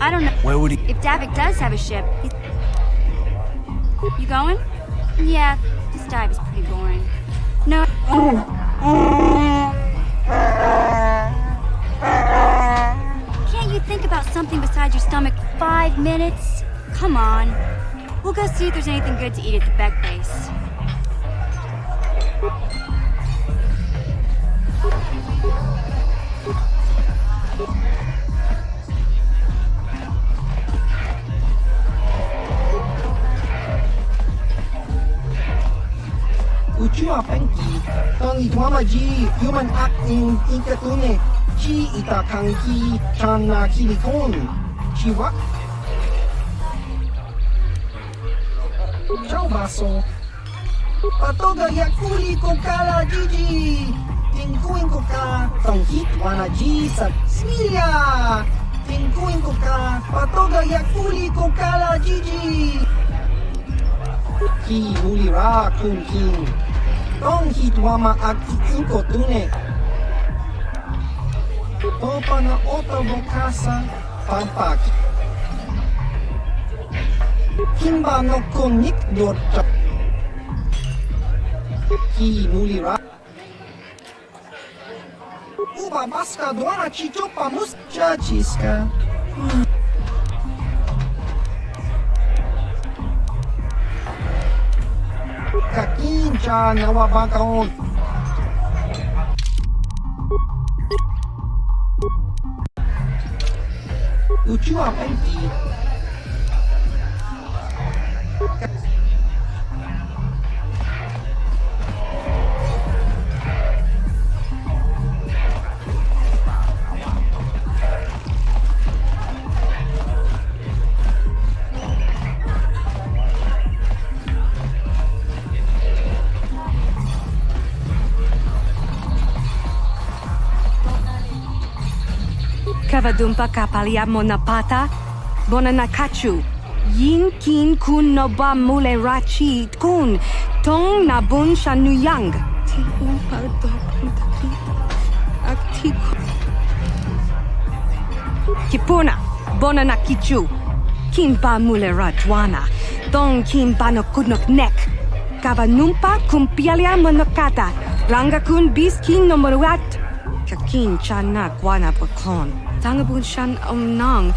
I don't know... Where would he... If Davik does have a ship, You going? Yeah, this dive is pretty boring. No... Can't you think about something besides your stomach for 5 minutes? Come on. We'll go see if there's anything good to eat at the Beck base. Uchua Penki, Tong Itwamaji, Human Acting, Ikatune, Chi Itakanki, Chana Kilikon, Chiwa. Ciao Baso. Patoga Yakuli Kokala Gigi, Tinkuin Koka, Tong Hitwanaji, Smilia, Tinkuin Koka, Patoga Yakuli Kokala Gigi. Ki Mulira Kun King. Tong hitwama aki inkotune. Topa na ota vokasa pampaki. Kimba no konik dorcha. Ki mulira. Uba baska dwana chichopa muscha chiska. Kakincha nawabakaon. Uchua Penki. Kavadumpa kapalia monapata, bonanakachu, yin kin kun noba mule rachi kun, tong nabun shanuyang. Ti umpa dokundaki, akti Kipuna, bonanakichu, kinpa mule rajwana, tong kinpa no kudnok nek, kavanumpa kumpialia monokata, ranga kun bis kin no moruat, kakin chana guana pokon. Tangabun shan omnang,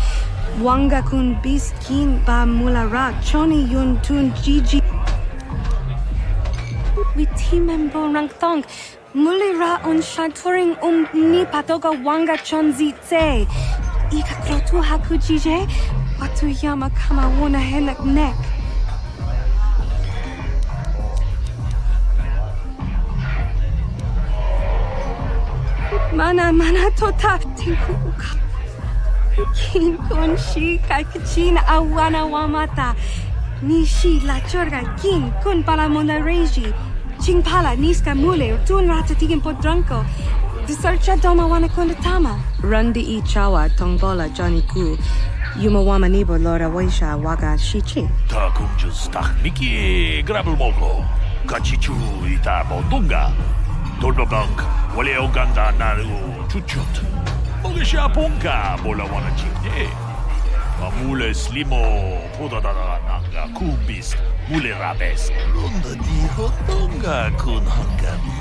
wanga kun bis kin ba mulara, choni yun tun gigi. Witimem borang thong, mulira on shanturing ni patoga wanga chonzi tse. Ika krotu haku jije, watu yama kama wona henak nek. Mana tota tinkuka. Kin kun shi kakachin awana wamata. Nishi la chorga kin kun pala mona reji. Ching pala niska mule tun ratatigin podranko. Disarcha doma wana kundatama. Rundi I chawa tongbola Johnny Ku. Yumawama nibo lora waisha waga shichi. Ta kumjus takniki grabel moko. Kachichu ita bodunga. Dolbabank wale oganda naru chuchut. Mogesha ponka bola wana chikne. Mamule slimo podadada nanga kumbis mule rabes. Lunda dijo tonga kun hangami.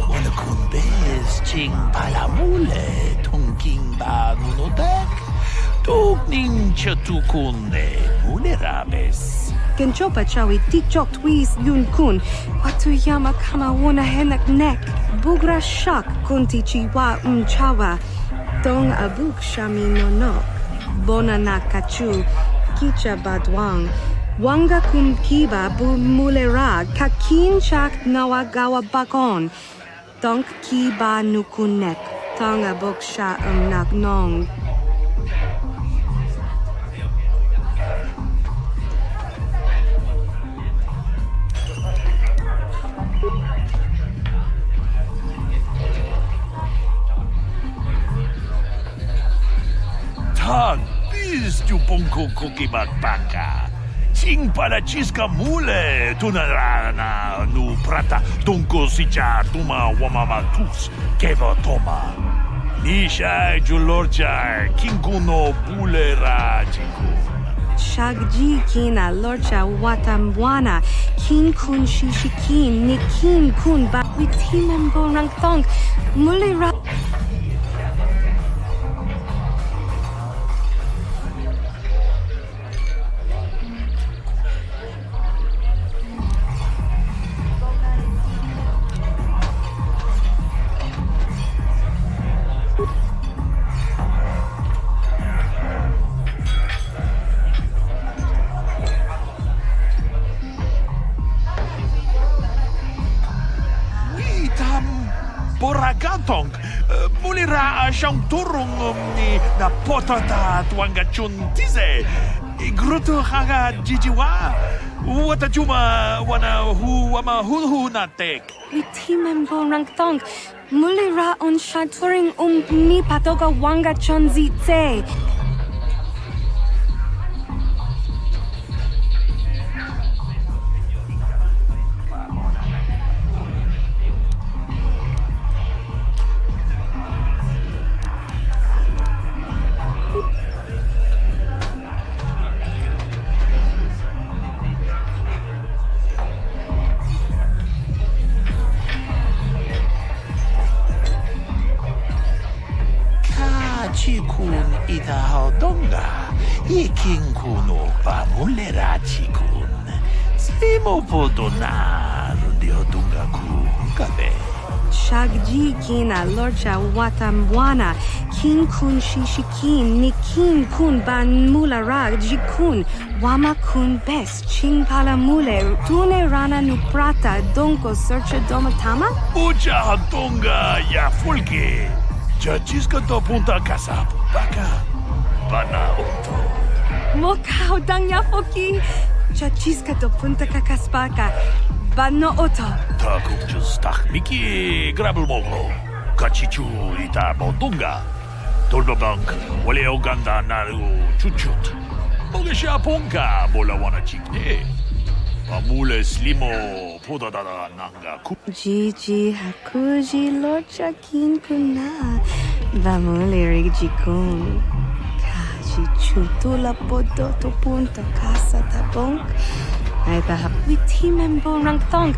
Wana kun bez ching palamule tongking ba nunodak. Tugning chatukune mule rabes. Genchopa chawi tikchok twis yun kun. Watuyama kama wona henak nek. Bugra shak kunti chiwa chawa. Dong abuk shami nonok. Bona na kachu. Kicha badwang. Wanga kumkiba bu mulera. Kakin chak nawagawa bakon. Donk kiba nukunek. Tong abuk sha nak nong. Tag bis tu ponko kokibat baka. Ching para chiska mule tunarana nu prata tunko sicha tuma wamamatus keva toma. Nisha julorcha kinkuno bulera chiku. Shagji kina lorcha watambwana. Kin kun shishikin nikin kun ba witiman borang thong. Mulira. Boragatong, mulira siyang turong ni na potata tuanga chuntize. Igruto haga jijiwa. Wata juma wana hu wama hulhu natek. Witiman borang thong. Mulira on shaturing ni patoga wanga chonzitse. Chikun ita haudonga. Iking kuno pa mulera chikun. Simo podonar di hodunga ku kabe. Shagji kina lorcha watambwana. Kin kun shishikin nikin kun ban mulara jikun. Wama kun bes ching pala mule. Tune rana nu prata donko searcha domatama? Ucha hodunga ya fulke. Chachiska to punta casa baka. Bana oto. Moka odang yafoki. Chachiska to punta kakaspaka. Bano oto. Ta kumjus takmiki grabel moglo. Kachichu ita bodunga. Tolbabank wale oganda naru chuchut. Mogesha ponka bola wana chikne. Pamule slimo podadada nanga ku. Gigi hakuji lorcha kin kuna. Vamule rigjikun. Kaji chutula podo to punta casa tabonk. Aita witiman borang thong.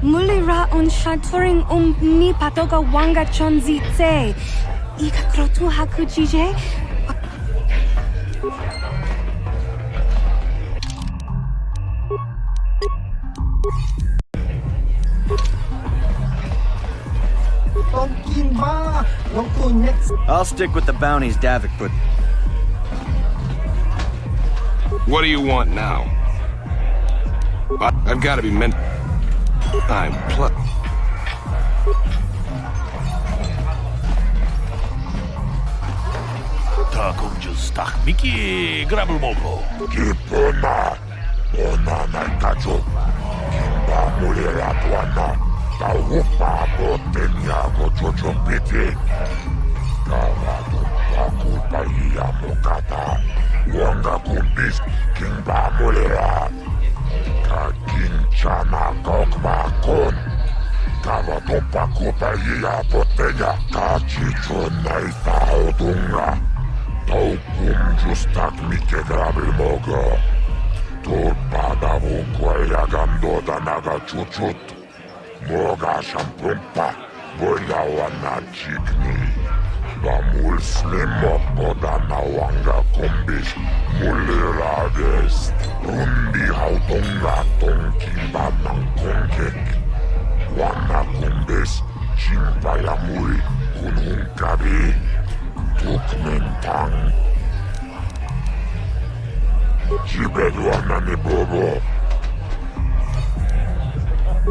Mulira on shaturing ni patoga wanga chonzitse. Ika krotu hakujije. I'll stick with the bounties Davik put. What do you want now? I've got to be meant. I'm Ka kumjustak Miki Grabulmogo. Kipona, ona na kajo. Kimba mulera tuana. Taupa potenya gojojo piti. Kawadu pakuta iya mokata. Wanga kumbis kimba mulera. Kakinchana kokmakon. Kawadu pakuta iya potenya. Kachichona itaodunga. Taukum justak Mike Grabilmogo. Tot padavun kueya gandoda naga chuchut. Moga shampumpa. Boya wana chikni. Bamul slimok boda na wanga kumbis. Mulirades. Rundi haudunga tongkimba ng kongkik. Wana kumbis. Chimpaya mui. Kunung kabi. Tukmentang. Jibedwana ni bobo.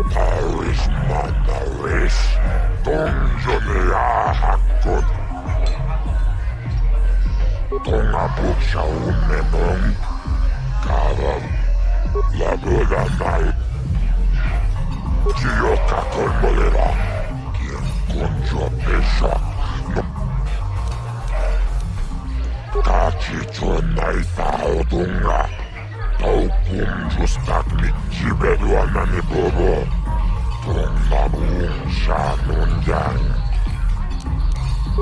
Paris manaris. Donjonea hakot. Tongabuk siya umenong. Karam. Laboda nal. Jiyoka kolmolera. Kien konjo pesha. Kachichona itaodunga. Taukum justak mi jibedwana ni bobo. Tongabung siya nunjang.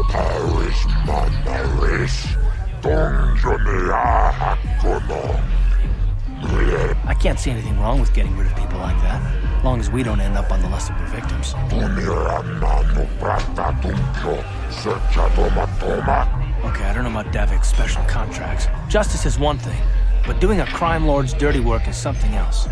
Paris manaris. Donjonea hakonong. I can't see anything wrong with getting rid of people like that, as long as we don't end up on the list of the victims. Okay, I don't know about Davik's special contracts. Justice is one thing, but doing a crime lord's dirty work is something else.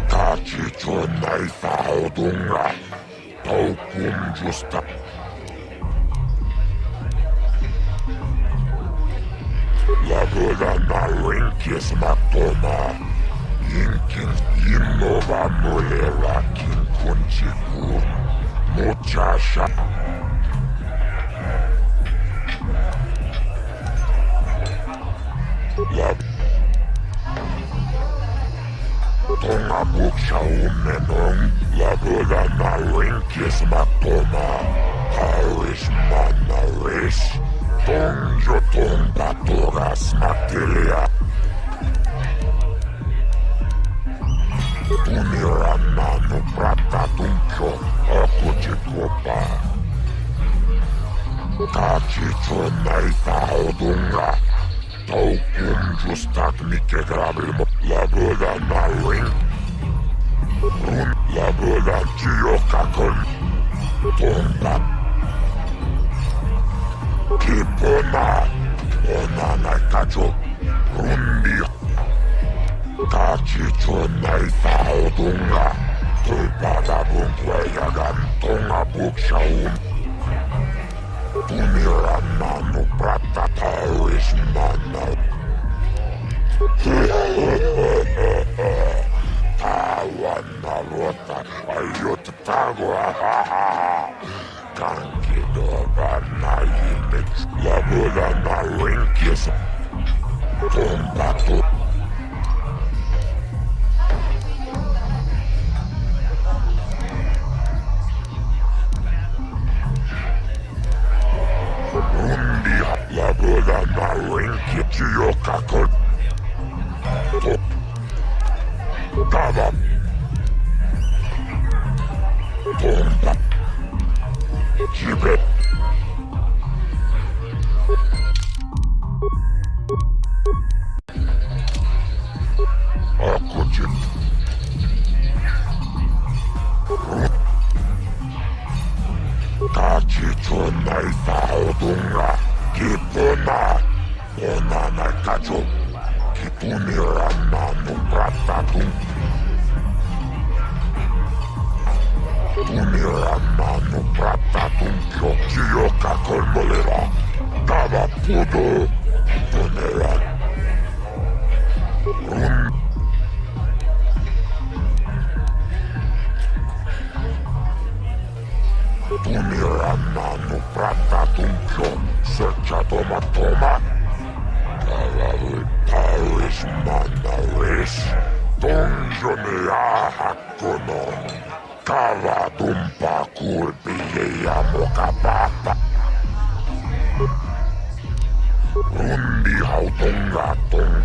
Laboda na rinkis matoma. Yinkin Yinova Mulera Kinkunchiku Muchasha Lab Tonga Buksha Umenong Laboda na rinkis matoma. Paris manaris. Tongjo Tonga Toras Matilia. Tunirana no prata tuncho, ako chikopa. Kachicho na itaodunga. Taukum justak Mike Grabilmo. Laboda na ring. Laboda chiyokakon. Tonga. Kipona. Ona na kacho. Rundi. Kachichona itaodunga. Tulpadabun kueyagan tongabuk siya Tunirana no prata Paris mana. Tawan na rota ayot tago. Kankidoba na imit. Laboda na rinkis. Tombato. Rundi laboda na rinki chiyokakon. Tava. Tomba. Jibet. Akujin. Kachichona itaodunga. Kipona. Ona na kacho. Kipunirana no pratatum. Tunirana no pratatum. Chiyoka kolmolera. Tava pudo. Tunera. Tunirana no pratatum. Searcha toma. Taris Manaris, Donjone Ahakonon, Kava Dumpa Kurpiya Mokapapa. Rundi Hautonga Tong.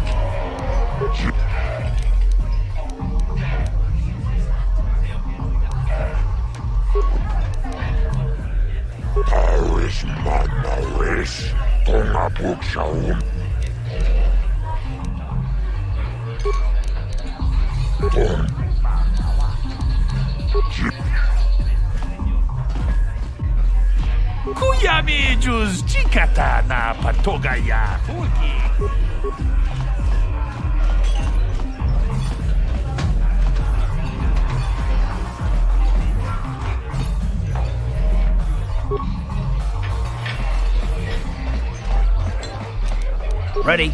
Taris Manaris, Tonga Bukshaum. Kuyami juz chikata na patogaya fulki. Ready?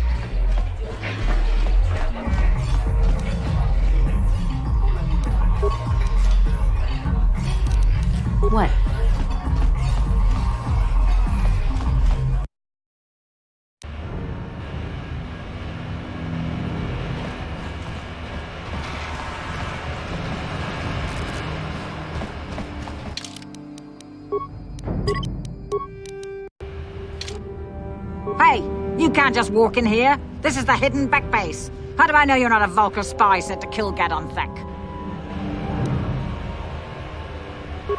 What? Hey, you can't just walk in here. This is the hidden back base. How do I know you're not a Vulkar spy sent to kill Gadon Thek?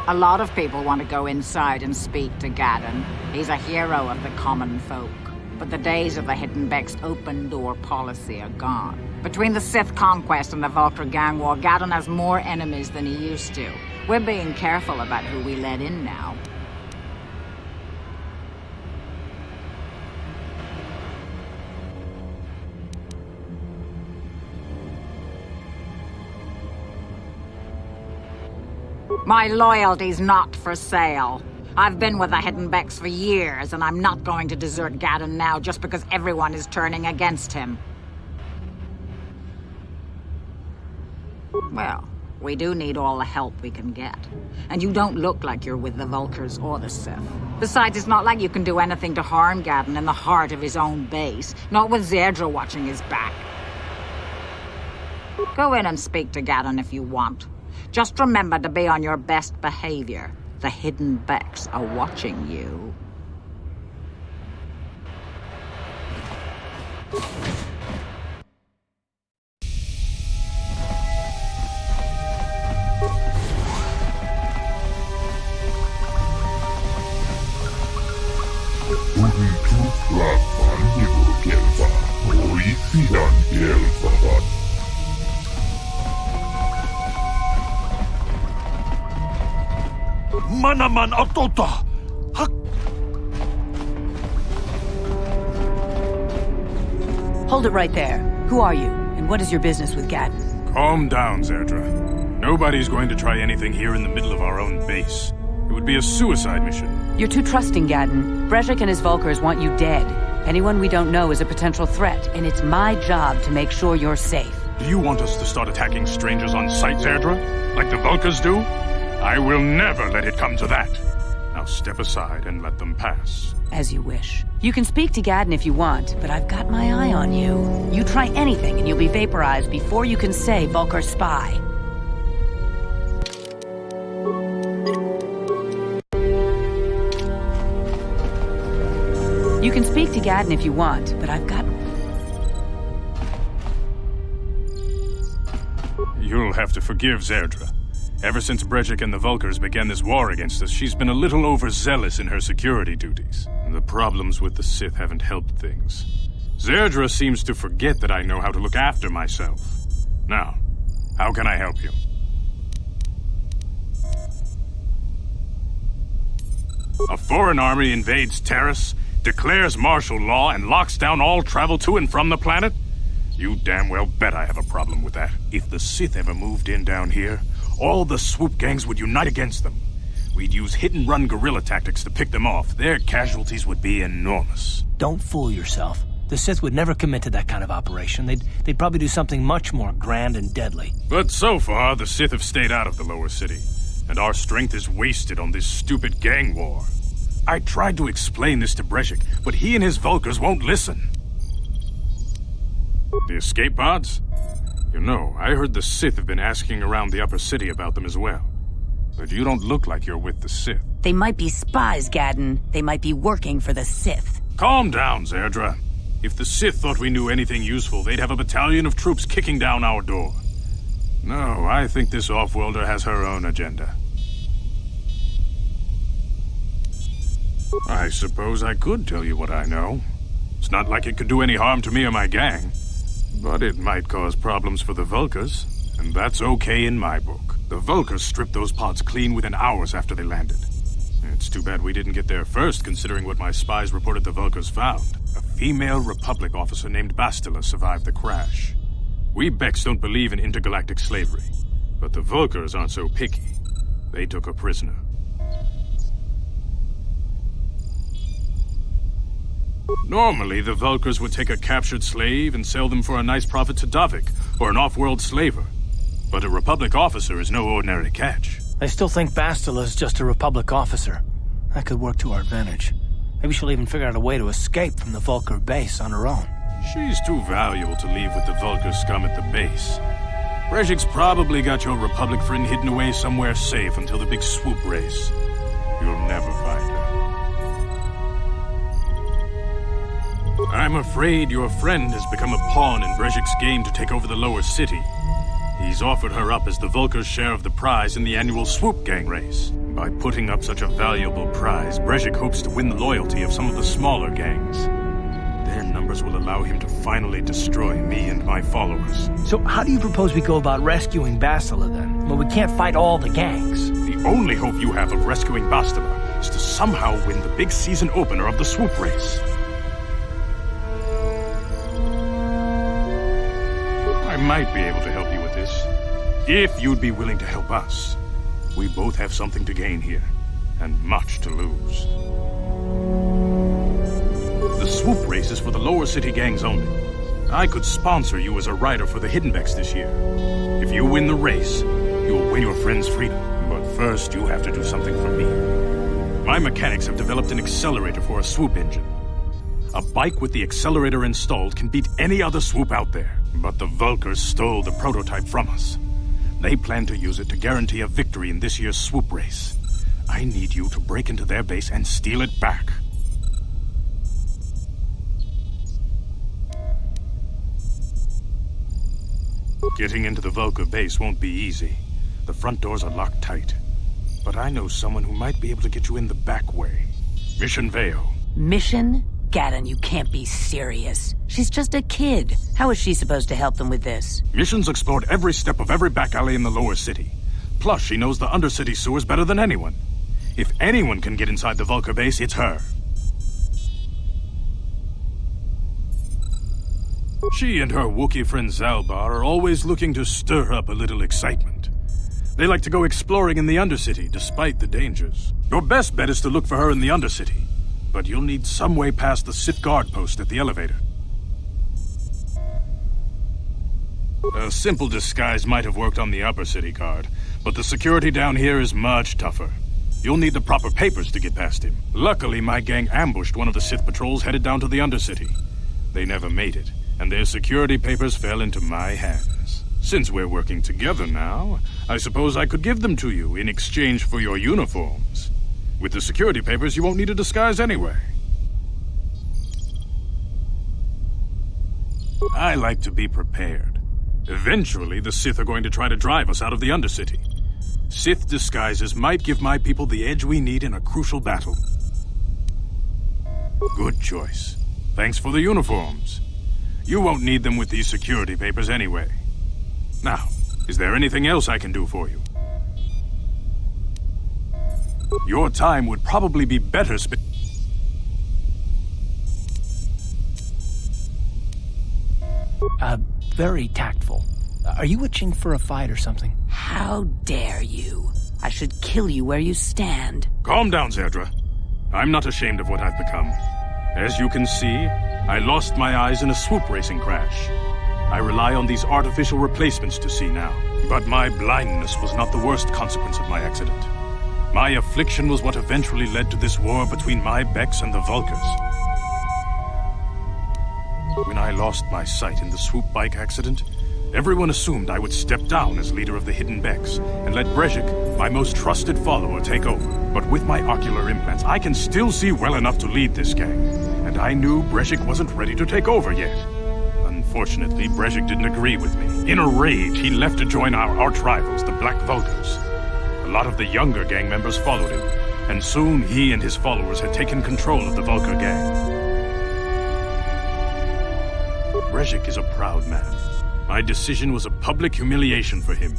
A lot of people want to go inside and speak to Gadon. He's a hero of the common folk. But the days of the Hidden Beck's open-door policy are gone. Between the Sith conquest and the Vulkar gang war, Gadon has more enemies than he used to. We're being careful about who we let in now. My loyalty's not for sale. I've been with the Hidden Becks for years, and I'm not going to desert Gadon now just because everyone is turning against him. Well, we do need all the help we can get. And you don't look like you're with the Vulkars or the Sith. Besides, it's not like you can do anything to harm Gadon in the heart of his own base, not with Zerdra watching his back. Go in and speak to Gadon if you want. Just remember to be on your best behavior. The Hidden Becks are watching you. Manaman Otota! Hold it right there. Who are you, and what is your business with Gadon? Calm down, Zerdra. Nobody's going to try anything here in the middle of our own base. It would be a suicide mission. You're too trusting, Gadon. Brejik and his Vulkars want you dead. Anyone we don't know is a potential threat, and it's my job to make sure you're safe. Do you want us to start attacking strangers on sight, Zerdra? Like the Vulkars do? I will never let it come to that. Now step aside and let them pass. As you wish. You can speak to Gadon if you want, but I've got my eye on you. You try anything and you'll be vaporized before you can say Vulkar spy. You can speak to Gadon if you want, but I've got... You'll have to forgive Zerdra. Ever since Brejik and the Vulkars began this war against us, she's been a little overzealous in her security duties. The problems with the Sith haven't helped things. Zerdra seems to forget that I know how to look after myself. Now, how can I help you? A foreign army invades Taris, declares martial law, and locks down all travel to and from the planet? You damn well bet I have a problem with that. If the Sith ever moved in down here, all the swoop gangs would unite against them. We'd use hit-and-run guerrilla tactics to pick them off. Their casualties would be enormous. Don't fool yourself. The Sith would never commit to that kind of operation. They'd probably do something much more grand and deadly. But so far, the Sith have stayed out of the lower city, and our strength is wasted on this stupid gang war. I tried to explain this to Brejik, but he and his Vulkars won't listen. The escape pods? You know, I heard the Sith have been asking around the upper city about them as well. But you don't look like you're with the Sith. They might be spies, Gadden. They might be working for the Sith. Calm down, Zerdra. If the Sith thought we knew anything useful, they'd have a battalion of troops kicking down our door. No, I think this off-worlder has her own agenda. I suppose I could tell you what I know. It's not like it could do any harm to me or my gang. But it might cause problems for the Vulkars, and that's okay in my book. The Vulkars stripped those pods clean within hours after they landed. It's too bad we didn't get there first, considering what my spies reported the Vulkars found. A female Republic officer named Bastila survived the crash. We Becks don't believe in intergalactic slavery, but the Vulkars aren't so picky. They took her prisoner. Normally, the Vulkars would take a captured slave and sell them for a nice profit to Davik, or an off-world slaver. But a Republic officer is no ordinary catch. I still think Bastila is just a Republic officer. That could work to our advantage. Maybe she'll even figure out a way to escape from the Vulkar base on her own. She's too valuable to leave with the Vulkar scum at the base. Brejik's probably got your Republic friend hidden away somewhere safe until the big swoop race. You'll never find her. I'm afraid your friend has become a pawn in Brejik's game to take over the lower city. He's offered her up as the Vulkar's share of the prize in the annual Swoop Gang race. By putting up such a valuable prize, Brejik hopes to win the loyalty of some of the smaller gangs. Their numbers will allow him to finally destroy me and my followers. So how do you propose we go about rescuing Bastila then? Well, we can't fight all the gangs. The only hope you have of rescuing Bastila is to somehow win the big season opener of the Swoop race. I might be able to help you with this, if you'd be willing to help us. We both have something to gain here, and much to lose. The Swoop race is for the lower city gangs only. I could sponsor you as a rider for the Hidden Becks this year. If you win the race, you'll win your friend's freedom. But first, you have to do something for me. My mechanics have developed an accelerator for a swoop engine. A bike with the accelerator installed can beat any other swoop out there. But the Vulkars stole the prototype from us. They plan to use it to guarantee a victory in this year's swoop race. I need you to break into their base and steal it back. Getting into the Vulkar base won't be easy. The front doors are locked tight. But I know someone who might be able to get you in the back way. Mission Veo. Mission? Gadden, you can't be serious. She's just a kid. How is she supposed to help them with this? Mission's explored every step of every back alley in the lower city. Plus, she knows the undercity sewers better than anyone. If anyone can get inside the Vulkar base, it's her. She and her Wookiee friend Zalbar are always looking to stir up a little excitement. They like to go exploring in the Undercity, despite the dangers. Your best bet is to look for her in the Undercity. But you'll need some way past the Sith guard post at the elevator. A simple disguise might have worked on the upper city guard, but the security down here is much tougher. You'll need the proper papers to get past him. Luckily, my gang ambushed one of the Sith patrols headed down to the Undercity. They never made it, and their security papers fell into my hands. Since we're working together now, I suppose I could give them to you in exchange for your uniforms. With the security papers, you won't need a disguise anyway. I like to be prepared. Eventually, the Sith are going to try to drive us out of the Undercity. Sith disguises might give my people the edge we need in a crucial battle. Good choice. Thanks for the uniforms. You won't need them with these security papers anyway. Now, is there anything else I can do for you? Your time would probably be better spent. Very tactful. Are you itching for a fight or something? How dare you? I should kill you where you stand. Calm down, Zerdra. I'm not ashamed of what I've become. As you can see, I lost my eyes in a swoop racing crash. I rely on these artificial replacements to see now. But my blindness was not the worst consequence of my accident. My affliction was what eventually led to this war between my Becks and the Vulkars. When When I lost my sight in the swoop bike accident, everyone assumed I would step down as leader of the Hidden Becks and let Brezhik, my most trusted follower, take over. But with my ocular implants, I can still see well enough to lead this gang. And I knew Brezhik wasn't ready to take over yet. Unfortunately, Brezhik didn't agree with me. In a rage, he left to join our arch rivals, the Black Vultures. A lot of the younger gang members followed him, and soon he and his followers had taken control of the Vulcar gang. Brezhik is a proud man. My decision was a public humiliation for him.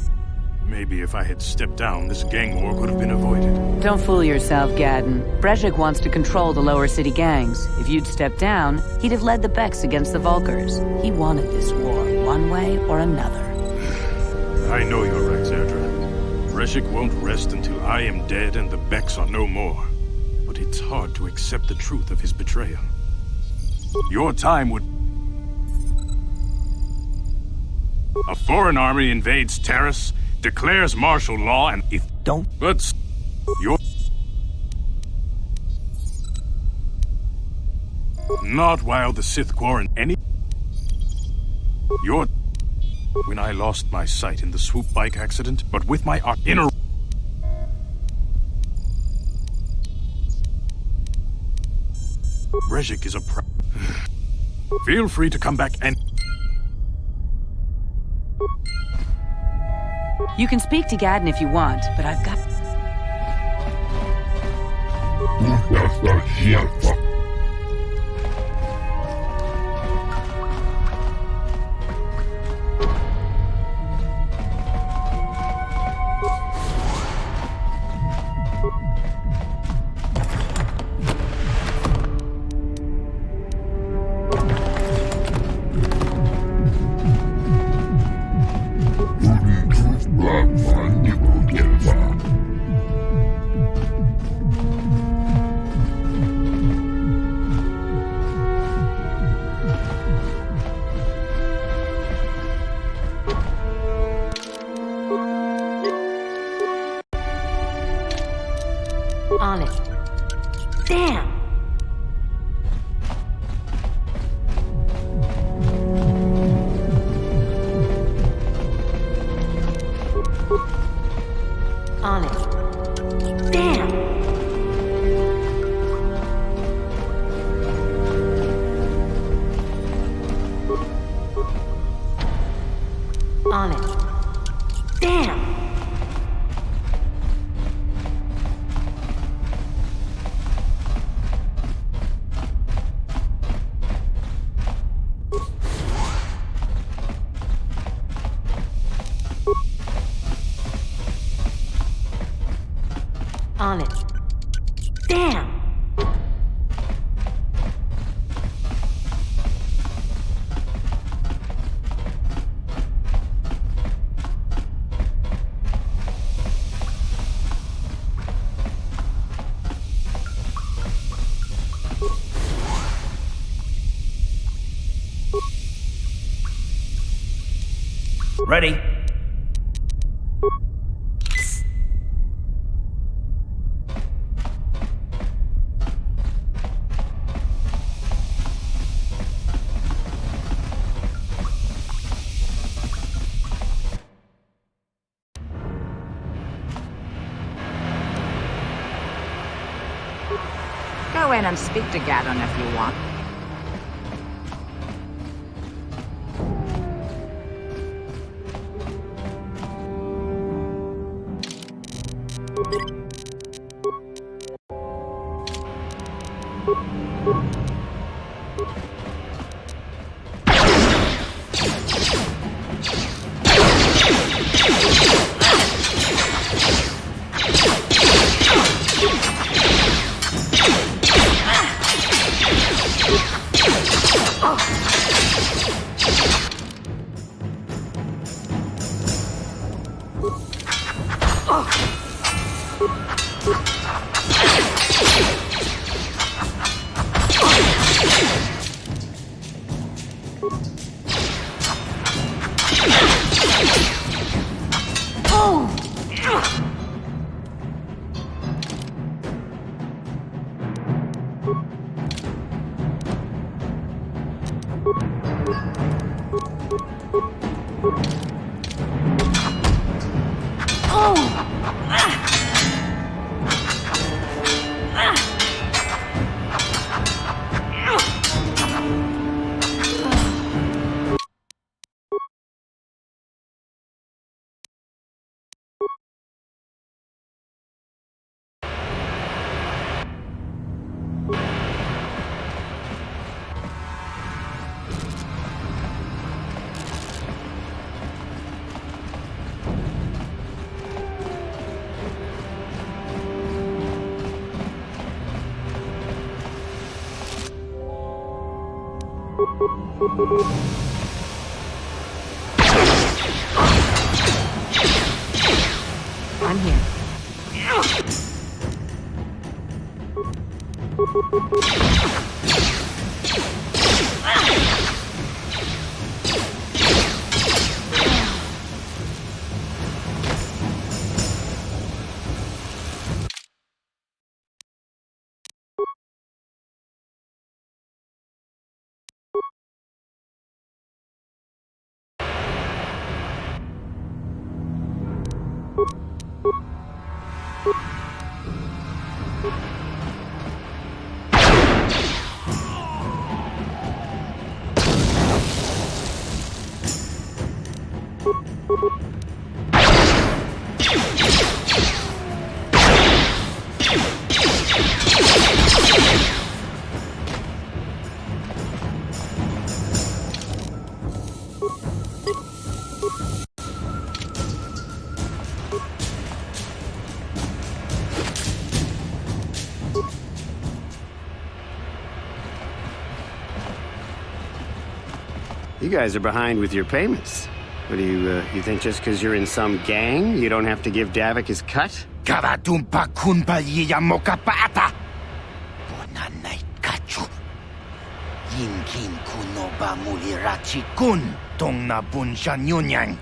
Maybe if I had stepped down, this gang war could have been avoided. Don't fool yourself, Gadden. Brezhik wants to control the lower city gangs. If you'd stepped down, he'd have led the Becks against the Vulcars. He wanted this war, one way or another. I know you're right, Zerdra. Brezhik won't rest until I am dead and the Becks are no more. But it's hard to accept the truth of his betrayal. Your time would... A foreign army invades Terrace, declares martial law, and if don't... But... You're... Not while the Sith quarantine any... You're... When I lost my sight in the swoop bike accident, but with my inner... Brezhik is a Feel free to come back and... You can speak to Gadden if you want, but I've got... On it. Damn! On it. Damn! On it. Damn! On it. Damn! Ready? Go in and speak to Gadden if you want. I'm here. You guys are behind with your payments. What do you think just because you're in some gang, you don't have to give Davik his cut? Karatumpa kunpa yiyamoka paata. Bonanay kachu. Yinkin kunoba mulirachi kun. Tong na bunshan yunyang.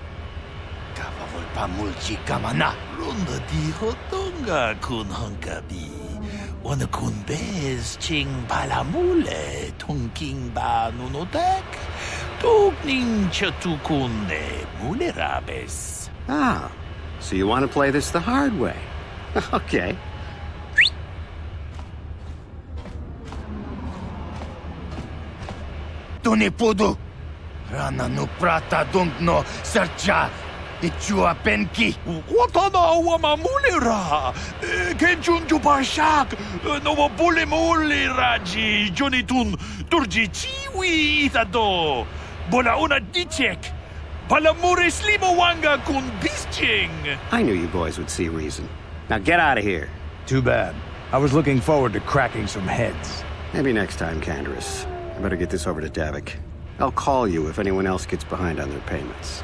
Kavavol pamulchi kamana. Ronda dijo tonga kun honkabi. Wana kun bez ching palamule. Tongking ba nunotak. Tugning chatukune mulerabes. Ah, so you want to play this the hard way? Okay. Tunipudu. Rana no prata no sercha. Ichua penki. Watana wama mulera. Kenchun jupashak. Nova bule mule raji. Jonitun turji chiwi itado. Bola una dichek. Palamure slimo wanga kun bisching. I knew you boys would see reason. Now get out of here. Too bad. I was looking forward to cracking some heads. Maybe next time, Canderous. I better get this over to Davik. I'll call you if anyone else gets behind on their payments.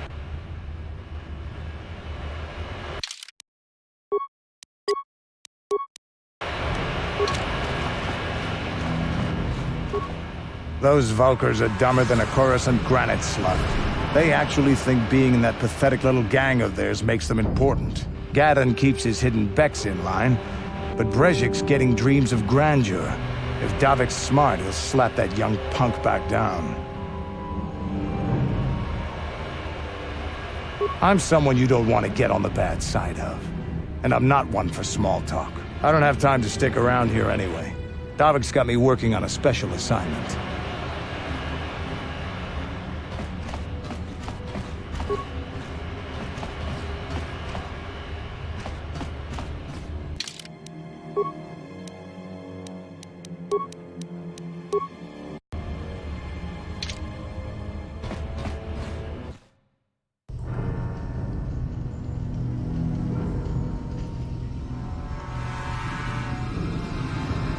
Those Vulkars are dumber than a Coruscant granite slug. They actually think being in that pathetic little gang of theirs makes them important. Gadon keeps his hidden Becks in line, but Brejik's getting dreams of grandeur. If Davik's smart, he'll slap that young punk back down. I'm someone you don't want to get on the bad side of. And I'm not one for small talk. I don't have time to stick around here anyway. Davik's got me working on a special assignment.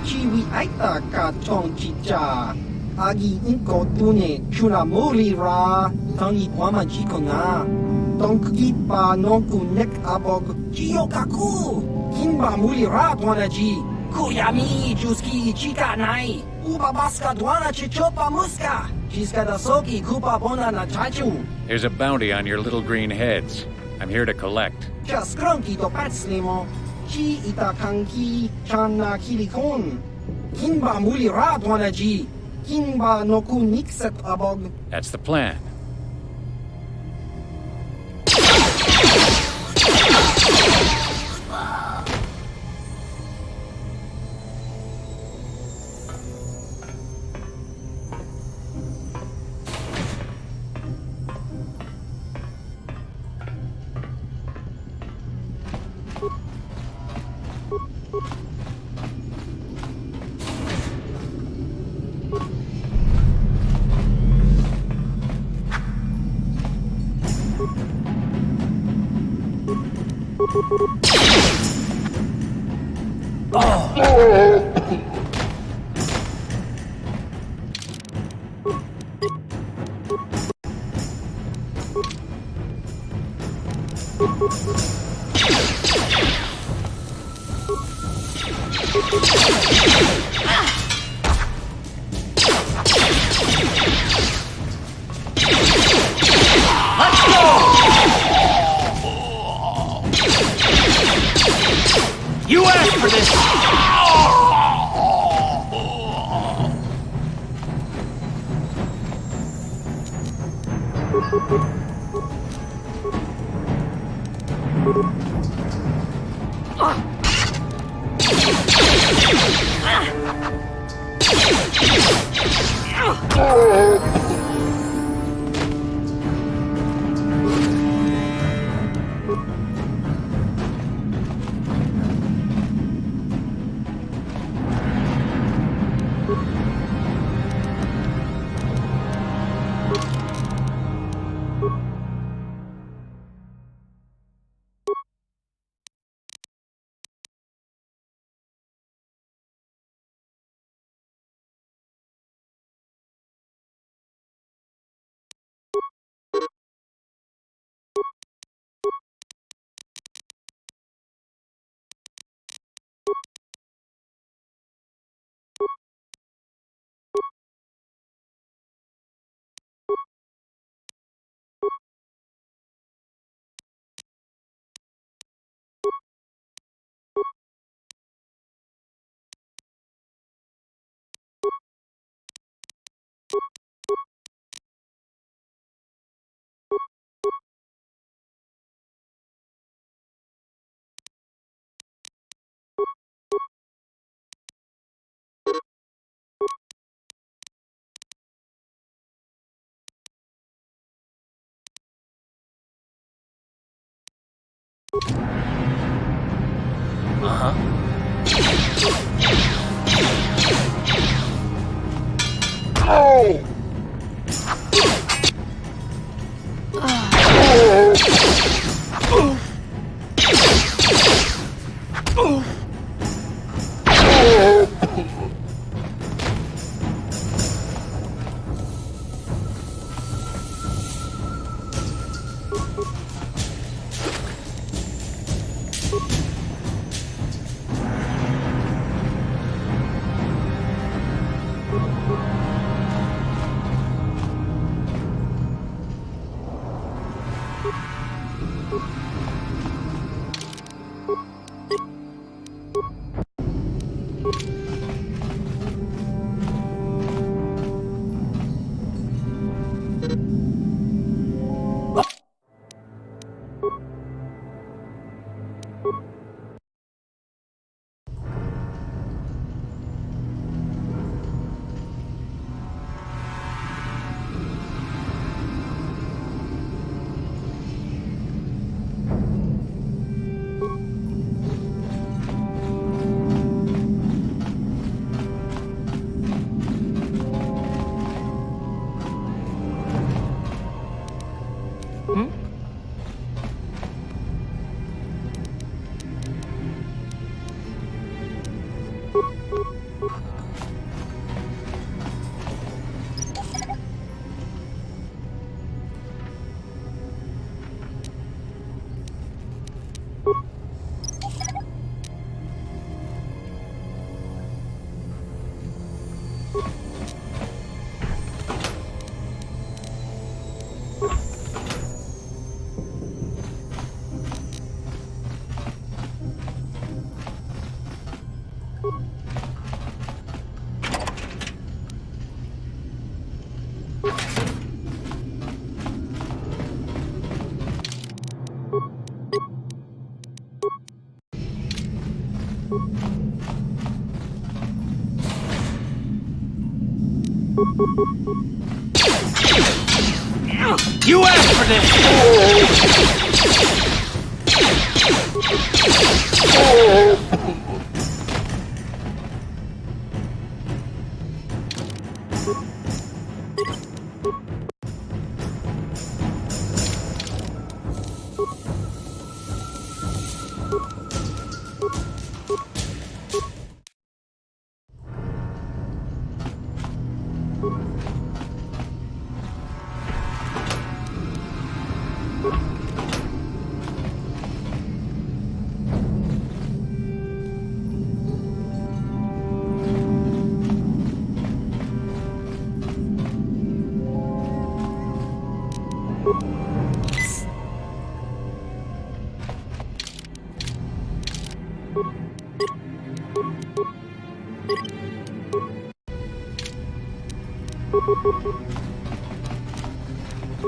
Chiwi aita ka tong chicha. Agi inko tune chuna muri ra. Tangi wama jikona. Tonki pa nonku nek abog. Chiyokaku. Kinba muri ra dwanaji. Kuyami juski chika nai. Uba baska dwana chichopa muska. Jiska da soki kupa bona na chachu. There's a bounty on your little green heads. I'm here to collect. Just cronky to patslimo. Chi ita kanki chana kilikon. Kinba muli ra dwanaji. Kinba no kunikset abog. That's the plan. You asked for this! You asked for this!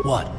What?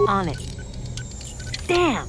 On it. Damn!